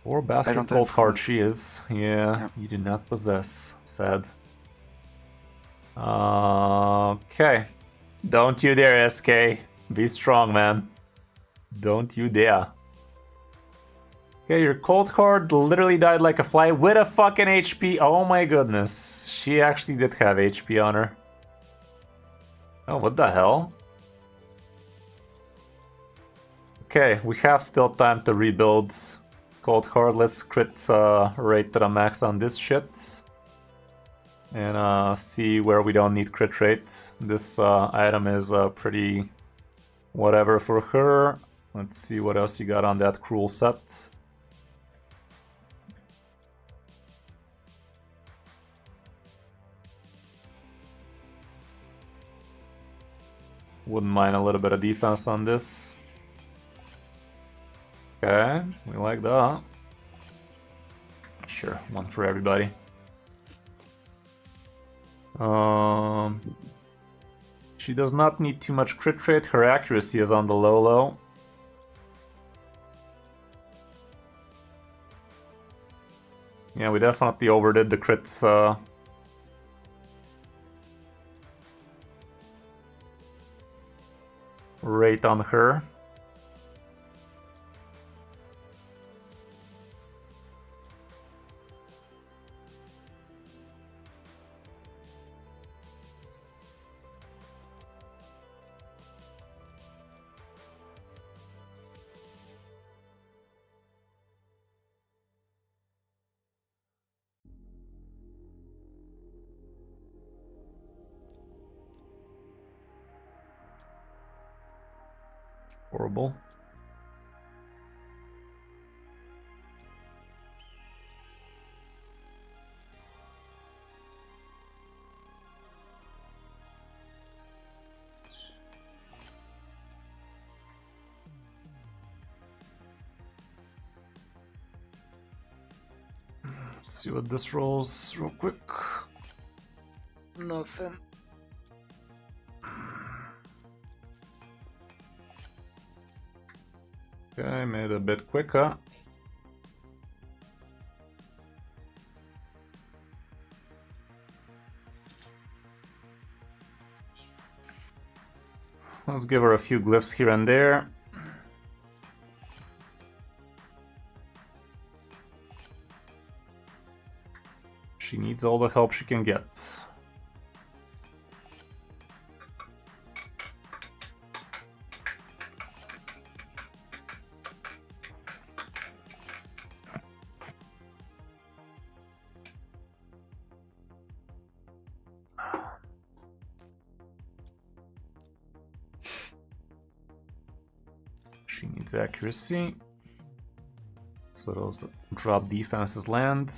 Poor bastard Cold Heart she is. Yeah, you do not possess. Sad. Okay. Don't you dare, SK. Be strong, man. Don't you dare. Okay, your Cold Heart literally died like a fly with a fucking HP. Oh my goodness. She actually did have HP on her. Oh, what the hell? Okay, we have still time to rebuild Cold Heart. Let's crit rate to the max on this shit. And see where we don't need crit rate. This item is pretty whatever for her. Let's see what else you got on that cruel set. Wouldn't mind a little bit of defense on this. Okay, we like that. Sure, one for everybody. She does not need too much crit rate. Her accuracy is on the low. Yeah, we definitely overdid the crit rate on her. Horrible. see what this rolls real quick. Nothing. Okay, made it a bit quicker. Let's give her a few glyphs here and there. She needs all the help she can get. She needs accuracy. So those drop defenses land.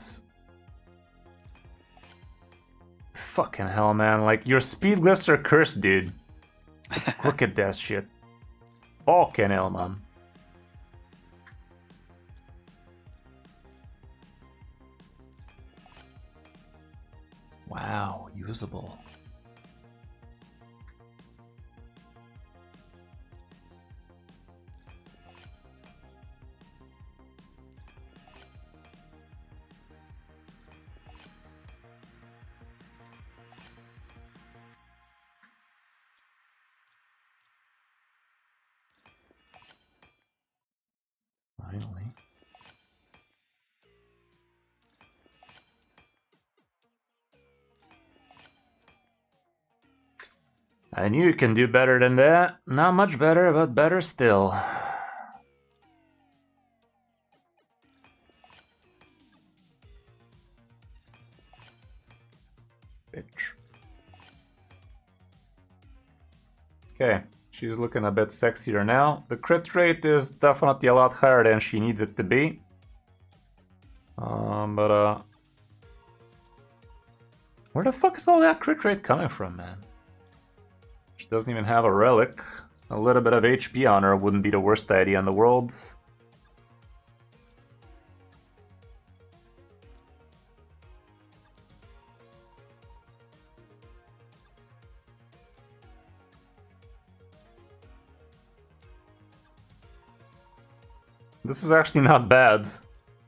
Fucking hell, man. Like, your speed glyphs are cursed, dude. Look at that shit. Fucking hell, man. Wow, usable. Finally. I knew you can do better than that. Not much better, but better still. Bitch. Okay, she's looking a bit sexier now. The crit rate is definitely a lot higher than she needs it to be. Where the fuck is all that crit rate coming from, man? She doesn't even have a relic. A little bit of HP on her wouldn't be the worst idea in the world. This is actually not bad.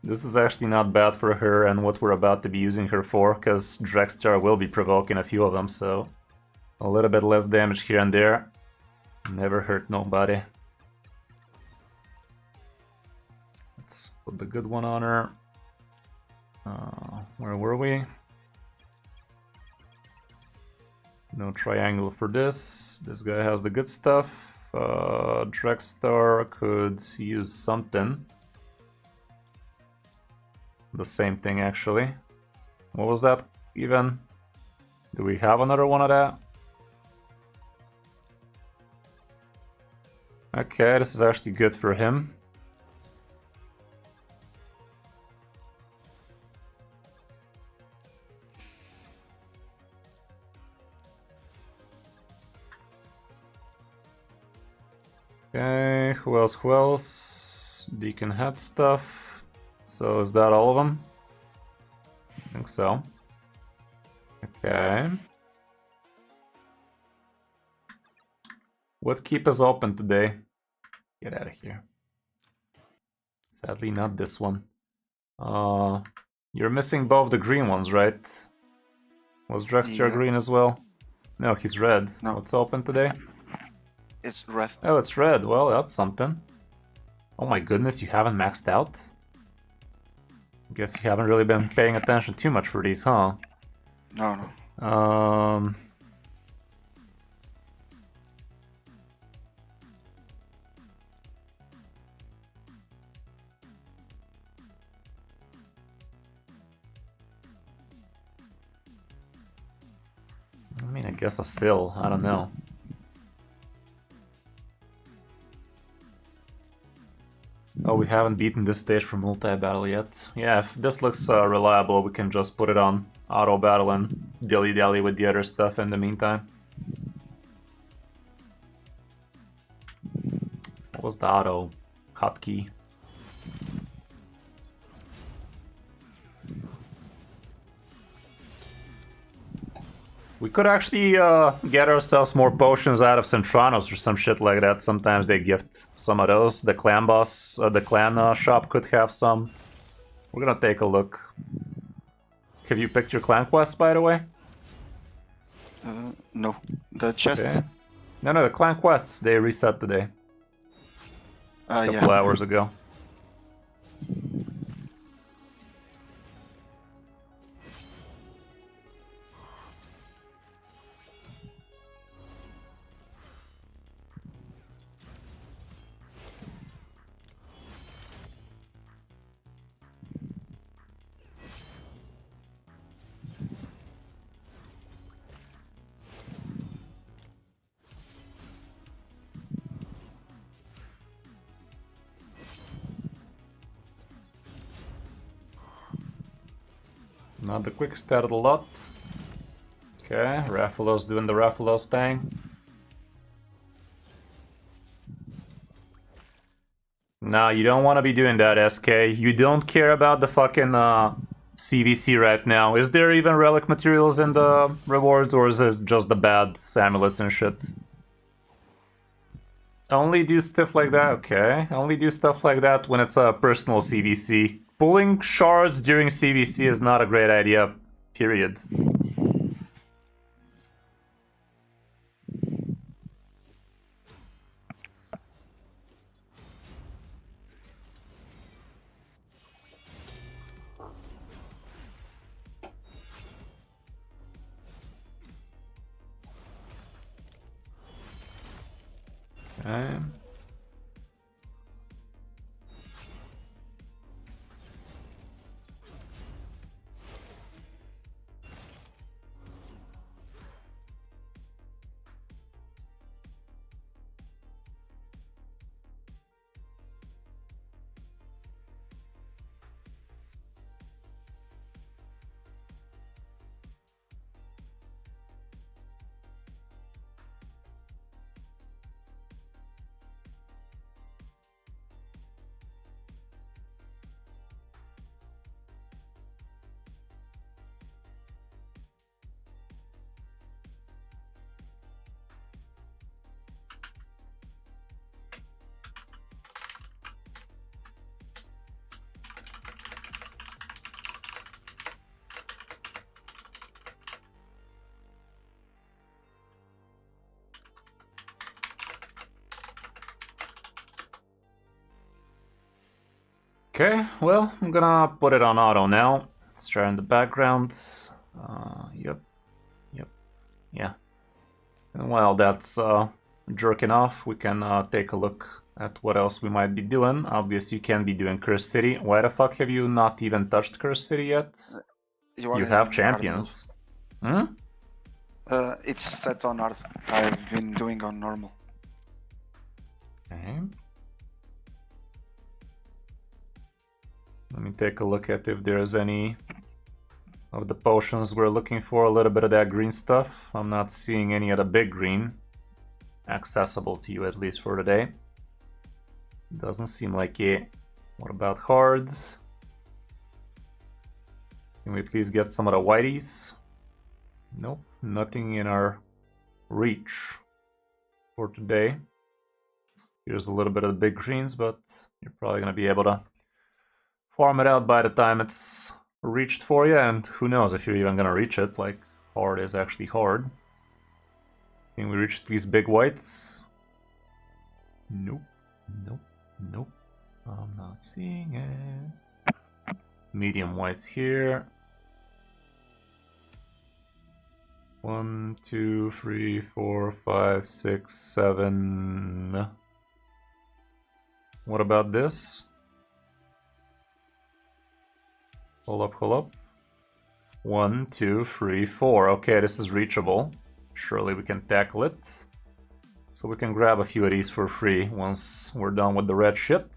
This is actually not bad for her and what we're about to be using her for, because Drexstar will be provoking a few of them, so a little bit less damage here and there. Never hurt nobody. Let's put the good one on her. Where were we? No triangle for this. This guy has the good stuff. Drexstar could use something. The same thing, actually. What was that even? Do we have another one of that? Okay, this is actually good for him. Okay, who else? Who else? Deacon had stuff. So is that all of them? I think so. Okay. What keep us open today? Get out of here. Sadly, not this one. You're missing both the green ones, right? Was Drexstar green as well? No, he's red. No. What's open today? It's red. Oh, it's red. Well, that's something. Oh my goodness, you haven't maxed out? Guess you haven't really been paying attention too much for these, huh? No. I mean, I guess a sill. I don't know. Oh, we haven't beaten this stage for multi-battle yet. Yeah, if this looks reliable, we can just put it on auto-battle and dilly-dally with the other stuff in the meantime. What was the auto hotkey? We could actually get ourselves more potions out of Centranos or some shit like that. Sometimes they gift some of those. The clan boss, the clan shop could have some. We're gonna take a look. Have you picked your clan quest, by the way? No. The chest? Okay. No, the clan quests, they reset today. A couple hours ago. Not the quickest out of the lot. Okay, Raffalos doing the Raffalos thing. No, you don't want to be doing that, SK. You don't care about the fucking CVC right now. Is there even relic materials in the rewards, or is it just the bad amulets and shit? Only do stuff like that? Okay. Only do stuff like that when it's a personal CVC. Pulling shards during CVC is not a great idea, period. Okay. Okay, well, I'm gonna put it on auto now. Let's try in the background. Yep, yeah. And while that's jerking off, we can take a look at what else we might be doing. Obviously, you can be doing Curse City. Why the fuck have you not even touched Curse City yet? You have champions. Hmm? It's set on Earth. I've been doing on normal. Okay. Let me take a look at if there's any of the potions we're looking for. A little bit of that green stuff. I'm not seeing any of the big green accessible to you, at least for today. Doesn't seem like it. What about hards? Can we please get some of the whiteys? Nope, nothing in our reach for today. Here's a little bit of the big greens, but you're probably going to be able to farm it out by the time it's reached for you, and who knows if you're even gonna reach it. Like, hard is actually hard. Can we reach these big whites? Nope. I'm not seeing it. Medium whites here. 1, 2, 3, 4, 5, 6, 7. What about this? Hold up. 1, 2, 3, 4. Okay, this is reachable. Surely we can tackle it. So we can grab a few of these for free once we're done with the red shit.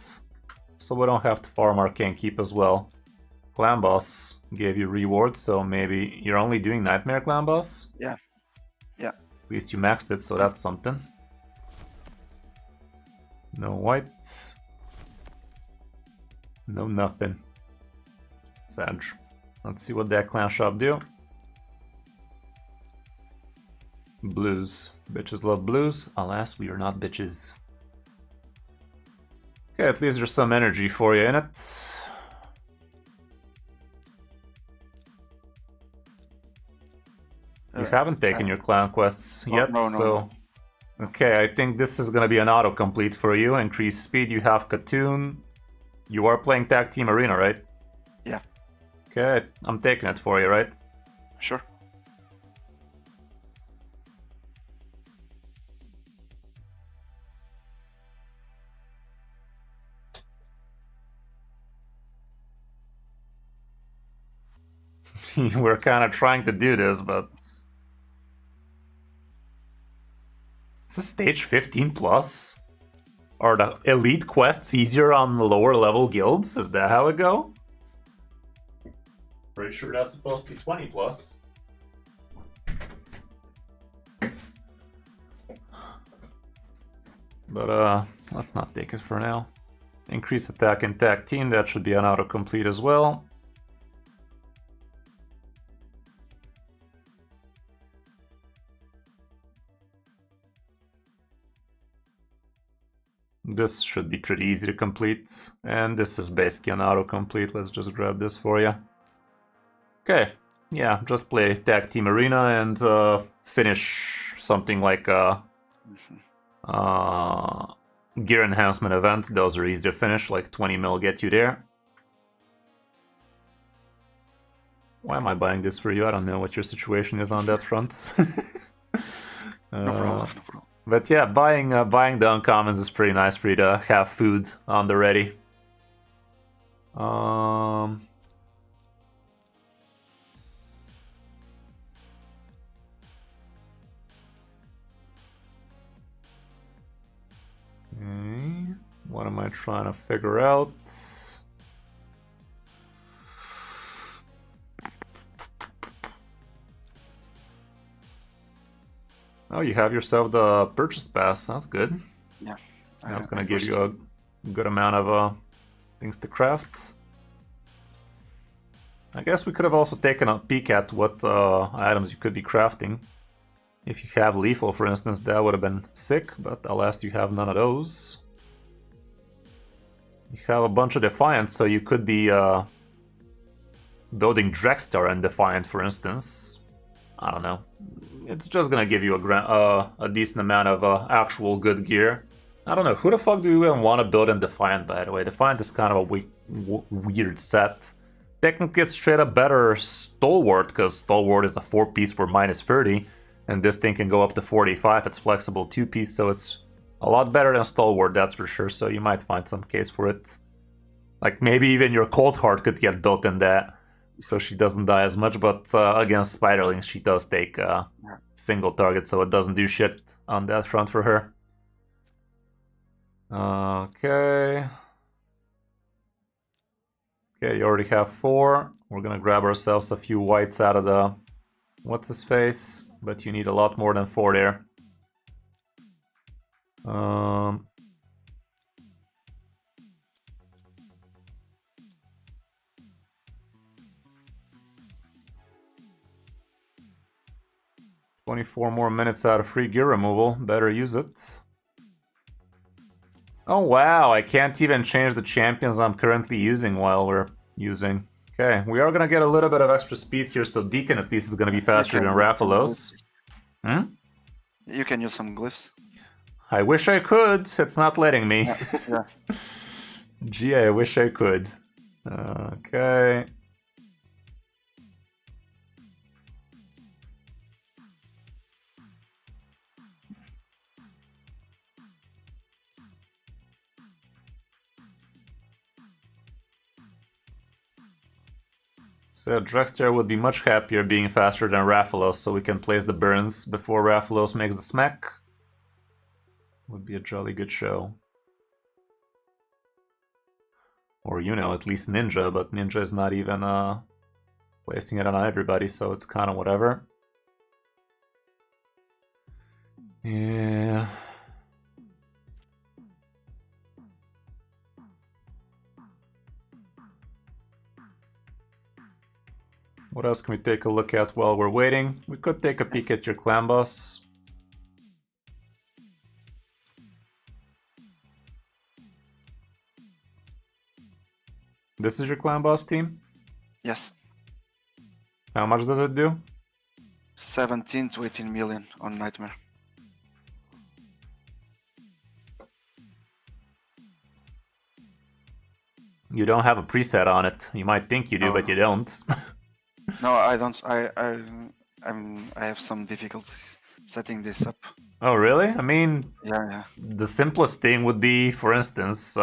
So we don't have to farm Arcane Keep as well. Clan Boss gave you rewards, so maybe you're only doing Nightmare Clan Boss? Yeah. At least you maxed it, so that's something. No white. No nothing. Sag. Let's see what that clan shop do. Blues. Bitches love blues. Alas, we are not bitches. Okay, at least there's some energy for you in it. You haven't taken your clan quests yet, so... Okay, I think this is gonna be an autocomplete for you. Increase speed, you have Katoon. You are playing Tag Team Arena, right? Yeah. Okay, I'm taking it for you, right? Sure. We're kind of trying to do this, but... Is this stage 15 plus? Are the elite quests easier on the lower level guilds? Is that how it go? Pretty sure that's supposed to be 20 plus. But let's not take it for now. Increase attack in tag team, that should be an autocomplete as well. This should be pretty easy to complete, and this is basically an autocomplete. Let's just grab this for you. Okay, yeah, just play Tag Team Arena and finish something like a gear enhancement event. Those are easy to finish, like 20 mil get you there. Why am I buying this for you? I don't know what your situation is on that front. No problem, no problem. But yeah, buying the uncommons is pretty nice for you to have food on the ready. Okay, what am I trying to figure out? Oh, you have yourself the purchase pass. That's good. Yeah. That's gonna give you a good amount of things to craft. I guess we could have also taken a peek at what items you could be crafting. If you have lethal, for instance, that would have been sick, but alas, you have none of those. You have a bunch of Defiant, so you could be building Drexstar and Defiant, for instance. I don't know. It's just gonna give you a decent amount of actual good gear. I don't know, who the fuck do you even want to build in Defiant, by the way? Defiant is kind of a weird set. Technically, it's straight up better Stalwart, because Stalwart is a 4-piece for minus 30, and this thing can go up to 45. It's flexible 2-piece, so it's a lot better than Stalwart, that's for sure, so you might find some case for it. Like, maybe even your Cold Heart could get built in that, so she doesn't die as much, but against Spiderlings, she does take single target, so it doesn't do shit on that front for her. Okay. Okay, you already have 4. We're gonna grab ourselves a few whites out of the what's-his-face, but you need a lot more than 4 there. 24 more minutes out of free gear removal. Better use it. Oh wow, I can't even change the champions I'm currently using while we're using. Okay, we are gonna get a little bit of extra speed here, so Deacon at least is gonna be faster than Rathalos. You can use some glyphs. I wish I could, it's not letting me. Yeah. Gee, I wish I could. Okay. So Drexter would be much happier being faster than Rathalos, so we can place the burns before Rathalos makes the smack. Would be a jolly good show. Or, you know, at least Ninja, but Ninja is not even placing it on everybody, so it's kind of whatever. Yeah. What else can we take a look at while we're waiting? We could take a peek at your clan boss. This is your clan boss team? Yes. How much does it do? 17 to 18 million on Nightmare. You don't have a preset on it. You might think you do, but you don't. No, I don't. I have some difficulties setting this up. Oh, really? I mean, Yeah. the simplest thing would be, for instance,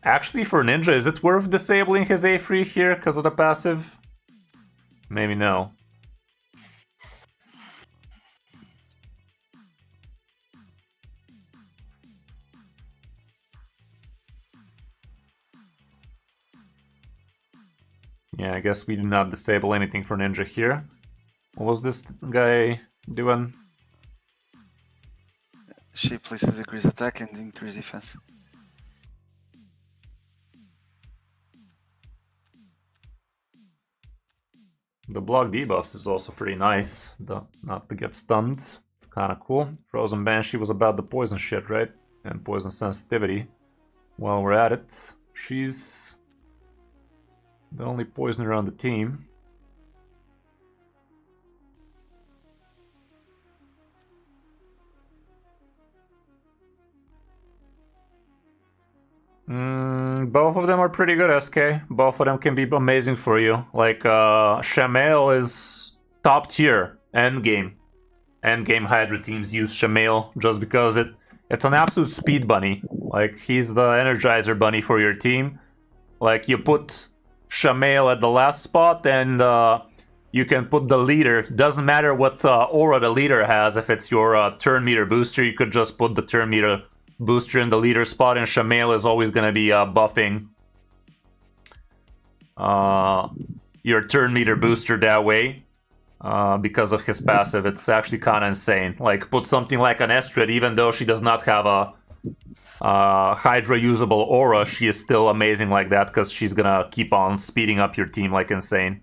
actually for Ninja, is it worth disabling his A3 here because of the passive? Maybe no. Yeah, I guess we did not disable anything for Ninja here. What was this guy doing? She places increase attack and increase defense. The block debuffs is also pretty nice, not to get stunned. It's kind of cool. Frozen Banshee was about the poison shit, right? And poison sensitivity. While we're at it, she's the only poisoner on the team. Both of them are pretty good, SK. Both of them can be amazing for you. Like, Shamail is top tier endgame. Endgame Hydra teams use Shamail just because it's an absolute speed bunny. Like, he's the energizer bunny for your team. Like, you put Shamail at the last spot and you can put the leader. Doesn't matter what aura the leader has. If it's your turn meter booster, you could just put the turn meter booster in the leader spot, and Shamail is always going to be buffing your turn meter booster that way because of his passive. It's actually kind of insane. Like, put something like an Estrid, even though she does not have a Hydra usable aura, she is still amazing like that because she's gonna keep on speeding up your team like insane.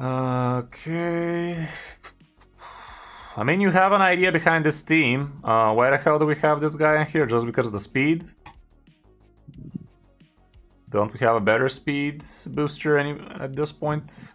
Okay. I mean, you have an idea behind this team. Why the hell do we have this guy in here? Just because of the speed? Don't we have a better speed booster at this point?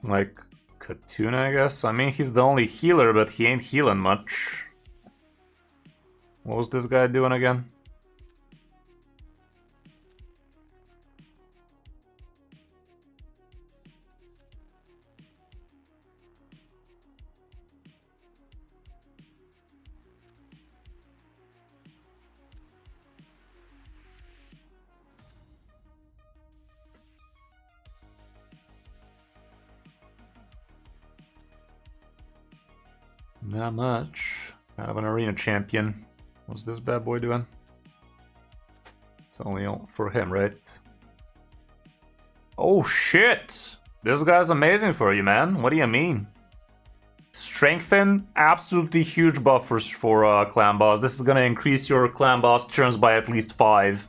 Like Katuna, I guess? I mean, he's the only healer, but he ain't healing much. What was this guy doing again? Not much. Kind of an arena champion. What's this bad boy doing? It's only for him, right? Oh shit! This guy's amazing for you, man. What do you mean? Strengthen, absolutely huge buffers for clan boss. This is gonna increase your clan boss turns by at least 5.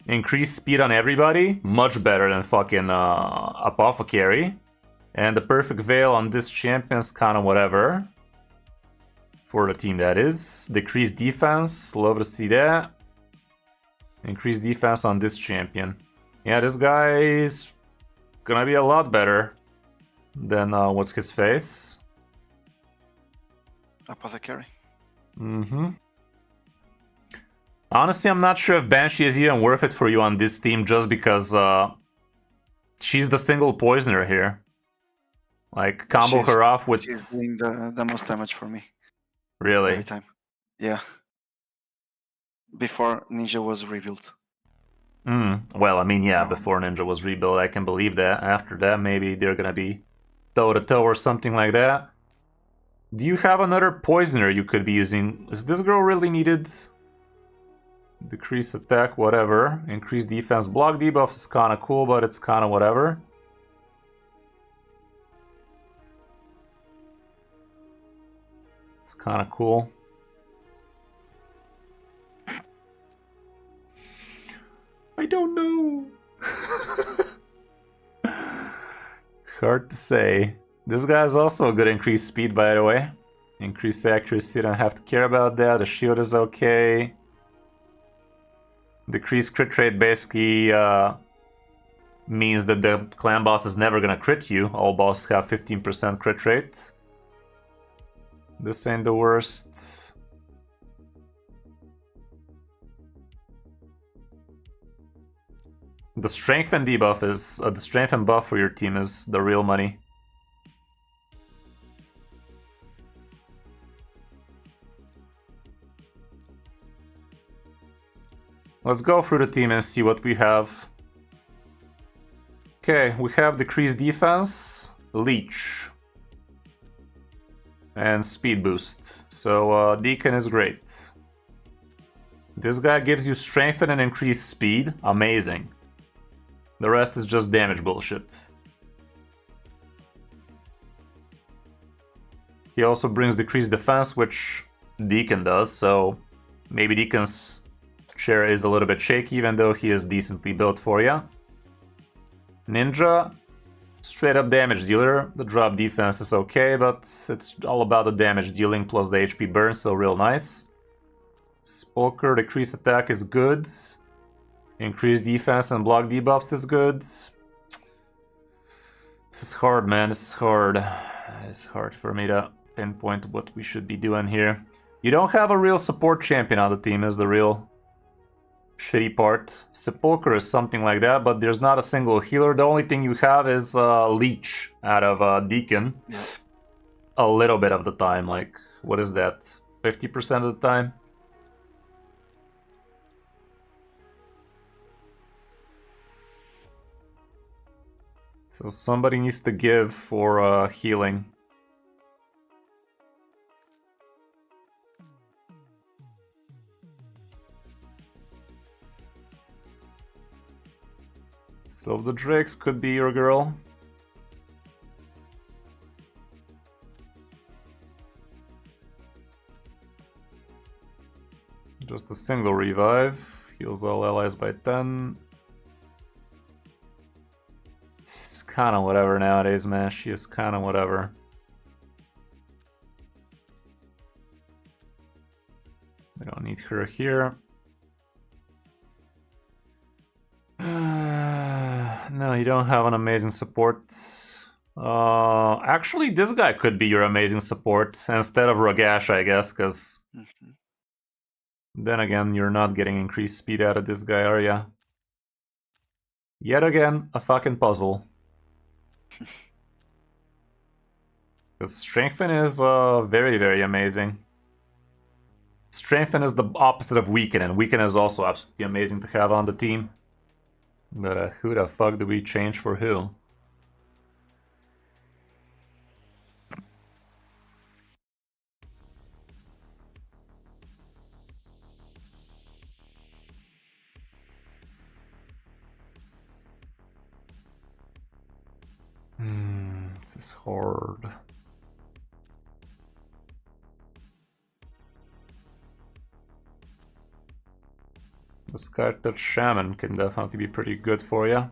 Increase speed on everybody, much better than fucking Apothecary. And the perfect veil on this champion's kind of whatever. For the team, that is. Decreased defense, love to see that. Increased defense on this champion. Yeah, this guy is gonna be a lot better than what's his face? Apothecary. Honestly, I'm not sure if Banshee is even worth it for you on this team just because she's the single poisoner here. Like, combo her off with... She's doing the most damage for me. Really? Every time. Yeah. Before Ninja was rebuilt. Well, I mean, yeah, before Ninja was rebuilt, I can believe that. After that, maybe they're gonna be toe-to-toe or something like that. Do you have another poisoner you could be using? Is this girl really needed? Decrease attack, whatever. Increase defense. Block debuff is kind of cool, but it's kind of whatever. It's kind of cool. don't know. Hard to say. This guy has also a good increased speed, by the way. Increased accuracy, don't have to care about that. The shield is okay. Decreased crit rate basically means that the clan boss is never gonna crit you. All bosses have 15% crit rate. This ain't the worst. The strength and debuff is the strength and buff for your team is the real money. Let's go through the team and see what we have. Okay, we have decreased defense, leech, and speed boost. So Deacon is great. This guy gives you strength and an increased speed. Amazing. The rest is just damage bullshit. He also brings decreased defense, which Deacon does, so maybe Deacon's share is a little bit shaky, even though he is decently built for you. Ninja, straight up damage dealer. The drop defense is okay, but it's all about the damage dealing plus the HP burn, so real nice. Spulker, decreased attack is good. Increased defense and block debuffs is good. This is hard, man. This is hard. It's hard for me to pinpoint what we should be doing here. You don't have a real support champion on the team, is the real shitty part. Sepulcher is something like that, but there's not a single healer. The only thing you have is Leech out of Deacon. Yeah. A little bit of the time, like, what is that? 50% of the time? So somebody needs to give for healing. So the Drakes could be your girl. Just a single revive. Heals all allies by 10. It's kinda whatever nowadays, man. She is kinda whatever. I don't need her here. No, you don't have an amazing support. Actually, this guy could be your amazing support instead of Ragash, I guess, because then again, you're not getting increased speed out of this guy, are ya? Yet again, a fucking puzzle. Because Strengthen is very, very amazing. Strengthen is the opposite of Weaken, and Weaken is also absolutely amazing to have on the team. But who the fuck do we change for who? This is hard. The Sky-Touch Shaman can definitely be pretty good for you.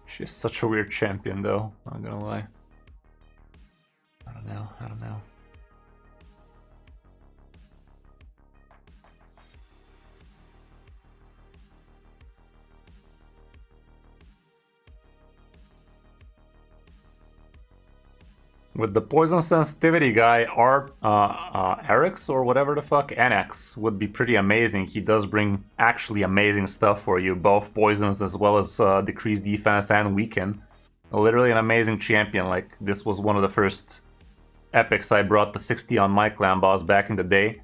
She's such a weird champion though, not gonna lie. I don't know. With the poison sensitivity guy, Eric's or whatever the fuck, NX would be pretty amazing. He does bring actually amazing stuff for you, both poisons as well as decreased defense and weaken. Literally an amazing champion. Like, this was one of the first epics I brought to 60 on my clan boss back in the day.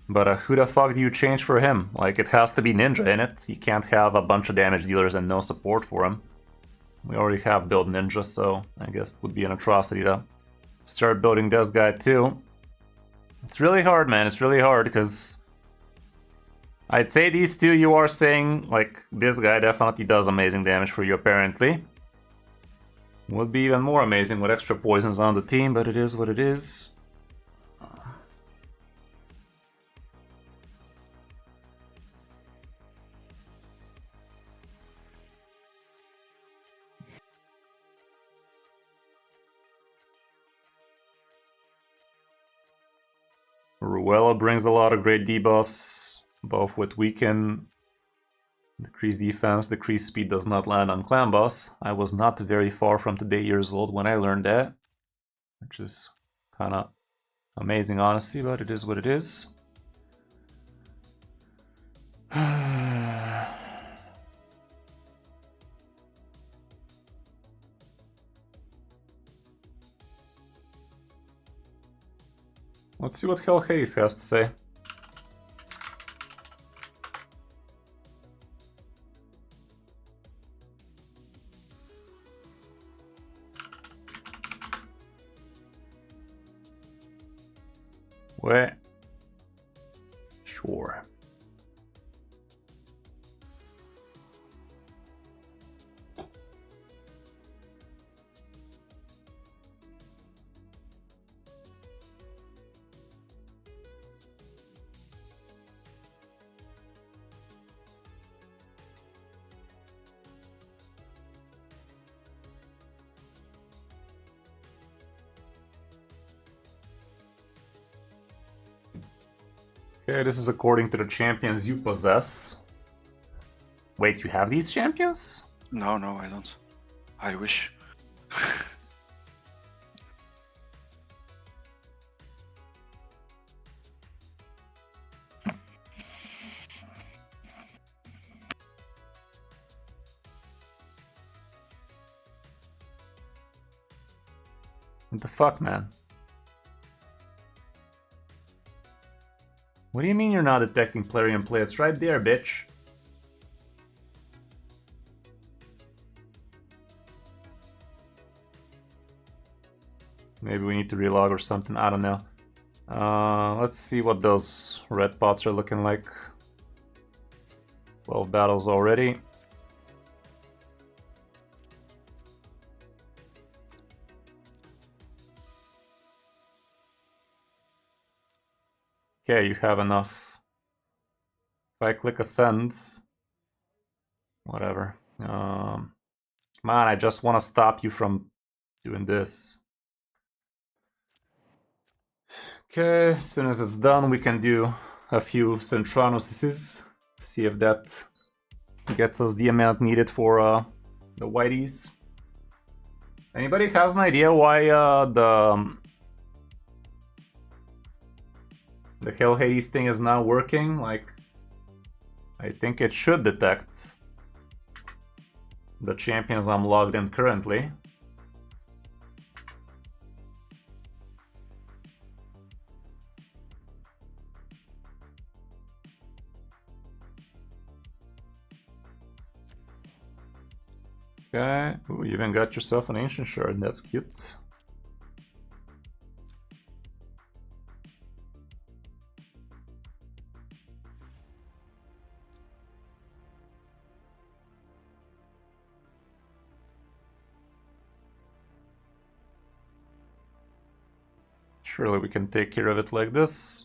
But who the fuck do you change for him? Like, it has to be Ninja in it. You can't have a bunch of damage dealers and no support for him. We already have built Ninja, so I guess it would be an atrocity to start building this guy too. It's really hard, man. It's really hard because I'd say these two you are saying, like, this guy definitely does amazing damage for you apparently. Would be even more amazing with extra poisons on the team, but it is what it is. Ruella brings a lot of great debuffs, both with weaken, decrease defense, decrease speed does not land on clan boss. I was not very far from today years old when I learned that, which is kind of amazing honestly, but it is what it is. Let's see what Hell Hades has to say. Wait. Sure. Okay, this is according to the champions you possess. Wait, you have these champions? No, no, I don't. I wish. What the fuck, man? What do you mean you're not detecting player play? It's right there, bitch. Maybe we need to relog or something, I don't know. Let's see what those red pots are looking like. 12 battles already. Okay, you have enough. If I click ascend, whatever. Man, I just want to stop you from doing this. Okay, as soon as it's done, we can do a few Centranoses. See if that gets us the amount needed for the whiteys. Anybody has an idea why the Hell Hades thing is not working? Like, I think it should detect the champions I'm logged in currently. Okay, ooh, you even got yourself an ancient shard, that's cute. Surely we can take care of it like this.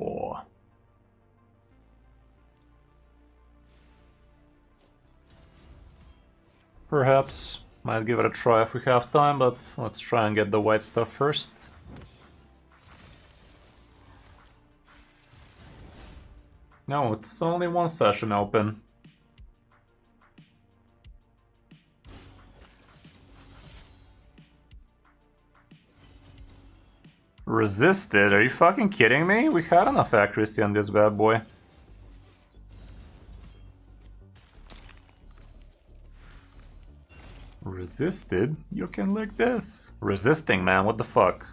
Oh. Perhaps. Might give it a try if we have time, but let's try and get the white stuff first. No, it's only one session open. Resisted? Are you fucking kidding me? We had enough accuracy on this bad boy. Resisted? You can lick this. Resisting, man, what the fuck?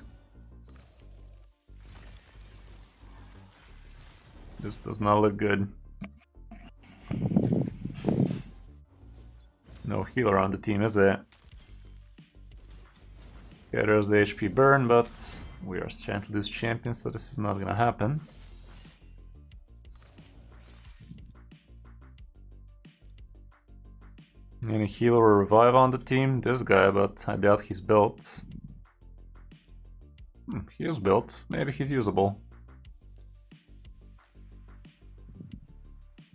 This does not look good. No healer on the team, is it? Okay, there's the HP burn, but we are trying to lose champions, so this is not gonna happen. Any heal or revive on the team? This guy, but I doubt he's built. He is built. Maybe he's usable.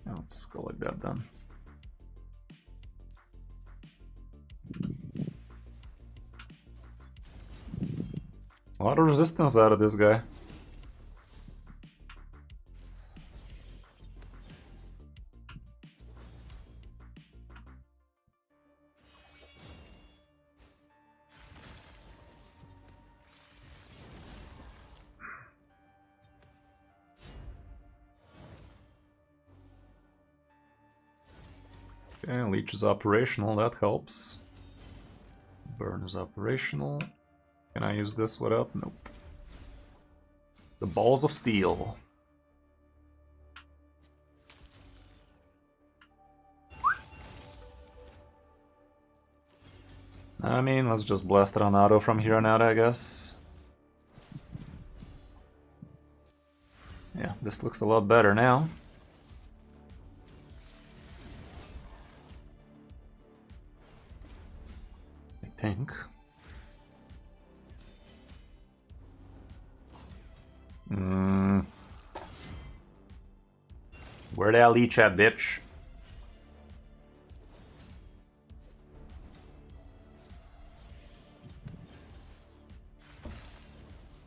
Yeah, let's go like that then. A lot of resistance out of this guy. Okay, Leech is operational, that helps. Burn is operational. Can I use this without? Nope. The balls of steel. I mean, let's just blast it on auto from here on out, I guess. Yeah, this looks a lot better now. I think. Where that leech at, bitch?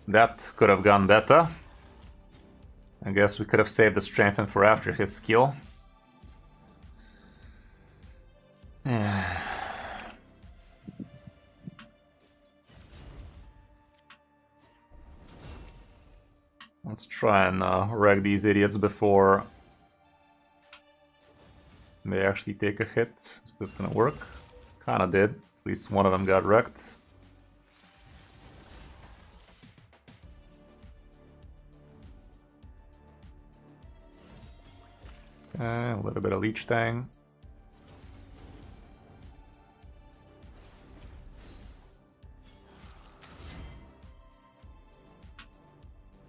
That could have gone better. I guess we could have saved the strengthen for after his skill. Yeah. Let's try and wreck these idiots before they actually take a hit. Is this gonna work? Kinda did. At least one of them got wrecked. Okay, a little bit of leech tang.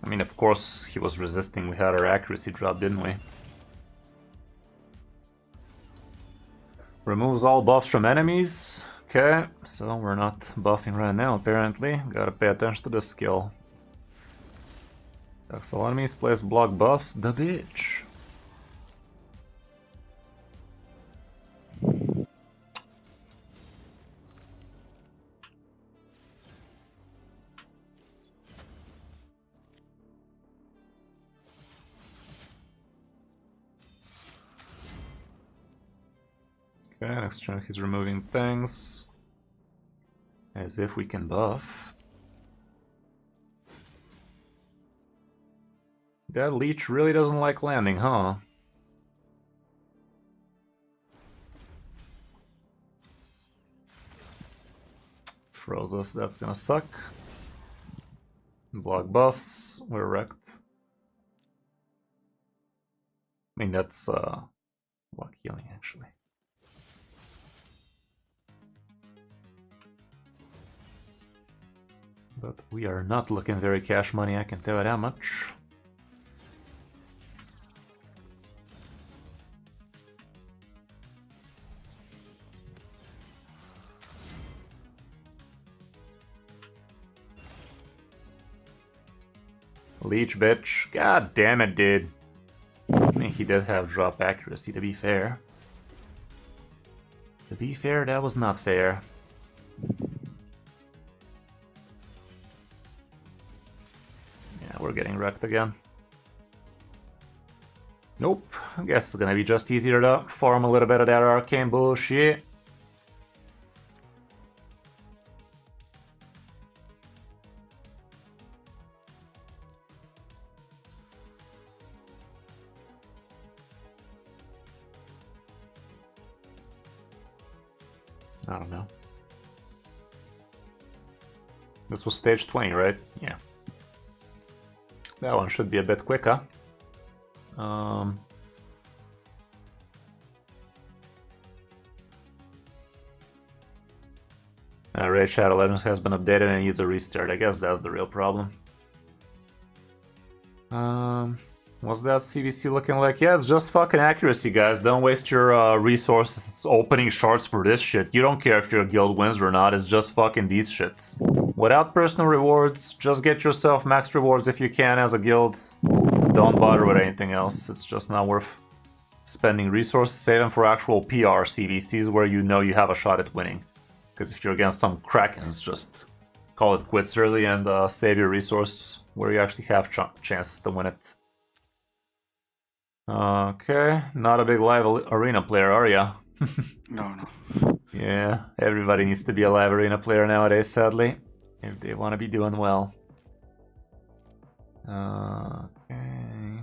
I mean, of course, he was resisting. We had our accuracy drop, didn't we? Removes all buffs from enemies. Okay, so we're not buffing right now, apparently. Gotta pay attention to the skill. Attacks all enemies, place block buffs. The bitch. Okay, next turn he's removing things. As if we can buff. That leech really doesn't like landing, huh? Froze us, that's gonna suck. Block buffs, we're wrecked. I mean, that's block healing actually. But we are not looking very cash money, I can tell you that much. Leech, bitch. God damn it, dude. I mean, he did have drop accuracy, to be fair. To be fair, that was not fair. Yeah, we're getting wrecked again. Nope. I guess it's gonna be just easier to farm a little bit of that arcane bullshit. I don't know. This was stage 20, right? Yeah. That one should be a bit quicker. Raid Shadow Legends has been updated and needs a restart. I guess that's the real problem. What's that CVC looking like? Yeah, it's just fucking accuracy, guys. Don't waste your resources opening shards for this shit. You don't care if your guild wins or not, it's just fucking these shits. Without personal rewards, just get yourself max rewards if you can as a guild. Don't bother with anything else, it's just not worth spending resources. Save them for actual PR CVCs where you know you have a shot at winning. Because if you're against some Krakens, just call it quits early and save your resources where you actually have chances to win it. Okay, not a big live arena player, are ya? No. Yeah, everybody needs to be a live arena player nowadays, sadly, if they want to be doing well. Okay.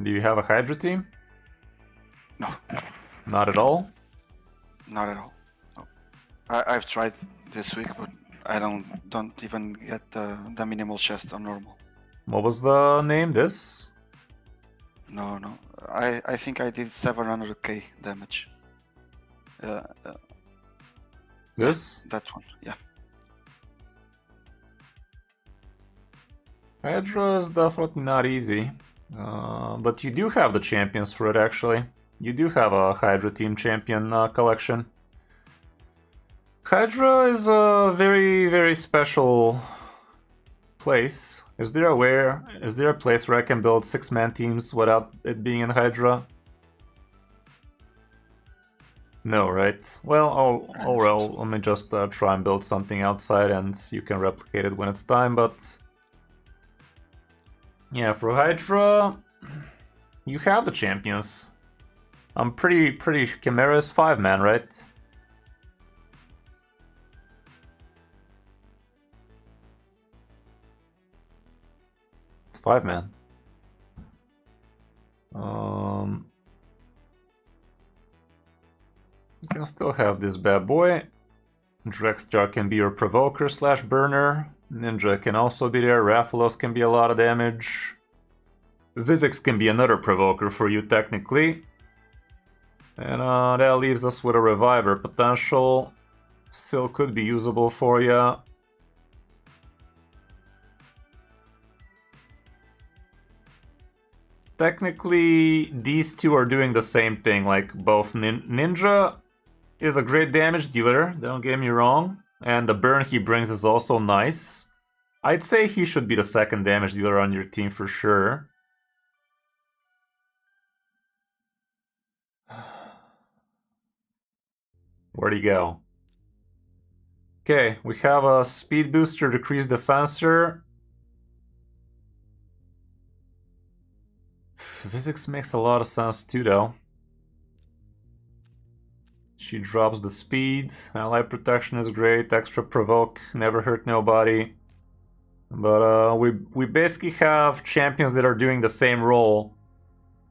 Do you have a Hydra team? No. Not at all? Not at all. No. I've tried this week, but I don't even get the minimal chest on normal. What was the name? This? No. I think I did 700k damage. This? That one, yeah. Hydra is definitely not easy. But you do have the champions for it, actually. You do have a Hydra team champion collection. Hydra is a very, very special place. Is there a place where I can build 6-man teams without it being in Hydra? No, right? Well, well, let me just try and build something outside and you can replicate it when it's time, but... Yeah, for Hydra, you have the champions. I'm pretty Chimera is 5-man, right? It's 5-man. You can still have this bad boy. Drexjar can be your provoker / burner. Ninja can also be there. Rathalos can be a lot of damage. Vizix can be another provoker for you, technically. And that leaves us with a Reviver potential. Still could be usable for you. Technically, these two are doing the same thing. Like, both Ninja is a great damage dealer, don't get me wrong. And the burn he brings is also nice. I'd say he should be the second damage dealer on your team for sure. Where'd he go? Okay, we have a speed booster, decreased defensor. Physics makes a lot of sense too, though. She drops the speed, ally protection is great, extra provoke, never hurt nobody. But we basically have champions that are doing the same role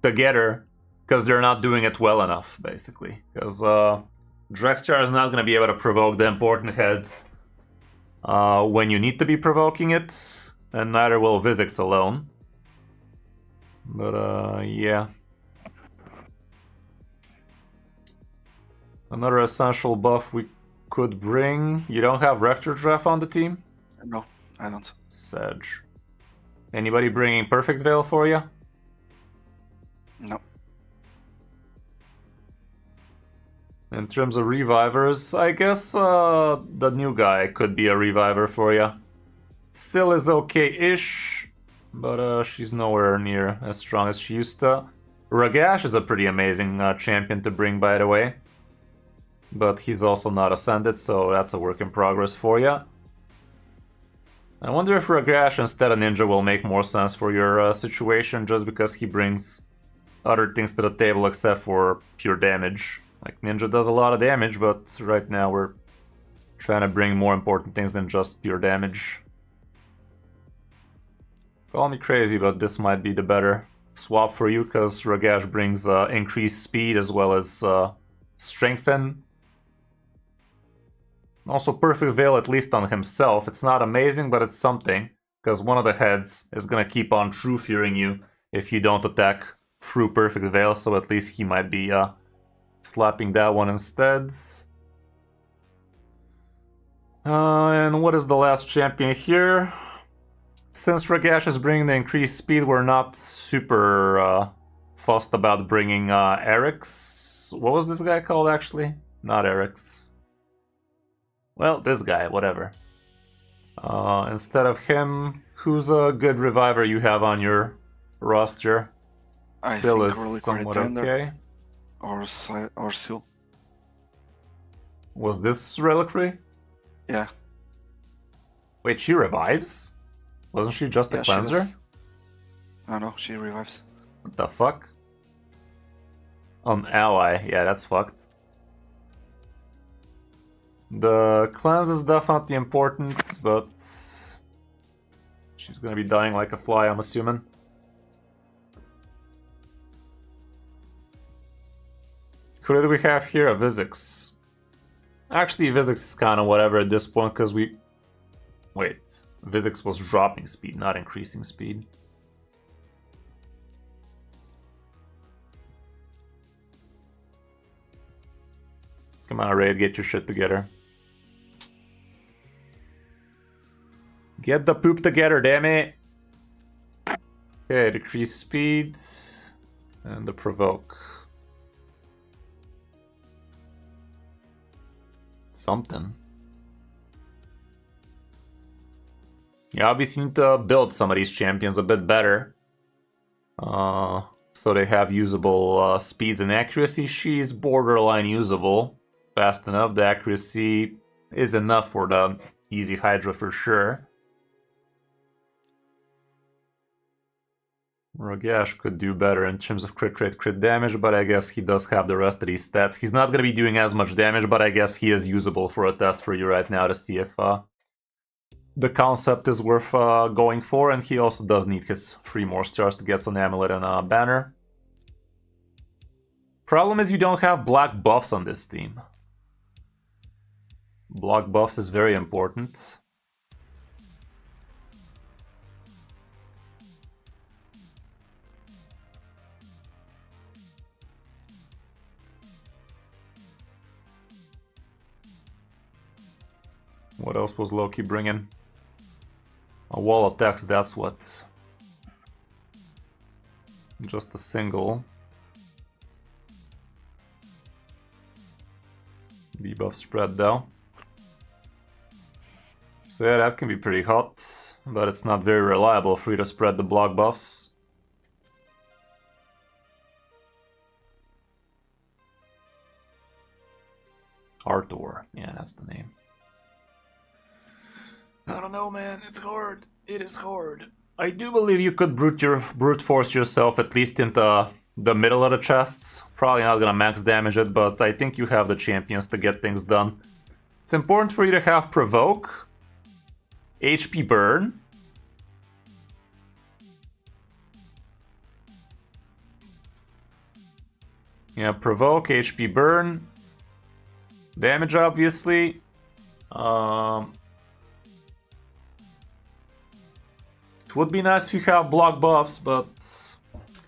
together because they're not doing it well enough, basically. Because Drexjar is not going to be able to provoke the important heads when you need to be provoking it, and neither will Vizix alone. But yeah. Another essential buff we could bring. You don't have Rector Draft on the team? No, I don't. Sedge. Anybody bringing Perfect Veil for you? No. In terms of revivers, I guess the new guy could be a reviver for you. Still is okay-ish, but she's nowhere near as strong as she used to. Ragash is a pretty amazing champion to bring, by the way. But he's also not ascended, so that's a work in progress for you. I wonder if Ragash instead of Ninja will make more sense for your situation, just because he brings other things to the table except for pure damage. Like, Ninja does a lot of damage, but right now we're trying to bring more important things than just pure damage. Call me crazy, but this might be the better swap for you, because Ragash brings increased speed as well as strengthen. Also, Perfect Veil, at least on himself. It's not amazing, but it's something, because one of the heads is gonna keep on True Fearing you if you don't attack through Perfect Veil, so at least he might be slapping that one instead. And what is the last champion here? Since Ragash is bringing the increased speed, we're not super fussed about bringing Eric's. What was this guy called actually? Not Eric's. Well, this guy, whatever. Instead of him, who's a good reviver you have on your roster? I Sil think is somewhat okay. Or Sil. Was this Reliquary? Yeah. Wait, she revives? Wasn't she just a cleanser? Oh no, she revives. What the fuck? Ally, yeah, that's fucked. The cleanse is definitely important, but she's gonna be dying like a fly, I'm assuming. Who did we have here? A Vizix. Actually, Vizix is kind of whatever at this point, because we... Wait, Vizix was dropping speed, not increasing speed. Come on, Raid, get your shit together. Get the poop together, damn it! Okay, decrease speed and the provoke. Something. You obviously need to build some of these champions a bit better. So they have usable speeds and accuracy. She's borderline usable. Fast enough. The accuracy is enough for the easy Hydra for sure. Ragash could do better in terms of crit rate, crit damage, but I guess he does have the rest of these stats. He's not going to be doing as much damage, but I guess he is usable for a test for you right now to see if the concept is worth going for, and he also does need his 3 more stars to get an amulet and a banner. Problem is you don't have black buffs on this team. Block buffs is very important. What else was Loki bringing? A wall attacks, that's what. Just a single. Debuff spread though. So yeah, that can be pretty hot, but it's not very reliable for you to spread the block buffs. Arthur, yeah, that's the name. I don't know, man. It's hard. It is hard. I do believe you could brute force yourself at least into the middle of the chests. Probably not gonna max damage it, but I think you have the champions to get things done. It's important for you to have provoke, HP burn, yeah, provoke, HP burn, damage obviously. It would be nice if you have block buffs, but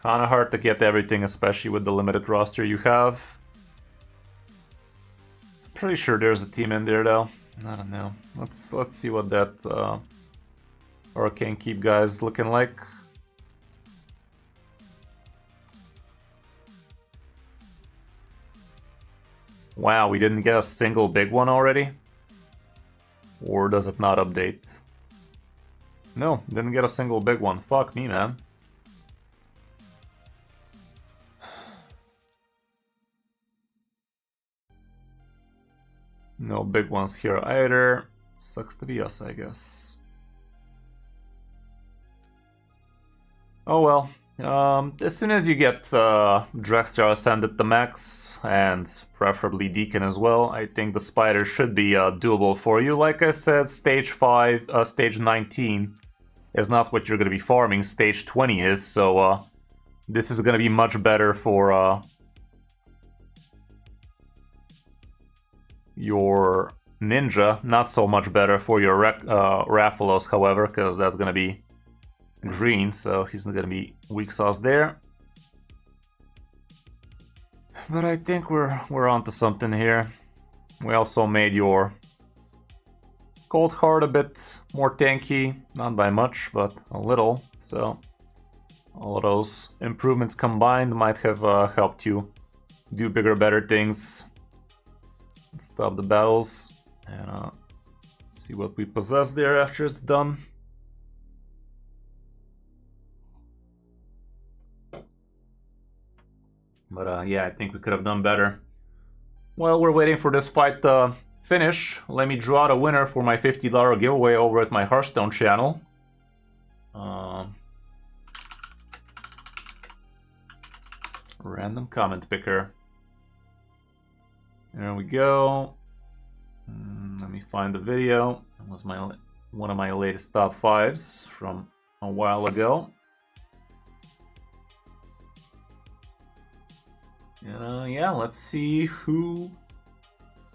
kinda hard to get everything, especially with the limited roster you have. Pretty sure there's a team in there though. I don't know. Let's see what that Arcane Keep guy is looking like. Wow, we didn't get a single big one already? Or does it not update? No, didn't get a single big one. Fuck me, man. No big ones here either. Sucks to be us, I guess. Oh well. As soon as you get Drexter ascended to max, and preferably Deacon as well, I think the Spider should be doable for you. Like I said, stage 19 is not what you're going to be farming, stage 20 is, so this is going to be much better for your Ninja, not so much better for your Rathalos, however, because that's going to be green, so he's not going to be weak sauce there. But I think we're onto something here. We also made your Cold Heart a bit more tanky, not by much, but a little. So all of those improvements combined might have helped you do bigger, better things. Stop the battles and see what we possess there after it's done. But yeah, I think we could have done better. While we're waiting for this fight to finish, let me draw the winner for my $50 giveaway over at my Hearthstone channel. Random comment picker. There we go. Let me find the video. That was one of my latest top 5s from a while ago. Yeah, let's see who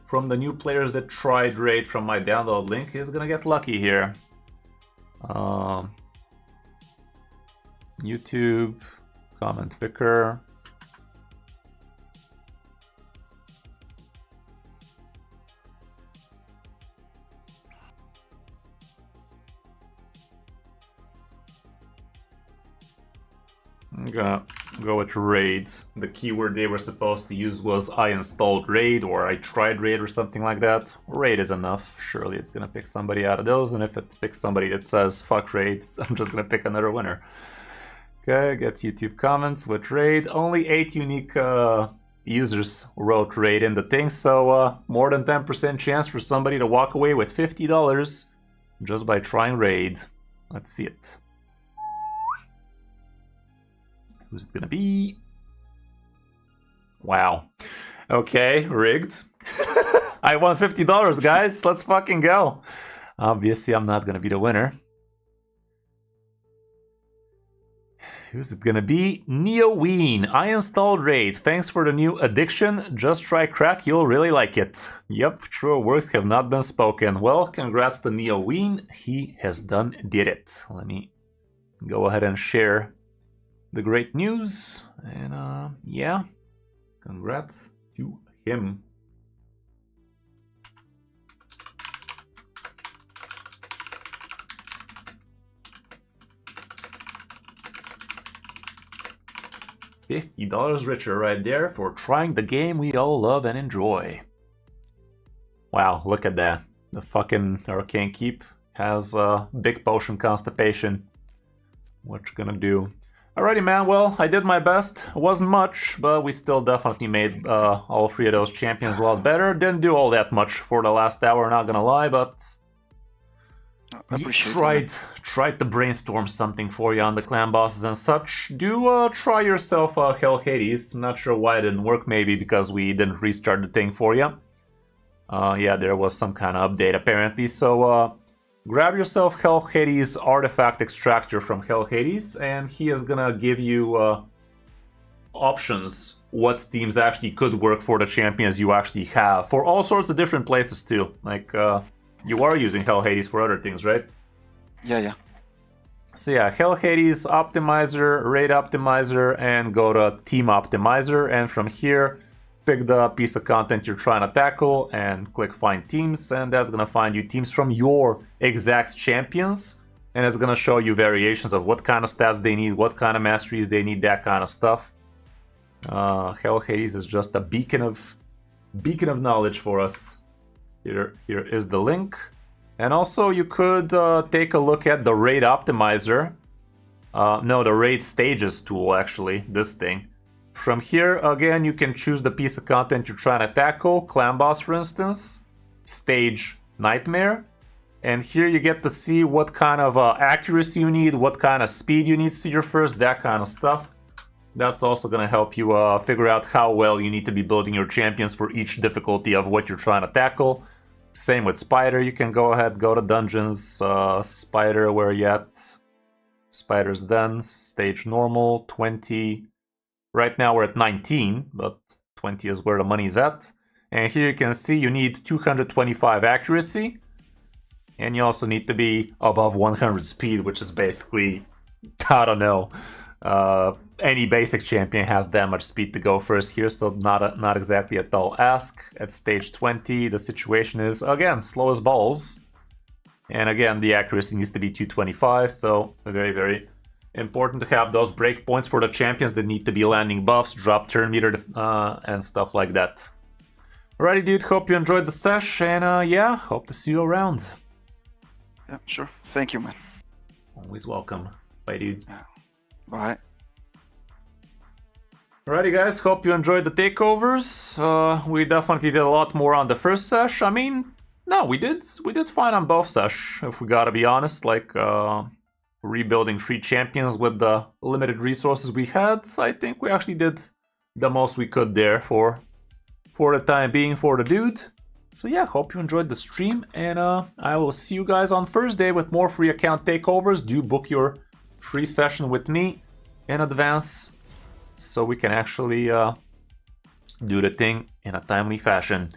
from the new players that tried Raid from my download link is gonna get lucky here. YouTube, comment picker. I'm gonna go with Raid. The keyword they were supposed to use was I installed Raid or I tried Raid or something like that. Raid is enough. Surely it's gonna pick somebody out of those, and if it picks somebody that says fuck Raid, I'm just gonna pick another winner. Okay, get YouTube comments with Raid. Only 8 unique users wrote Raid in the thing, so more than 10% chance for somebody to walk away with $50 just by trying Raid. Let's see it. Who's it gonna be? Wow. Okay, rigged. I won $50, guys. Let's fucking go. Obviously, I'm not gonna be the winner. Who's it gonna be? NeoWeen. I installed Raid. Thanks for the new addiction. Just try crack, you'll really like it. Yep, truer words have not been spoken. Well, congrats to NeoWeen. He has did it. Let me go ahead and share the great news, and yeah, congrats to him. $50 richer right there for trying the game we all love and enjoy. Wow, look at that. The fucking Arcane Keep has big potion constipation. What you gonna do? Alrighty, man, well, I did my best. It wasn't much, but we still definitely made all 3 of those champions a lot better. Didn't do all that much for the last hour, not gonna lie, but we tried to brainstorm something for you on the clan bosses and such. Do try yourself Hell Hades. I'm not sure why it didn't work, maybe because we didn't restart the thing for you. Yeah, there was some kind of update apparently, so grab yourself Hell Hades artifact extractor from Hell Hades, and he is gonna give you options what themes actually could work for the champions you actually have for all sorts of different places too. Like you are using Hell Hades for other things, right? Yeah. So yeah, Hell Hades optimizer, raid optimizer, and go to team optimizer, and from here pick the piece of content you're trying to tackle and click find teams, and that's gonna find you teams from your exact champions, and it's gonna show you variations of what kind of stats they need, what kind of masteries they need, that kind of stuff. Hell Hades is just a beacon of knowledge for us. Here is the link, and also you could take a look at the raid optimizer. No, the raid stages tool, actually, this thing. From here, again, you can choose the piece of content you're trying to tackle, clan boss for instance, stage nightmare, and here you get to see what kind of accuracy you need, what kind of speed you need to your first, that kind of stuff. That's also going to help you figure out how well you need to be building your champions for each difficulty of what you're trying to tackle. Same with Spider, you can go ahead, go to dungeons, Spider, where you at? Spider's Den, stage normal, 20. Right now we're at 19, but 20 is where the money's at. And here you can see you need 225 accuracy. And you also need to be above 100 speed, which is basically, I don't know. Any basic champion has that much speed to go first here, so not exactly a tall ask. At stage 20, the situation is, again, slow as balls. And again, the accuracy needs to be 225, so very, very important to have those breakpoints for the champions that need to be landing buffs, drop turn meter, and stuff like that. Alrighty, dude, hope you enjoyed the sesh, and yeah, hope to see you around. Yeah, sure. Thank you, man. Always welcome. Bye, dude. Yeah. Bye. Alrighty, guys, hope you enjoyed the takeovers. We definitely did a lot more on the first sesh. I mean, no, we did fine on both sesh, if we gotta be honest. Like, rebuilding 3 champions with the limited resources we had, I think we actually did the most we could there for the time being for the dude. So yeah, hope you enjoyed the stream, and I will see you guys on Thursday with more free account takeovers. Do book your free session with me in advance so we can actually do the thing in a timely fashion.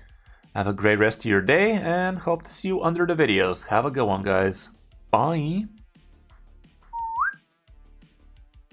Have a great rest of your day, and hope to see you under the videos. Have a good one, guys. Bye!